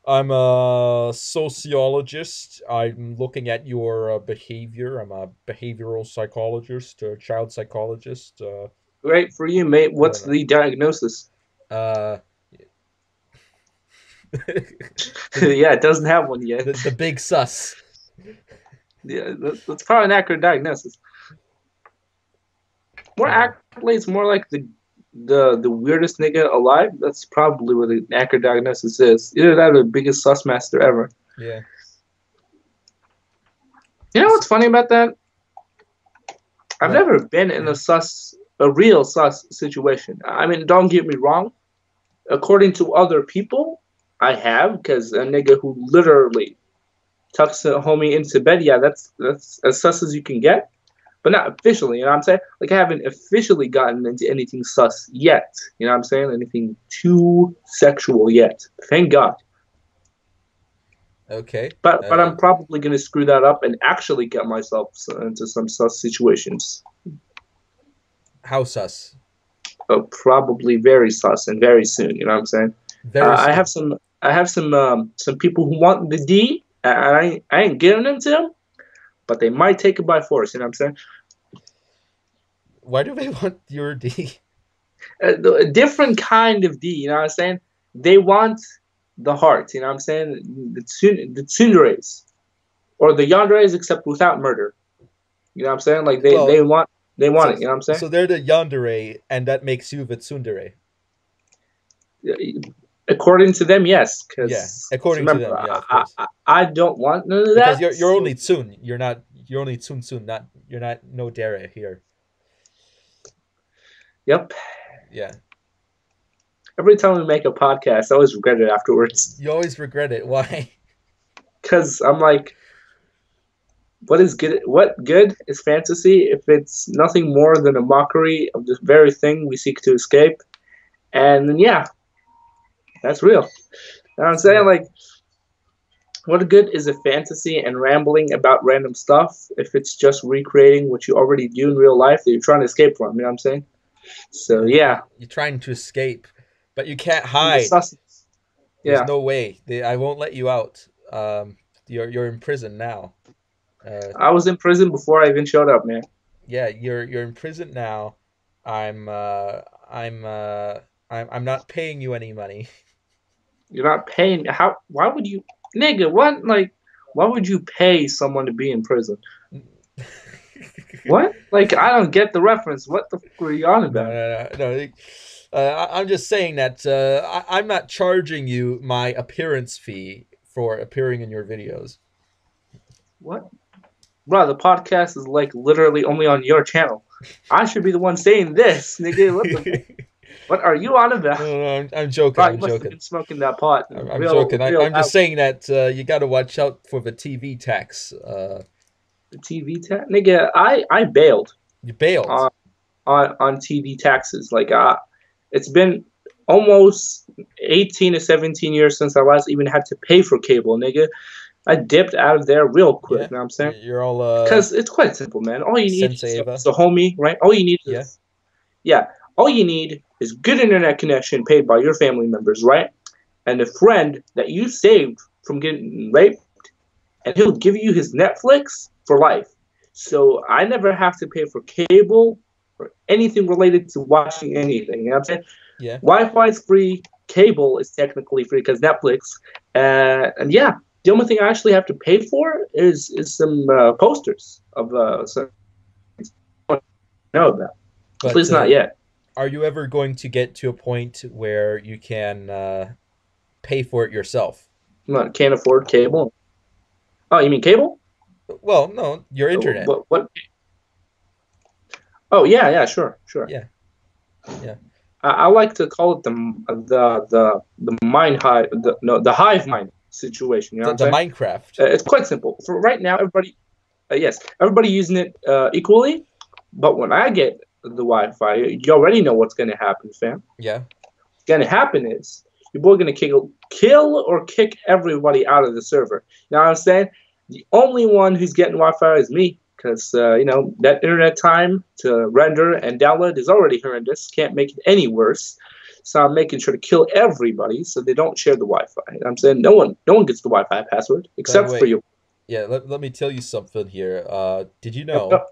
A: I'm a sociologist. I'm looking at your behavior. I'm a behavioral psychologist, a child psychologist.
B: Great for you, mate.
A: I
B: What's
A: don't know.
B: the diagnosis?
A: Uh, the
B: Yeah, it doesn't have one yet.
A: the big sus.
B: Yeah, that's probably an accurate diagnosis. More
A: Uh,
B: accurately, it's more like the weirdest nigga alive. That's probably what the accurate diagnosis is. Either that or the biggest sus master ever.
A: yeah.
B: You know
A: S
B: what's funny about that? I've
A: what?
B: never been in
A: Yeah.
B: a real sus situation. I mean, don't get me wrong. According to other people, I have, because a nigga who literally tucks a homie into bed, yeah, that's as sus as you can get. But not officially, you know what I'm saying? Like I haven't officially gotten into anything sus yet. You know what I'm saying? Anything too sexual yet. Thank God.
A: Okay.
B: But I'm probably gonna screw that up and actually get myself into some sus situations.
A: How sus?
B: Probably very sus and very soon. You know what I'm saying?
A: Very soon.
B: I have some people who want the D, and I ain't giving them to them, but they might take it by force. You know what I'm saying?
A: Why do they want your D?
B: A different kind of D. You know what I'm saying? They want the heart. You know what I'm saying? The tsunderes or the yanderes, except without murder. You know what I'm saying? Like
A: Well,
B: they want
A: so
B: it. You know what I'm saying?
A: so they're the yandere, and that makes you the tsundere.
B: According to them, yes.
A: Yeah,
B: Because
A: according to
B: remember,
A: them. Yeah, of course.
B: I don't want none of
A: Because
B: that.
A: you're
B: So
A: only tsun. You're not. You're only tsun tsun. Not. You're not no dere here.
B: yep.
A: Yeah.
B: Every time we make a podcast, I always regret it afterwards.
A: You always regret it. Why?
B: Because I'm like, what is good? What good is fantasy if it's nothing more than a mockery of the very thing we seek to escape? And then, yeah, that's real. You know what I'm saying?
A: Yeah.
B: Like, what good is a fantasy and rambling about random stuff if it's just recreating what you already do in real life that you're trying to escape from? You know what I'm saying? So,
A: Yeah.
B: yeah,
A: You're trying to escape, but you can't
B: from the
A: hide.
B: sussex.
A: There's
B: Yeah,
A: no way. I won't let you out. You're in prison now.
B: I was in prison before I even showed up, man.
A: Yeah. You're in prison now. I'm. I'm. I'm not paying you any money.
B: You're not paying. How? Why would you, nigga? What? Like, why would you pay someone to be in prison? What? Like, I don't get the reference. What the fuck are you on
A: No,
B: about?
A: no, no, no. I'm just saying that I'm not charging you my appearance fee for appearing in your videos.
B: What? Bro, the podcast is like literally only on your channel. I should be the one saying this, nigga. What the? What are you on about?
A: No, no, I'm joking.
B: Bro, you
A: I'm
B: must have
A: joking.
B: been smoking that pot,
A: I'm joking.
B: real
A: I'm just
B: out.
A: saying that you got to watch out for the TV tax.
B: The TV tax, nigga. I bailed
A: You bailed.
B: on on TV taxes. Like, it's been almost 18 to 17 years since I last even had to pay for cable, nigga. I dipped out of there real quick.
A: Yeah,
B: You know what I'm saying?
A: you're all
B: Because it's quite simple, man. All you need
A: Sensei Ava.
B: is a homie, right? All you need
A: Yeah,
B: is, yeah, all you need is good internet connection paid by your family members, right? And a friend that you saved from getting raped, and he'll give you his Netflix for life. So I never have to pay for cable or anything related to watching anything. You know what I'm saying?
A: yeah.
B: Wi-Fi is free. Cable is technically free because Netflix. And yeah, the only thing I actually have to pay for is some posters of some I don't know about. At
A: But
B: least not yet.
A: are you ever going to get to a point where you can pay for it yourself?
B: Can't afford cable. Oh, you mean cable?
A: Well, no, your internet.
B: What? Oh yeah, yeah, sure, sure.
A: Yeah, yeah.
B: I like to call it the mind hive, the hive mind situation. You know what I'm
A: The
B: saying?
A: Minecraft.
B: It's quite simple. For right now, everybody, yes, everybody using it equally. But when I get the Wi-Fi, you already know what's going to happen, fam.
A: Yeah.
B: What's going to happen is your boy going to kill or kick everybody out of the server. You know what I'm saying? The only one who's getting Wi-Fi is me, because that internet time to render and download is already horrendous. Can't make it any worse. So I'm making sure to kill everybody so they don't share the Wi-Fi. And I'm saying no one gets the Wi-Fi password
A: By the
B: except for
A: way,
B: you.
A: yeah, let me tell you something here. Did you
B: Yep,
A: know
B: yep.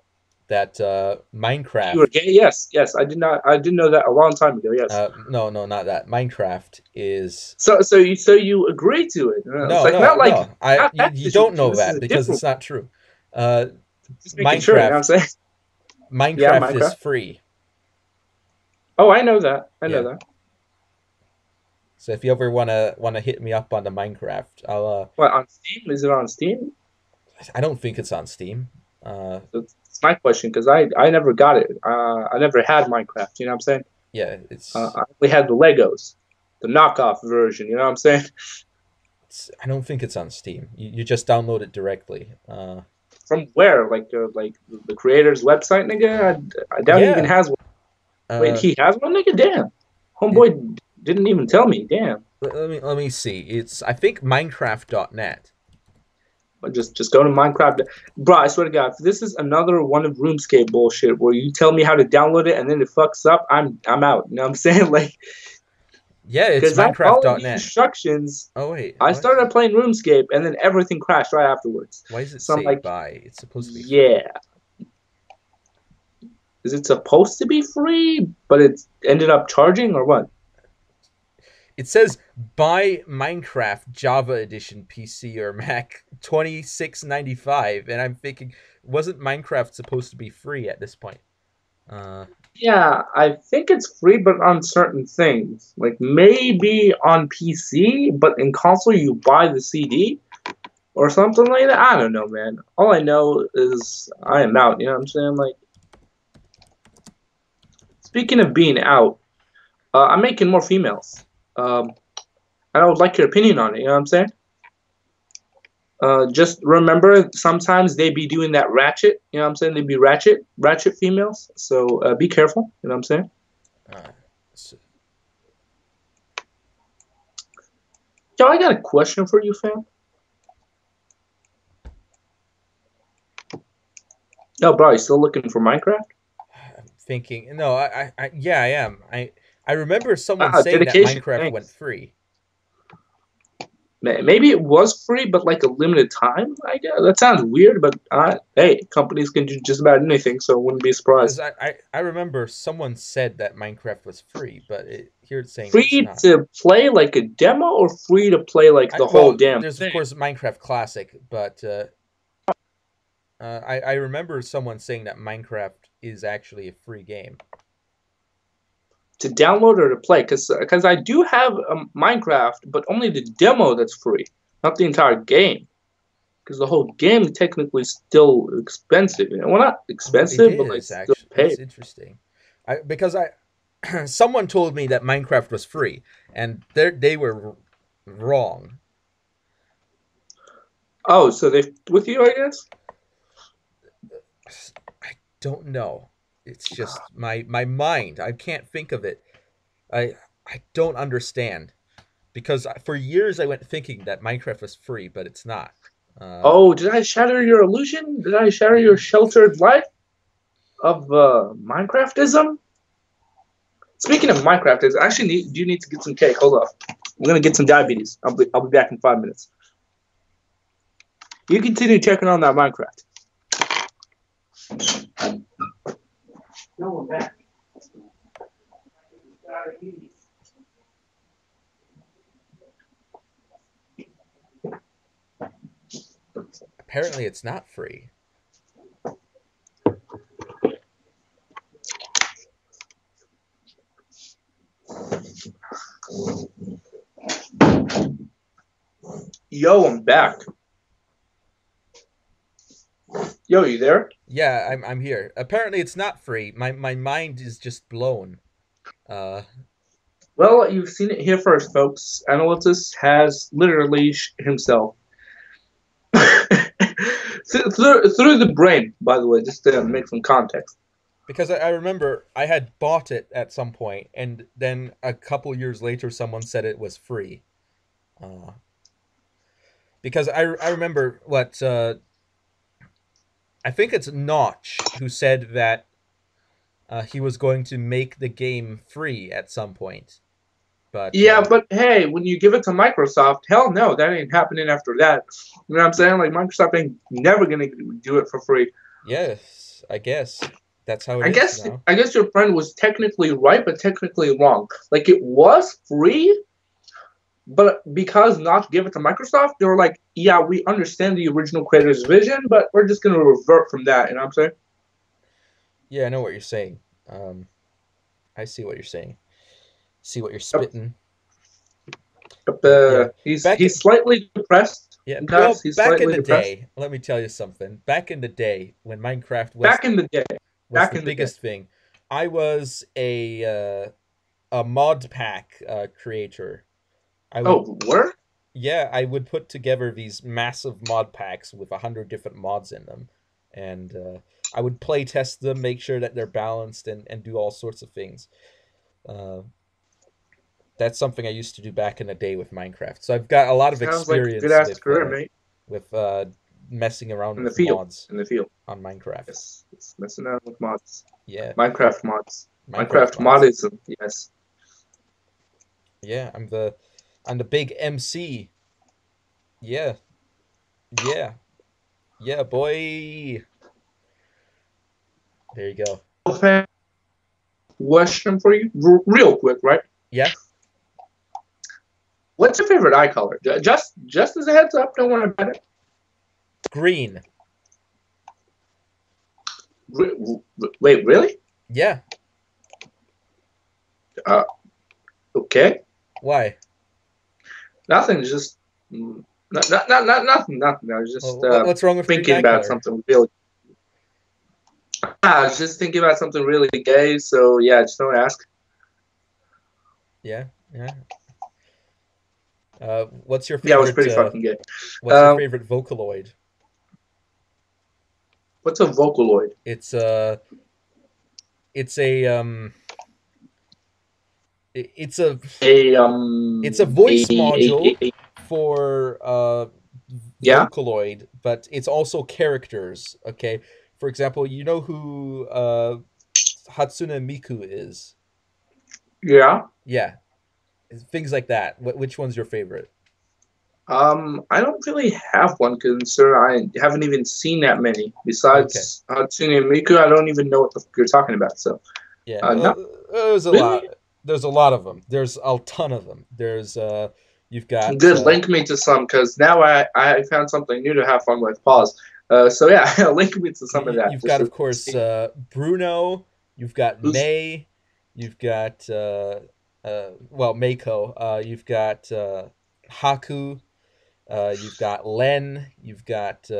A: that
B: You were
A: Minecraft?
B: gay? Yes, yes. I did not. I did know that a long time ago. Yes.
A: No, no, not that. Minecraft is
B: So you agree to it? It's
A: no,
B: like
A: no,
B: not like
A: no. I
B: not
A: you,
B: that
A: you don't
B: situation.
A: know
B: This is
A: that
B: a
A: because
B: different
A: it's not true. Uh,
B: one. Just making sure. You know what I'm
A: Minecraft
B: saying? Yeah,
A: Minecraft is
B: Minecraft.
A: free.
B: Oh, I know that. I know
A: Yeah.
B: that.
A: So if you ever wanna hit me up on the Minecraft, I'll
B: What on Steam? Is it on Steam?
A: I don't think it's on Steam. Uh,
B: That's my question because I never got it. I never had Minecraft. You know what I'm saying?
A: yeah,
B: I only had the Legos, the knockoff version. You know what I'm saying?
A: I don't think it's on Steam. You just download it directly.
B: From where? Like the creator's website, nigga. I doubt he even
A: Yeah.
B: has one. Wait,
A: Uh,
B: he has one, nigga. Damn,
A: it,
B: homeboy didn't even tell me. Damn.
A: let me see. It's I think Minecraft.net.
B: Just go to Minecraft, bro. I swear to God, if this is another one of RuneScape bullshit where you tell me how to download it and then it fucks up, I'm out. You know what I'm saying? Like,
A: Yeah, it's
B: because I followed the
A: Minecraft.net.
B: instructions.
A: Oh wait,
B: I
A: what?
B: started playing RuneScape and then everything crashed right afterwards.
A: Why does it
B: So I'm
A: say
B: like,
A: buy? It's supposed to be free.
B: yeah, is it supposed to be free, but it ended up charging or what?
A: It says buy Minecraft Java Edition PC or Mac 26.95, and I'm thinking, wasn't Minecraft supposed to be free at this point? Uh,
B: Yeah, I think it's free, but on certain things, like maybe on PC, but in console you buy the CD or something like that. I don't know, man. All I know is I am out. You know what I'm saying? Like, speaking of being out, I'm making more females. Um, and I would like your opinion on it. You know what I'm saying? Just remember, sometimes they be doing that ratchet. You know what I'm saying? They be ratchet females. So be careful. You know what I'm saying?
A: uh, so,
B: Yo, I got a question for you, fam. Yo, bro, you still looking for Minecraft?
A: I'm thinking, no, yeah, I am. I remember someone
B: Wow,
A: saying that
B: dedication.
A: Minecraft went
B: Thanks.
A: free.
B: Maybe it was free, but like a limited time. I guess that sounds weird, but hey, companies can do just about anything, so I wouldn't be
A: Because
B: surprised.
A: I remember someone said that Minecraft was free, but here it's saying it's
B: Free
A: not.
B: to play like a demo, or free to play like the whole
A: Well,
B: damn
A: there's of
B: thing?
A: course Minecraft Classic, but I remember someone saying that Minecraft is actually a free game.
B: To download or to play? Because I do have Minecraft, but only the demo that's free, not the entire game. Because the whole game technically is still expensive. You know, well, not
A: It
B: expensive, but like
A: is
B: still
A: actually.
B: paid.
A: That's interesting. Because someone told me that Minecraft was free, and they were wrong.
B: Oh, so they with you, I guess.
A: I don't know. It's just my mind. I can't think of it. I don't understand because for years I went thinking that Minecraft was free, but it's not. Uh,
B: Oh, did I shatter your illusion? Did I shatter your sheltered life of Minecraftism? Speaking of Minecraft, I actually do need to get some cake. Hold up. I'm gonna get some diabetes. I'll be back in 5 minutes. You continue checking on that Minecraft. No, I'm back.
A: apparently, it's not free.
B: Yo, I'm back. Yo, you there?
A: Yeah, I'm here. Apparently, it's not free. My mind is just blown. Uh,
B: Well, you've seen it here first, folks. Anavultus has literally himself through the brain. By the way, just to make some context.
A: because I remember I had bought it at some point, and then a couple years later, someone said it was free. Uh, because I remember what I think it's Notch who said that he was going to make the game free at some point. But
B: Yeah, but hey, when you give it to Microsoft, hell no, that ain't happening after that. You know what I'm saying? Like Microsoft ain't never gonna do it for free.
A: yes, I guess that's how it
B: I
A: is
B: guess
A: now.
B: I guess your friend was technically right, but technically wrong. Like it was free, but because not to give it to Microsoft, they were like, yeah, we understand the original creator's vision, but we're just gonna revert from that. You know what I'm saying?
A: Yeah, I know what you're saying. I see what you're saying. See what you're
B: Yep.
A: spitting.
B: But
A: But yeah, back
B: he's slightly depressed,
A: yeah,
B: guys.
A: well,
B: He's
A: back in
B: slightly
A: the
B: depressed.
A: day, let me tell you something. Back in the day when Minecraft
B: Back in the day.
A: was
B: Back
A: the
B: in the day.
A: biggest thing, I was a mod pack creator. I would
B: Oh, where?
A: Yeah, I would put together these massive mod packs with 100 different mods in them, and I would play test them, make sure that they're balanced, and do all sorts of things. Uh, that's something I used to do back in the day with Minecraft. So I've got a lot of
B: Sounds like a good
A: experience
B: ass career, mate.
A: with messing around
B: In the
A: with
B: field.
A: mods
B: In the field.
A: on Minecraft.
B: Yes. It's messing around with mods.
A: Yeah,
B: Minecraft mods.
A: Minecraft
B: Minecraft
A: mods.
B: modism. Yes.
A: Yeah, I'm the big MC. Yeah, yeah, yeah, boy. There you go.
B: Okay. Question for you, real quick, right?
A: Yeah,
B: What's your favorite eye color? Just as a heads up, don't worry about it.
A: green.
B: Wait, really?
A: Yeah.
B: Uh, okay.
A: Why?
B: Nothing. Just nothing. Nothing. I was just
A: What's wrong with green
B: thinking
A: eye
B: about
A: color?
B: something really. I was just thinking about something really gay. So yeah, just don't ask.
A: Yeah, yeah. What's your
B: Yeah, it was
A: favorite?
B: pretty fucking gay.
A: What's your favorite Vocaloid?
B: What's a Vocaloid?
A: It's a, it's a, it's a,
B: A
A: it's a voice module
B: a
A: for
B: yeah,
A: Vocaloid, but it's also characters. Okay, for example, you know who Hatsune Miku is?
B: yeah.
A: Yeah, things like that. Which one's your favorite?
B: I don't really have one concern. I haven't even seen that many.
A: Okay.
B: Besides Hatsune Miku, I don't even know what the fuck you're talking about. So,
A: Yeah,
B: not
A: there's a lot.
B: really.
A: There's a lot of them. There's a ton of them. You've got
B: Good. Link me to some because now I found something new to have fun with. Pause. So yeah, link me to some of that
A: you've
B: just
A: got
B: to
A: of course
B: see
A: Bruno. You've got
B: who's
A: May. You've got well Mako. You've got Haku. You've got Len. You've got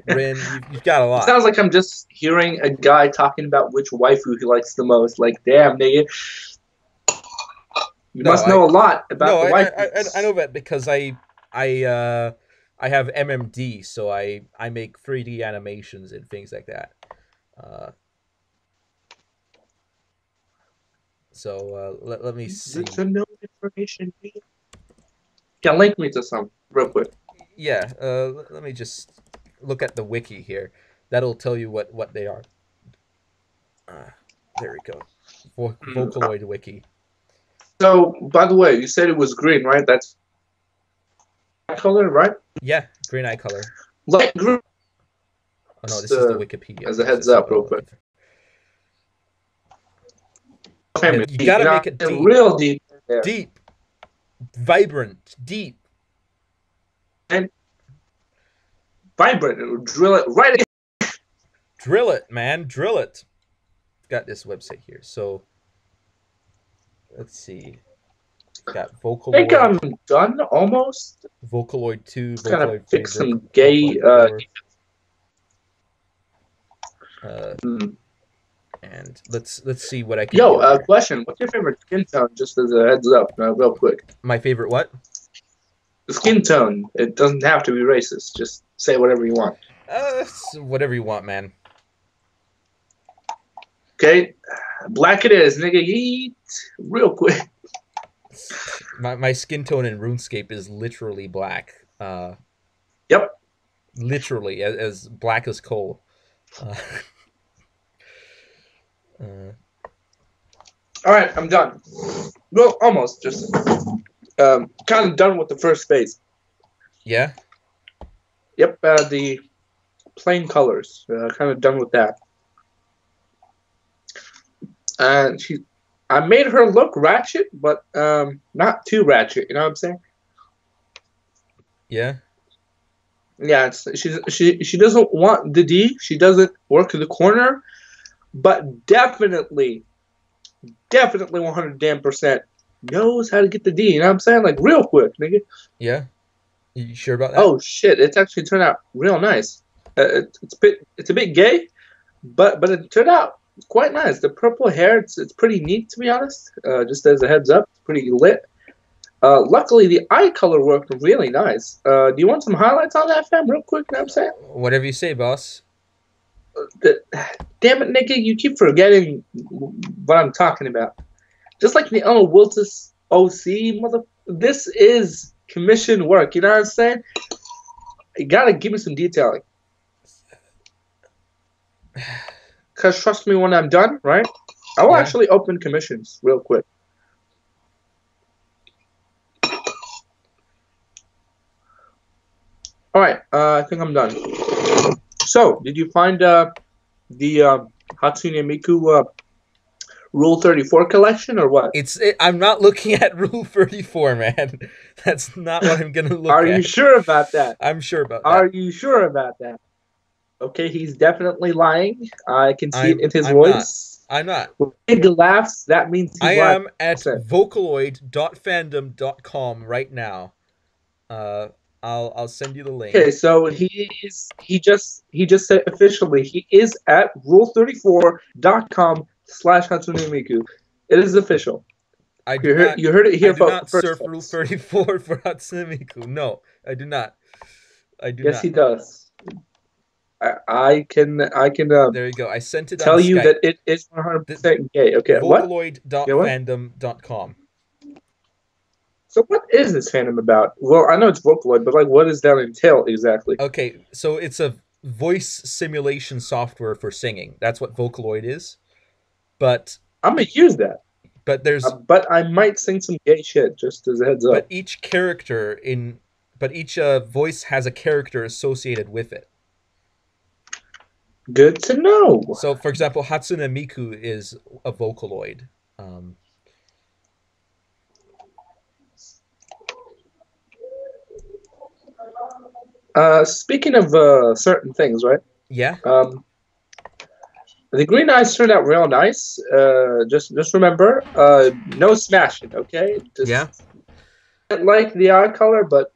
A: Rin. You've got a
B: It
A: lot.
B: sounds like I'm just hearing a guy talking about which waifu he likes the most. Like, damn, nigga, you
A: No,
B: must know a lot about
A: no,
B: the
A: I know
B: waifus.
A: that because I I have MMD, so I make 3D animations and things like that. Uh, so let me
B: Good
A: see.
B: to know information. Yeah, link me to some real quick.
A: Yeah, let me just look at the wiki here. That'll tell you what they are. Uh, there we go.
B: Mm.
A: Vocaloid wiki.
B: So, by the way, you said it was green, right? That's color, right?
A: Yeah, green eye color.
B: Light green.
A: Oh no, this is the
B: Uh,
A: Wikipedia
B: as a
A: page.
B: heads
A: That's not
B: up,
A: what I'm
B: real
A: looking
B: quick.
A: for. Yeah,
B: Family
A: you
B: deep,
A: gotta make it deep,
B: real deep there,
A: deep, vibrant, deep.
B: and vibrant. Drill it right in.
A: Drill it, man, drill it. Got this website here. So let's see. Got
B: I think
A: Vocaloid,
B: I'm done almost.
A: Vocaloid 2,
B: Just kind of
A: Vocaloid 3,
B: pick some gay.
A: Vocaloid 4. Uh,
B: Hmm.
A: and let's see what I can
B: Yo,
A: do here.
B: question. What's your favorite skin tone? Just as a heads up, real quick.
A: My favorite what?
B: The skin tone. It doesn't have to be racist. Just say whatever you want.
A: Whatever you want, man.
B: Okay, black it is, nigga. Yeet. Real quick.
A: My skin tone in RuneScape is literally black.
B: Yep.
A: Literally as black as coal. Uh, uh,
B: All right, I'm done. Well, almost. Just kind of done with the first phase.
A: Yeah.
B: Yep, the plain colors. Kind of done with that. And I made her look ratchet, but not too ratchet. You know what I'm saying?
A: Yeah.
B: Yeah, she doesn't want the D. She doesn't work in the corner, but definitely 100% knows how to get the D. You know what I'm saying? Like real quick, nigga.
A: Yeah. You sure about that?
B: Oh shit! It's actually turned out real nice. It's a bit gay, but it turned out quite nice. The purple hair, it's pretty neat to be honest. Just as a heads up, it's pretty lit. Luckily, the eye color worked really nice. Do you want some highlights on that, fam, real quick? You know what I'm saying?
A: Whatever you say, boss.
B: The, damn it, nigga, you keep forgetting what I'm talking about. Just like the Anavultus OC, mother. This is commission work. You know what I'm saying? You gotta give me some detailing. Cause trust me, when I'm done, right? I will
A: Yeah.
B: actually open commissions real quick. All right, I think I'm done. So, did you find the Hatsune Miku Rule 34 collection or what?
A: I'm not looking at Rule 34, man. That's not what I'm gonna look
B: Are you
A: at.
B: sure about that?
A: I'm sure about
B: Are
A: that.
B: you sure about that? Okay, he's definitely lying. I can see it in his
A: I'm not.
B: voice.
A: I'm not.
B: When big laughs, that means
A: I
B: he's lying.
A: am at vocaloid.fandom.com right now. Uh, I'll send you the link.
B: Okay, so he just said officially he is at rule34.com/Hatsune Miku. It is official.
A: I do not.
B: You heard it
A: I
B: here
A: do not
B: first,
A: surf Rule
B: folks.
A: 34 for Hatsune Miku. No, I do not. I do
B: Yes,
A: not.
B: he does. I can
A: There you go. I sent it on
B: tell you
A: Skype.
B: that it is 100% gay. Okay, what? Yeah, what?
A: Vocaloid.fandom.com.
B: So what is this fandom about? Well, I know it's Vocaloid, but like, what does that entail exactly?
A: Okay, so it's a voice simulation software for singing. That's what Vocaloid is. But
B: I'm gonna use that,
A: but there's
B: but I might sing some gay shit just as a heads
A: but
B: up.
A: each character in but each voice has a character associated with it.
B: Good to know.
A: So, for example, Hatsune Miku is a Vocaloid. Um,
B: Speaking of certain things, right?
A: yeah,
B: The green eyes turned out real nice. Just remember, no smashing, okay?
A: yeah,
B: Just like the eye color, but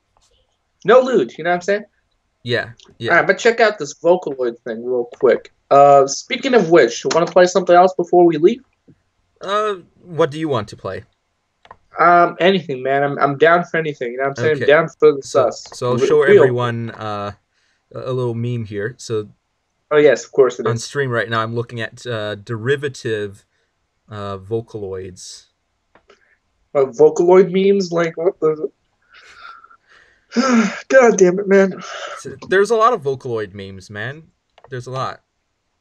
B: no lewd. You know what I'm saying?
A: yeah,
B: All
A: yeah.
B: right, but check out this Vocaloid thing real quick. Speaking of which, want to play something else before we leave?
A: What do you want to play?
B: Anything, man. I'm down for anything. You know what I'm saying?
A: Okay,
B: Down for the
A: so
B: sus.
A: I'll show
B: Real.
A: everyone a little meme here. So
B: Oh yes, of course it
A: on
B: is.
A: stream right now, I'm looking at derivative Vocaloids.
B: Vocaloid memes, like what the? God damn it, man.
A: So there's a lot of Vocaloid memes, man. There's a lot.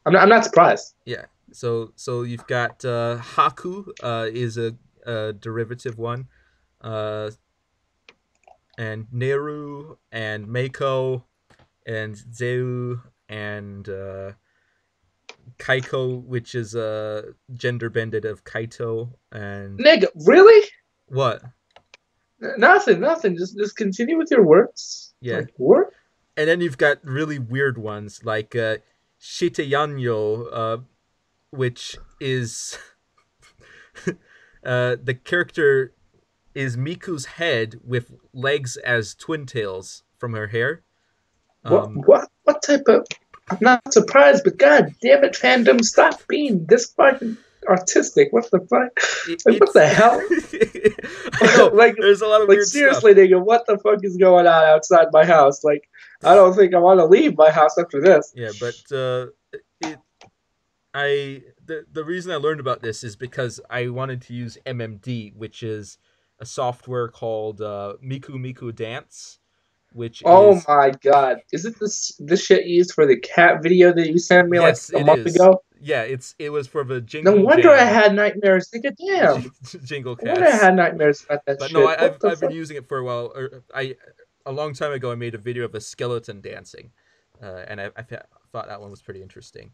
B: I'm not surprised.
A: Yeah. So you've got Haku is a derivative one, uh, and Neru and Meiko and Zeu and Kaiko, which is a gender bended of Kaito and
B: Nigga, really?
A: what?
B: Nothing. Just continue with your words.
A: Yeah.
B: Like what?
A: And then you've got really weird ones like Shiteyanyo, which is the character is Miku's head with legs as twin tails from her hair.
B: What type of? I'm not surprised, but god damn it, fandom, stop being this fucking artistic. What the fuck? Like what the hell?
A: I know,
B: like
A: there's a lot of
B: like
A: weird
B: seriously,
A: stuff.
B: nigga, what the fuck is going on outside my house? Like I don't think I want to leave my house after this.
A: Yeah, but the reason I learned about this is because I wanted to use MMD, which is a software called Miku Miku Dance, which
B: Oh
A: is
B: my god. Is it this shit you used for the cat video that you sent me like
A: yes,
B: a
A: it
B: month
A: is.
B: ago?
A: Yeah, it was for the
B: No
A: Jingle
B: wonder I
A: Jam
B: had nightmares. Nigga, damn.
A: Jingle
B: No wonder I
A: Cats.
B: had nightmares about that
A: But no,
B: shit. What the
A: I've been
B: fuck?
A: using it for a while. I a long time ago I made a video of a skeleton dancing, and thought that one was pretty interesting.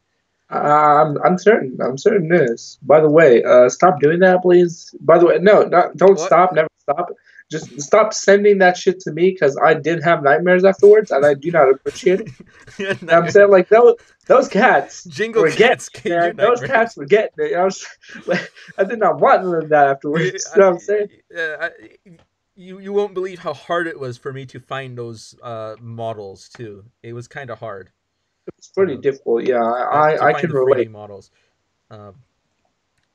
B: I'm certain. I'm certain it is. By the way, stop doing that, please. By the way, no, not don't
A: What?
B: stop. Never stop. Just stop sending that shit to me because I did have nightmares afterwards, and I do not appreciate it. And I'm saying like those cats
A: Jingle
B: were getting
A: Cats
B: it,
A: gave you
B: man. Those cats
A: nightmares.
B: were getting it. You know, I did not want none of that
A: You,
B: afterwards. You know what I'm saying?
A: you won't believe how hard it was for me to find those models too. It was kind of hard
B: It's pretty difficult. Yeah,
A: to
B: I
A: find
B: can
A: the
B: relate.
A: 3D models. Um,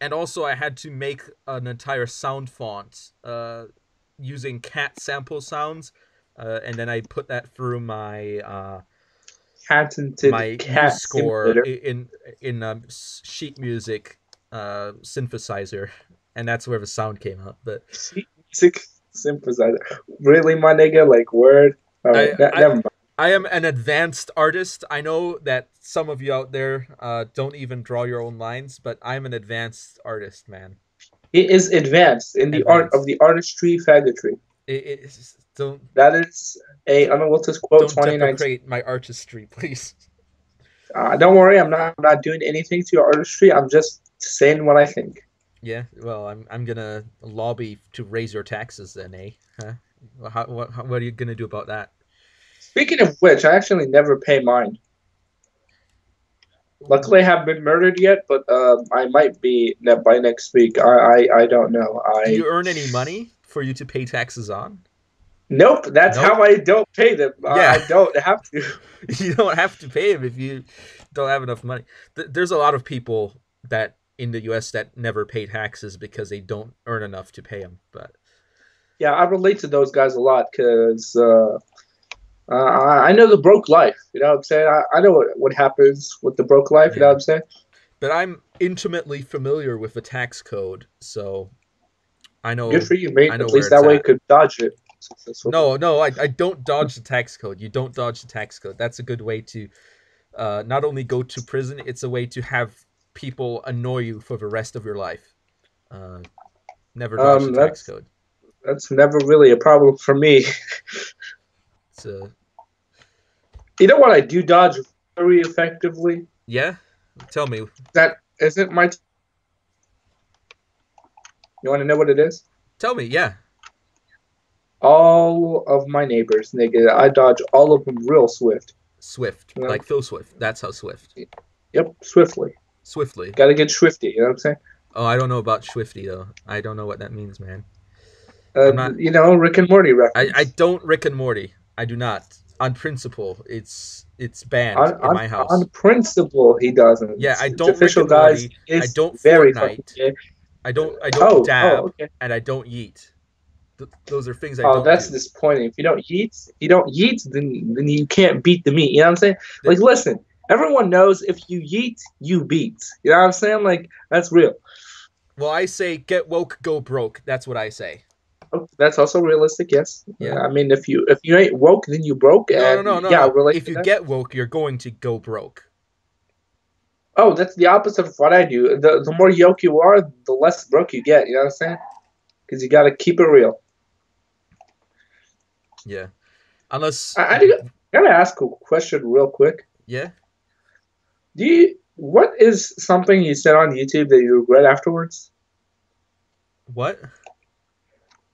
A: and also, I had to make an entire sound font using cat sample sounds, and then I put that through
B: Patented
A: my
B: cat
A: MuseScore
B: simulator.
A: in sheet music synthesizer, and that's where the sound came out. But
B: Sheet music synthesizer. Really, my nigga? Like, word? All right,
A: I I
B: never mind.
A: I am an advanced artist. I know that some of you out there don't even draw your own lines, but I'm an advanced artist, man.
B: He is advanced in the art of
A: Advanced.
B: the artistry faggotry.
A: Don't
B: That is a Anavultus quote
A: don't
B: 2019.
A: deprecate my artistry, please.
B: Don't worry, I'm not doing anything to your artistry. I'm just saying what I think.
A: Yeah, well, I'm gonna lobby to raise your taxes then, eh? Huh? What are you gonna do about that?
B: Speaking of which, I actually never pay mine. Luckily, I haven't been murdered yet, but I might be by next week. I don't know.
A: Do you earn any money for you to pay taxes on?
B: Nope. That's
A: Nope.
B: how I don't pay them.
A: Yeah,
B: I don't have to.
A: you don't have to pay them if you don't have enough money. There's a lot of people that in the U.S. that never pay taxes because they don't earn enough to pay them. But
B: Yeah, I relate to those guys a lot because I know the broke life. You know what I'm saying? I know what happens with the broke life. You know what
A: yeah,
B: I'm saying?
A: but I'm intimately familiar with the tax code, so
B: Good for you, mate.
A: I know
B: At
A: where
B: least
A: it's
B: that way you
A: at.
B: could dodge it successfully.
A: No, I don't dodge the tax code. You don't dodge the tax code. That's a good way to not only go to prison, it's a way to have people annoy you for the rest of your life. Uh, Never dodge the
B: Um,
A: tax
B: that's
A: code.
B: that's never really a problem for me.
A: It's a
B: You know what I do dodge very effectively?
A: yeah. Tell me,
B: That isn't my. You want to know what it is?
A: tell me. Yeah,
B: All of my neighbors, nigga. I dodge all of them real swift.
A: Swift,
B: You know?
A: like Phil Swift. That's how Swift.
B: Yep, swiftly.
A: Swiftly.
B: Gotta get swifty. You know what I'm saying?
A: Oh, I don't know about Swifty though. I don't know what that means, man. I'm not.
B: You know, Rick and Morty
A: I
B: reference.
A: don't Rick and Morty. I do not. On principle, it's banned
B: On
A: in
B: on
A: my
B: on
A: house.
B: principle, he doesn't.
A: Yeah, I
B: The
A: don't Rick
B: official
A: and
B: guys
A: Morty. I
B: is
A: don't
B: very fucking
A: Fortnite.
B: gay.
A: I don't
B: Oh,
A: dab,
B: okay.
A: and I don't yeet. Those are things I
B: Oh,
A: don't
B: that's
A: do.
B: disappointing. If you don't yeet, then you can't beat the meat. You know what I'm saying? Like, listen, everyone knows if you yeet, you beat. You know what I'm saying? Like, that's real.
A: Well, I say get woke, go broke. That's what I say.
B: Oh, that's also realistic. Yes.
A: Yeah.
B: I mean, if you ain't woke, then you broke,
A: No, no,
B: and
A: no, no,
B: yeah, I
A: no.
B: relate
A: If
B: to
A: you
B: that.
A: get woke, you're going to go broke.
B: Oh, that's the opposite of what I do. The more yoke you are, the less broke you get. You know what I'm saying? Because you got to keep it real.
A: Yeah. Unless,
B: I gotta ask a question real quick.
A: yeah.
B: What is something you said on YouTube that you regret afterwards?
A: What?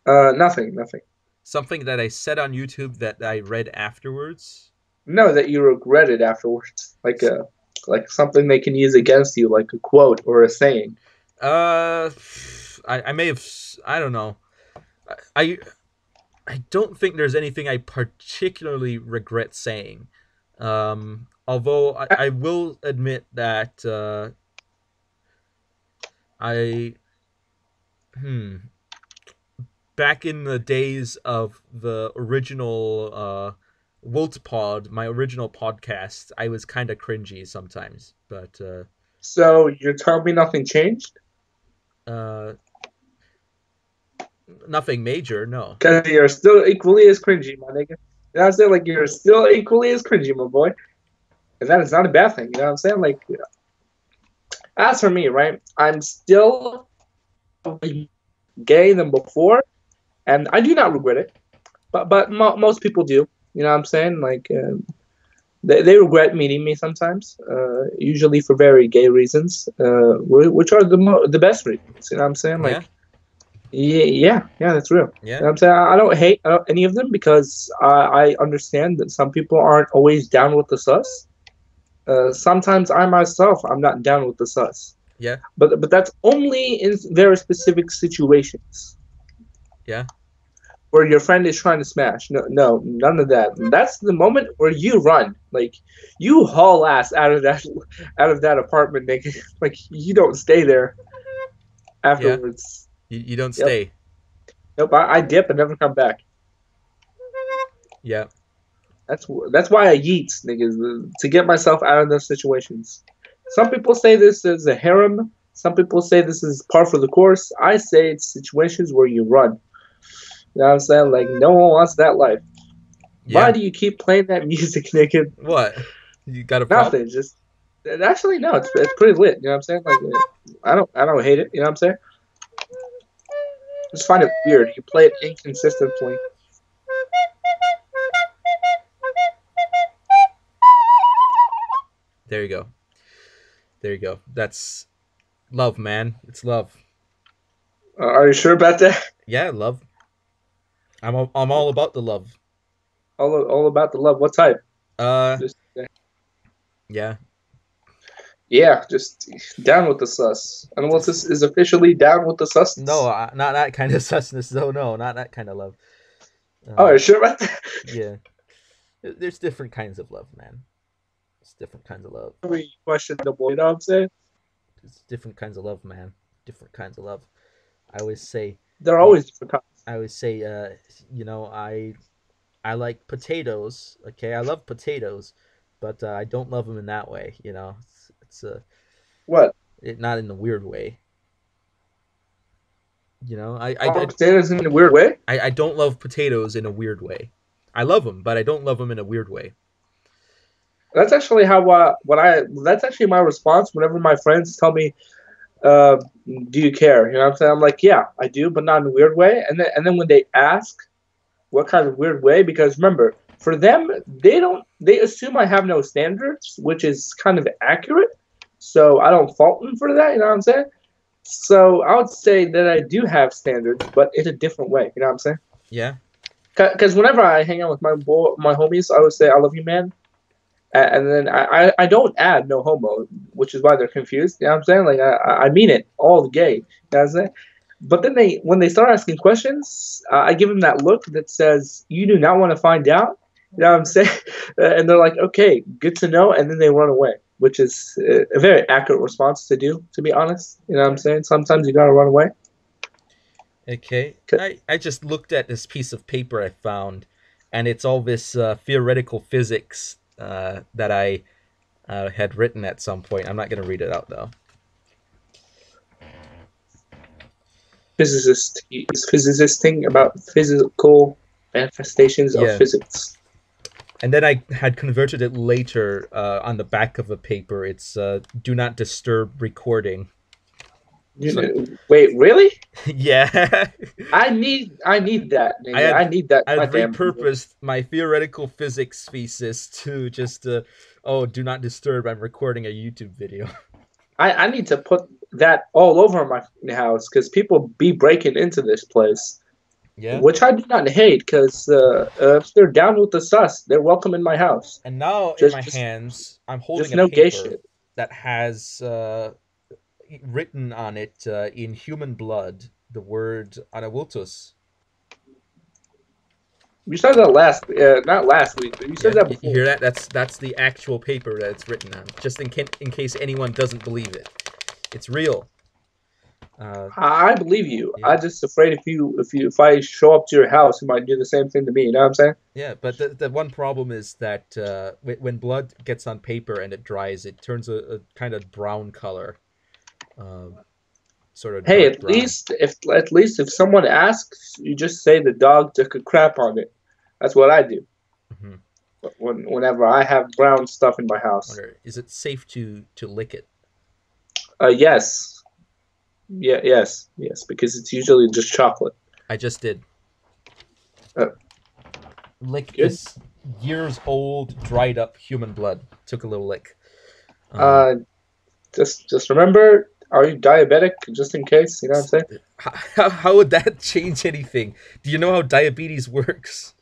B: Nothing, nothing.
A: Something that I said on YouTube that I read afterwards.
B: No, that you regretted afterwards, like something they can use against you, like a quote or a saying.
A: Uh, I may have. I don't know. I I don't think there's anything I particularly regret saying. Although
B: I,
A: I will admit that I hmm back in the days of the original Woltpod, my original podcast, I was kind of cringy sometimes, but
B: so you're telling me nothing changed?
A: uh, nothing major. No.
B: Because you're still equally as cringy, my nigga. You know what I'm saying? Like you're still equally as cringy, my boy. And that is not a bad thing. You know what I'm saying? Like As for me, right, I'm still gay than before, and I do not regret it. But most people do. You know what I'm saying? Like they regret meeting me sometimes, usually for very gay reasons, which are the best reasons. You know what I'm saying?
A: Yeah,
B: Like yeah, that's real.
A: yeah,
B: You know what I'm saying? I don't hate any of them because I understand that some people aren't always down with the sus. Sometimes I myself I'm not down with the sus,
A: yeah,
B: but that's only in very specific situations
A: yeah,
B: where your friend is trying to smash. No, none of that. That's the moment where you run, like you haul ass out of that apartment, nigga. Like you don't stay there
A: yeah.
B: afterwards.
A: You don't
B: Yep,
A: stay.
B: nope. I dip and never come back.
A: Yeah,
B: That's why I yeets, niggas, to get myself out of those situations. Some people say this is a harem. Some people say this is par for the course. I say it's situations where you run. You know what I'm saying? Like no one wants that life. Why
A: yeah.
B: do you keep playing that music, nigga?
A: What? You got a problem?
B: Nothing. Just actually no. It's pretty lit. You know what I'm saying? Like I don't hate it. You know what I'm saying? Just find it weird. You play it inconsistently.
A: There you go. There you go. That's love, man. It's love.
B: Are you sure about that?
A: Yeah, love. I'm all about the love.
B: All about the love. What type?
A: Uh,
B: Just
A: yeah.
B: yeah, just down with the sus. Anavultus is officially down with the
A: No,
B: sus.
A: not that kind of susness. though. No, not that kind of love.
B: Oh, are
A: Uh,
B: you sure about that?
A: yeah. There's different kinds of love, man. It's different kinds of love.
B: Very questionable. You know what I'm saying?
A: It's different kinds of love, man. Different kinds of love. I always say,
B: They're
A: you.
B: always different kinds.
A: I always say, you know, I like potatoes. Okay, I love potatoes, but I don't love them in that way. You know, it's
B: What?
A: not in a weird way. You know,
B: All potatoes in a weird way?
A: I don't love potatoes in a weird way. I love them, but I don't love them in a weird way.
B: That's actually how what I. That's actually my response whenever my friends tell me, uh, "Do you care?" You know what I'm saying? I'm like, "Yeah, I do, but not in a weird way." And then when they ask what kind of weird way, because remember, for them, they assume I have no standards, which is kind of accurate. So I don't fault them for that. You know what I'm saying? So I would say that I do have standards, but in a different way. You know what I'm saying?
A: Yeah,
B: Because whenever I hang out with my homies, I would say I love you, man, and then I don't add no homo, which is why they're confused. You know what I'm saying? Like I mean it, all the gay. You know what I'm saying? But then when they start asking questions, I give them that look that says you do not want to find out. You know what I'm saying? And they're like, okay, good to know, and then they run away, which is a very accurate response to do. To be honest, you know what I'm saying? Sometimes you gotta run away.
A: okay. I just looked at this piece of paper I found, and it's all this theoretical physics that I had written at some point. I'm not going to read it out, though.
B: Physicist is physicist about physical manifestations of
A: Yeah.
B: physics.
A: And then I had converted it later on the back of a paper. It's do not disturb recording. So,
B: Wait, really?
A: yeah.
B: I need that,
A: I
B: nigga. I
A: had
B: need that.
A: I had
B: Goddamn.
A: repurposed my theoretical physics thesis to just oh, do not disturb. I'm recording a YouTube video.
B: I need to put that all over my house because people be breaking into this place,
A: Yeah.
B: which I do not hate because if they're down with the sus, they're welcome in my house.
A: And now in my
B: Just
A: hands, I'm holding
B: just
A: a
B: no gay
A: paper
B: shit.
A: that has written on it in human blood the word Anavultus.
B: You said that not last week, but you said
A: Yeah,
B: that
A: you
B: before.
A: hear that? That's the actual paper that it's written on. Just in case anyone doesn't believe it, it's real.
B: I believe you.
A: Yeah,
B: I'm just afraid if I show up to your house, you might do the same thing to me. You know what I'm saying?
A: yeah. But the one problem is that when blood gets on paper and it dries, it turns a kind of brown color, uh, sort of
B: Hey,
A: dark brown.
B: at least if someone asks, you just say the dog took a crap on it. That's what I do
A: Mm-hmm.
B: whenever I have brown stuff in my house.
A: Wonder, is it safe to lick it?
B: Yes. Yeah. Yes. Yes. Because it's usually just chocolate.
A: I just did.
B: Uh,
A: Lick
B: good.
A: this years old, dried up human blood. Took a little lick. Um,
B: Uh, just remember, are you diabetic? Just in case, you know what I'm saying?
A: how would that change anything? Do you know how diabetes works?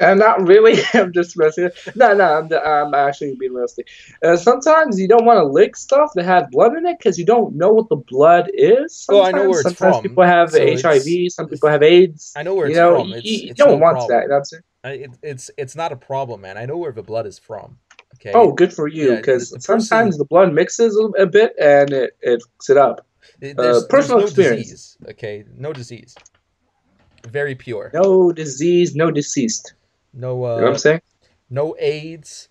B: And not really. I'm just messing. No, no, I'm actually being realistic. Sometimes you don't want to lick stuff that has blood in it because you don't know what the blood is.
A: Oh, I know where it's
B: Sometimes people
A: from.
B: have
A: So
B: HIV. Some people have AIDS.
A: I know where
B: You
A: it's
B: know,
A: from.
B: you
A: It's no
B: don't want that. You know
A: problem.
B: what I'm saying?
A: It's not a problem, man. I know where the blood is from. Okay.
B: Oh, good for you.
A: Yeah,
B: Because
A: the person.
B: sometimes the blood mixes a bit and it fucks it up.
A: There's
B: Personal
A: no
B: experience.
A: disease. Okay, no disease. Very pure.
B: No disease, no deceased.
A: No
B: You know what I'm saying?
A: no AIDS.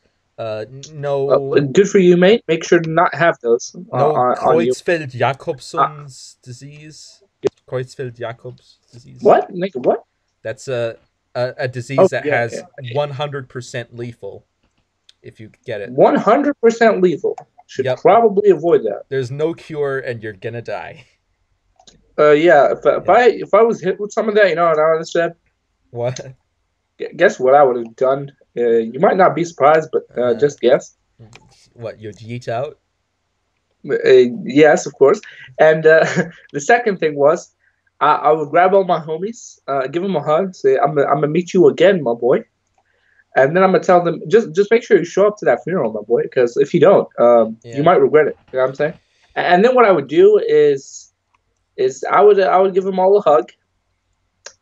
A: No
B: Good for you, mate. Make sure to not have those
A: no
B: on you. Uh,
A: Creutzfeldt-Jakobson's disease. Creutzfeldt-Jakob's disease.
B: what? Like what?
A: That's a disease
B: Oh
A: that
B: yeah,
A: has
B: yeah.
A: 100% lethal if you get it.
B: 100% lethal. Should
A: Yep.
B: probably avoid that.
A: There's no cure and you're gonna die.
B: Yeah.
A: Yeah.
B: If I was hit with some of that, you know what I would have said?
A: What?
B: Guess what I would have done? You might not be surprised, but
A: Uh,
B: just guess.
A: what? You'd yeet out?
B: Yes, of course. And the second thing was, I would grab all my homies, give them a hug, say, I'm gonna meet you again, my boy." And then I'm gonna tell them, just make sure you show up to that funeral, my boy, because if you don't, you
A: Yeah.
B: might regret it. You know what I'm saying? And then what I would do is I would give them all a hug,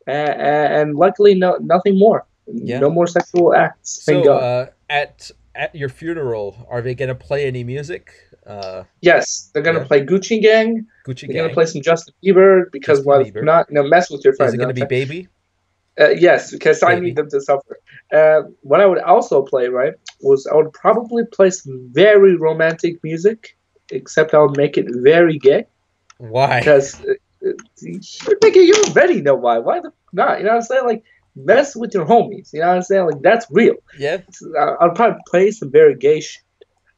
B: and luckily nothing more,
A: Yeah.
B: no more sexual acts. Thank
A: So,
B: God.
A: at your funeral, are they gonna play any music?
B: Yes, they're gonna
A: Yeah.
B: play Gucci Gang.
A: Gucci
B: They're gonna
A: Gang,
B: play some Justin Bieber because
A: Justin
B: why the fuck
A: Bieber.
B: not? You know, mess with your
A: Is
B: friends.
A: it
B: You know
A: gonna
B: what
A: be
B: I'm saying?
A: Baby?
B: Yes, because I need
A: Baby.
B: them to suffer. What I would also play, right, was I would probably play some very romantic music, except I would make it very gay.
A: Why?
B: Because you already know why. Why the not? You know what I'm saying? Like, mess with your homies. You know what I'm saying? Like, that's real.
A: Yeah.
B: I'll probably play some very gay shit.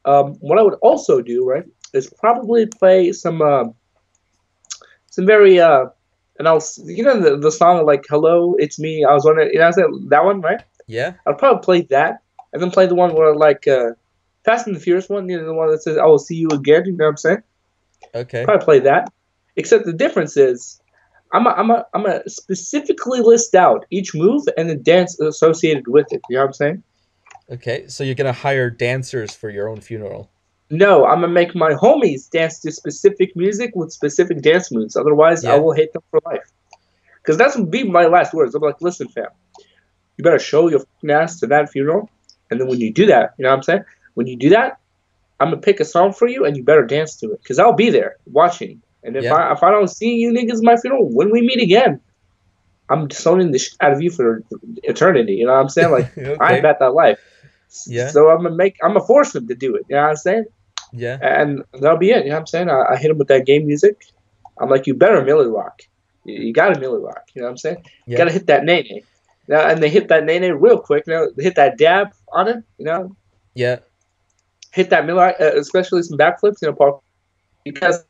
B: What I would also do, right, is probably play some very and you know the song like "Hello, It's Me." I was wondering, you know, what I'm saying that one, right?
A: Yeah.
B: I'll probably play that, and then play the one where like Fast and the Furious one, you know, the one that says "I will see you again." You know what I'm saying?
A: Okay.
B: Probably play that. Except the difference is, I'm a specifically list out each move and the dance associated with it. You know what I'm saying?
A: Okay. So you're gonna hire dancers for your own funeral.
B: No, I'm gonna make my homies dance to specific music with specific dance moves. Otherwise, I
A: Yeah.
B: will hate them for life. Because that's gonna be my last words. I'm like, listen, fam, you better show your ass to that funeral, and then when you do that, you know what I'm saying? When you do that, I'm gonna pick a song for you, and you better dance to it, because I'll be there watching. And
A: Yeah.
B: if I don't see you niggas at my funeral, when we meet again, I'm disowning the shit out of you for eternity. You know what I'm saying? Like, I ain't
A: Okay.
B: about that life.
A: Yeah.
B: So I'm gonna force them to do it. You know what I'm saying?
A: Yeah.
B: And that'll be it. You know what I'm saying? I hit them with that game music. I'm like, you better Millie Rock. You got to Millie Rock. You know what I'm saying? You got
A: Yeah.
B: to hit that nene. Now, and they hit that nene real quick. You know, they hit that dab on it. You know,
A: Yeah.
B: hit that Millie Rock, especially some backflips. You know, Paul, because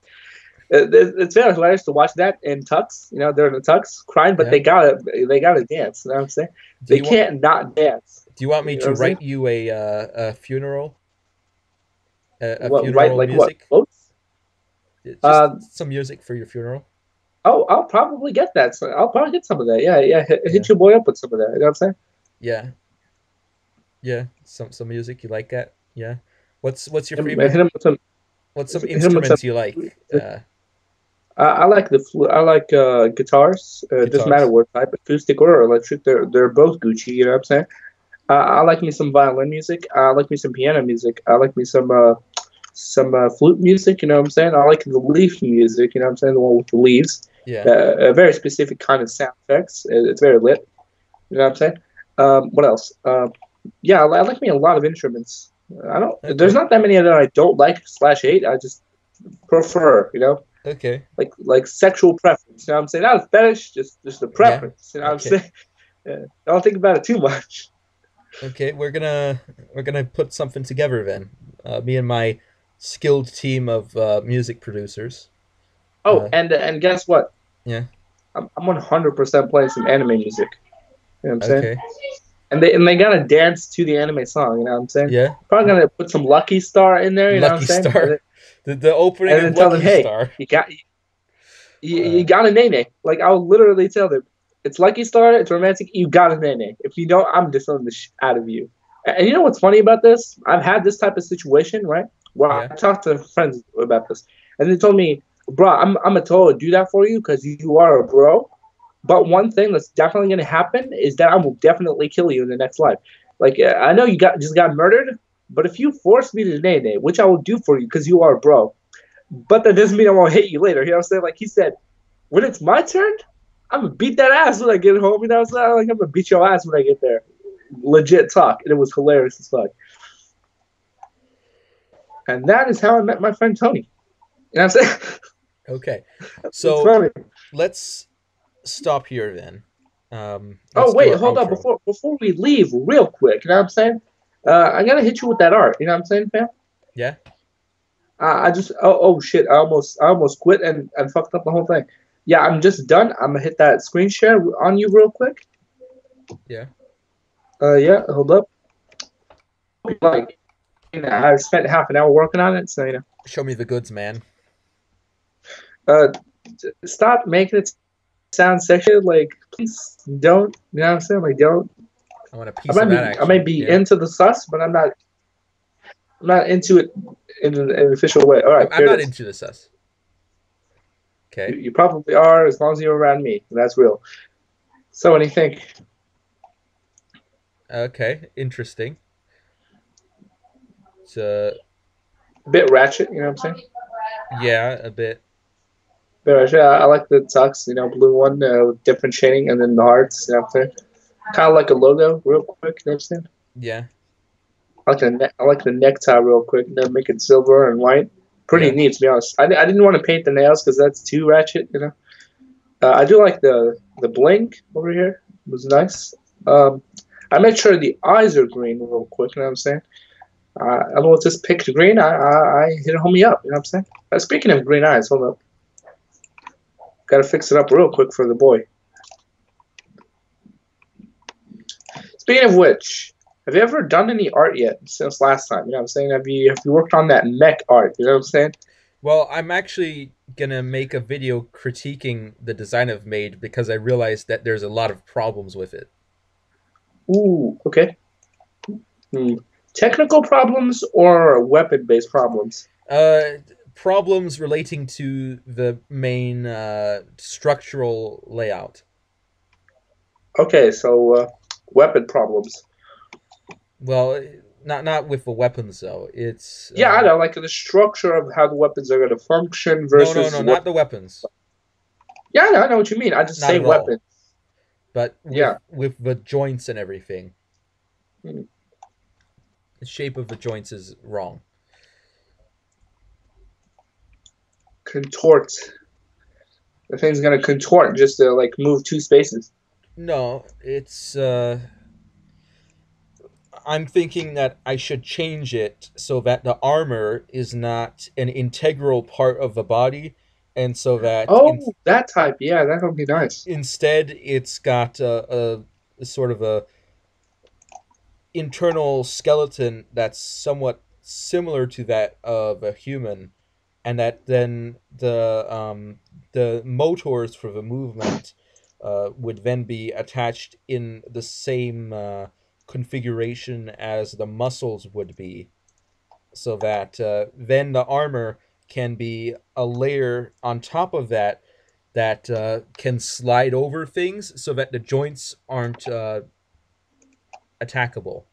B: it's very hilarious to watch that in tux. You know, they're in the tux crying, but
A: Yeah.
B: they gotta dance. You know what I'm saying?
A: Do
B: They
A: you want
B: can't not dance.
A: Do you want me
B: You know what
A: to
B: I'm saying?
A: write you a funeral a
B: What right?
A: funeral
B: Like what?
A: music?
B: Quotes?
A: Just
B: Uh,
A: some music for your funeral.
B: oh, I'll probably get that. So I'll probably get some of that. Yeah, yeah. Hit
A: Yeah.
B: your boy up with some of that. You know what I'm saying?
A: Yeah. Yeah. Some music you like that. Yeah. What's your
B: Hit
A: favorite?
B: him with some.
A: What's some
B: Hit him with some.
A: instruments you like?
B: I like the I like guitars. It doesn't matter
A: Guitars.
B: what type, acoustic or electric. They're both Gucci. You know what I'm saying? I like me some violin music. I like me some piano music. I like me some flute music. You know what I'm saying? I like the leaf music. You know what I'm saying? The one with the leaves.
A: Yeah.
B: A very specific kind of sound effects. It's very lit. You know what I'm saying? What else? Yeah, I like me a lot of instruments. I don't. There's
A: Okay.
B: not that many that I don't like slash hate. I just prefer. You know,
A: Okay.
B: like sexual preference. You know what I'm saying? Not a fetish, just a
A: Yeah.
B: preference. You know what I'm
A: Okay.
B: saying? Yeah. I don't think about it too much.
A: Okay. We're gonna put something together then. Me and my skilled team of music producers.
B: Oh,
A: Uh,
B: and guess what?
A: yeah.
B: I'm 100% playing some anime music. You know what I'm saying?
A: Okay.
B: And they gotta dance to the anime song. You know what I'm saying?
A: Yeah.
B: Probably gonna put some Lucky Star in there. You know what I'm
A: Lucky
B: saying?
A: Star. The opening
B: And
A: of
B: then tell them,
A: Lucky
B: hey,
A: Star.
B: you
A: Uh,
B: got a nene. Like I'll literally tell them, it's Lucky Star. It's romantic. You got a nene. If you don't, I'm disowning the out of you. And you know what's funny about this? I've had this type of situation, right? Where
A: yeah.
B: I talked to friends about this, and they told me, "Bro, I'm a totally do that for you because you are a bro. But one thing that's definitely going to happen is that I will definitely kill you in the next life. Like I know you got murdered, but if you force me to nene, which I will do for you because you are a bro, but that doesn't mean I won't hit you later. You know what I'm saying? Like he said, when it's my turn, I'm gonna beat that ass when I get home. You know what I'm saying? Like I'm gonna beat your ass when I get there. Legit talk, and it was hilarious as fuck. And that is how I met my friend Tony. You know what I'm saying?
A: Okay.
B: It's
A: So
B: funny.
A: let's stop here then.
B: Oh
A: Let's do
B: wait,
A: our
B: hold on.
A: outro.
B: Before we leave, real quick. You know what I'm saying? I gotta hit you with that art. You know what I'm saying, fam?
A: Yeah.
B: I just oh shit! I almost quit and fucked up the whole thing. Yeah, I'm just done. I'm gonna hit that screen share on you real quick.
A: Yeah.
B: Yeah, hold up. Like, I spent half an hour working on it, so
A: Show me the goods, man.
B: uh, stop making it sound sexual. Like, please don't. You know what I'm saying? Like, don't.
A: I want a
B: I
A: piece
B: might
A: of that
B: be I might
A: action.
B: be
A: Yeah.
B: into the sus, but I'm not. I'm not into it in an official way. All right,
A: I'm
B: here it
A: not
B: is.
A: into this sus.
B: You,
A: Okay.
B: you probably are as long as you're around me. That's real. So, what do you think?
A: Okay. Interesting. It's
B: A bit ratchet. You know what I'm saying?
A: yeah, a bit.
B: Bit ratchet. I like the tux. Blue one with different shading, and then the hearts. You know what I'm saying? Kind of like a logo, real quick. You know what I'm saying?
A: Yeah.
B: I like the necktie real quick, and then make it silver and white. Pretty
A: Yeah.
B: neat, to be honest. I didn't want to paint the nails because that's too ratchet. I do like the bling over here. It was nice. Um, I made sure the eyes are green real quick. You know what I'm saying? Everyone just picked green. I hit a homie up. You know what I'm saying? Speaking of green eyes, hold up. Got to fix it up real quick for the boy. Speaking of which, have you ever done any art yet since last time? You know what I'm saying? Have you worked on that mech art? You know what I'm saying?
A: Well, I'm actually gonna make a video critiquing the design I've made because I realized that there's a lot of problems with it.
B: Ooh, okay. Hmm. Technical problems or weapon-based problems?
A: Uh, Problems relating to the main structural layout.
B: Okay, so weapon problems.
A: Well, not with the weapons though. It's
B: Yeah, I know, like the structure of how the weapons are going to function
A: no,
B: versus what.
A: not the weapons.
B: Yeah, I know what you mean. I just
A: Not
B: say
A: at all.
B: weapons.
A: But
B: Yeah.
A: with the joints and everything,
B: Hmm.
A: the shape of the joints is wrong.
B: Contort. The thing's going to contort just to like move two spaces.
A: No, it's I'm thinking that I should change it so that the armor is not an integral part of the body, and so that
B: Oh, that type. Yeah, that would be nice.
A: instead it's got a sort of a internal skeleton that's somewhat similar to that of a human, and that then the motors for the movement would then be attached in the same configuration as the muscles would be, so that then the armor can be a layer on top of that that can slide over things so that the joints aren't attackable.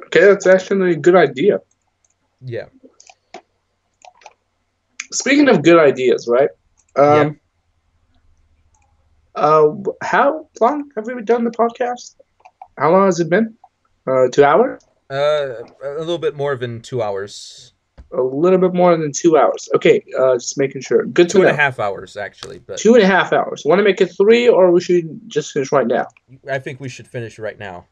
B: Okay, that's actually a good idea.
A: Yeah.
B: Speaking of good ideas, right?
A: Yeah.
B: Um, how long have we done the podcast? How long has it been? 2 hours?
A: A little bit more than 2 hours.
B: A little bit more than 2 hours. Okay, just making sure. Good to
A: Two and a
B: know.
A: half hours, actually, but
B: 2.5 hours. Want to make it three, or we should just finish right now?
A: I think we should finish right now.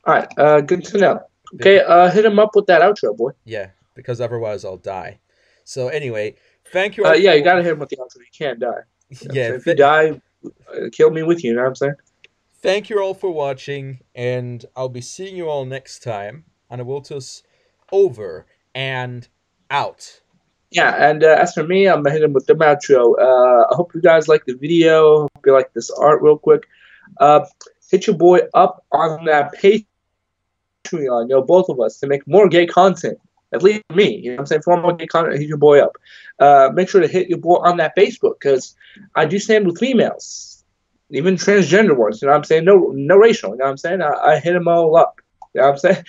B: All right. Good to know.
A: Bit,
B: Okay. Hit him up with that outro, boy.
A: yeah. because otherwise I'll die. So anyway, thank you all
B: Yeah, you
A: for
B: gotta hit him with the answer. You can't die. You know what I'm
A: yeah,
B: saying? If you die, kill me with you. You know what I'm saying?
A: thank you all for watching, and I'll be seeing you all next time. Anavultus over and out.
B: Yeah, and as for me, I'm gonna hit him with the outro. I hope you guys like the video. Hope you like this art real quick. Uh, hit your boy up on that Patreon, both of us, to make more gay content. At least me, you know what I'm saying? For more gay content, hit your boy up. Make sure to hit your boy on that Facebook, because I do stand with females, even transgender ones. You know what I'm saying? No racial. You know what I'm saying? I hit them all up. You know what I'm saying?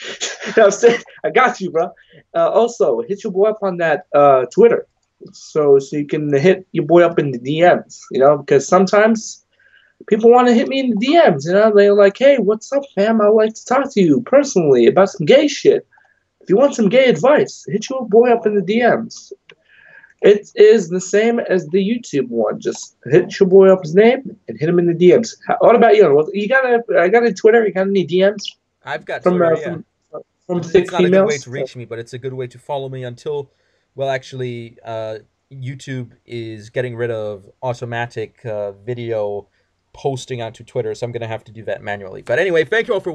B: You know what I'm saying? I got you, bro. Also, hit your boy up on that Twitter, so you can hit your boy up in the DMs. Because sometimes people want to hit me in the DMs. They're like, "Hey, what's up, fam? I'd like to talk to you personally about some gay shit. If you want some gay advice, hit your boy up in the DMs." It is the same as the YouTube one. Just hit your boy up his name and hit him in the DMs. What about you? You got I got a Twitter. You got any DMs
A: I've got
B: from
A: Twitter, yeah.
B: thick
A: It's not a good way
B: females?
A: to reach me, but it's a good way to follow me until, well, actually, YouTube is getting rid of automatic video posting onto Twitter, so I'm gonna have to do that manually. But anyway, thank you all for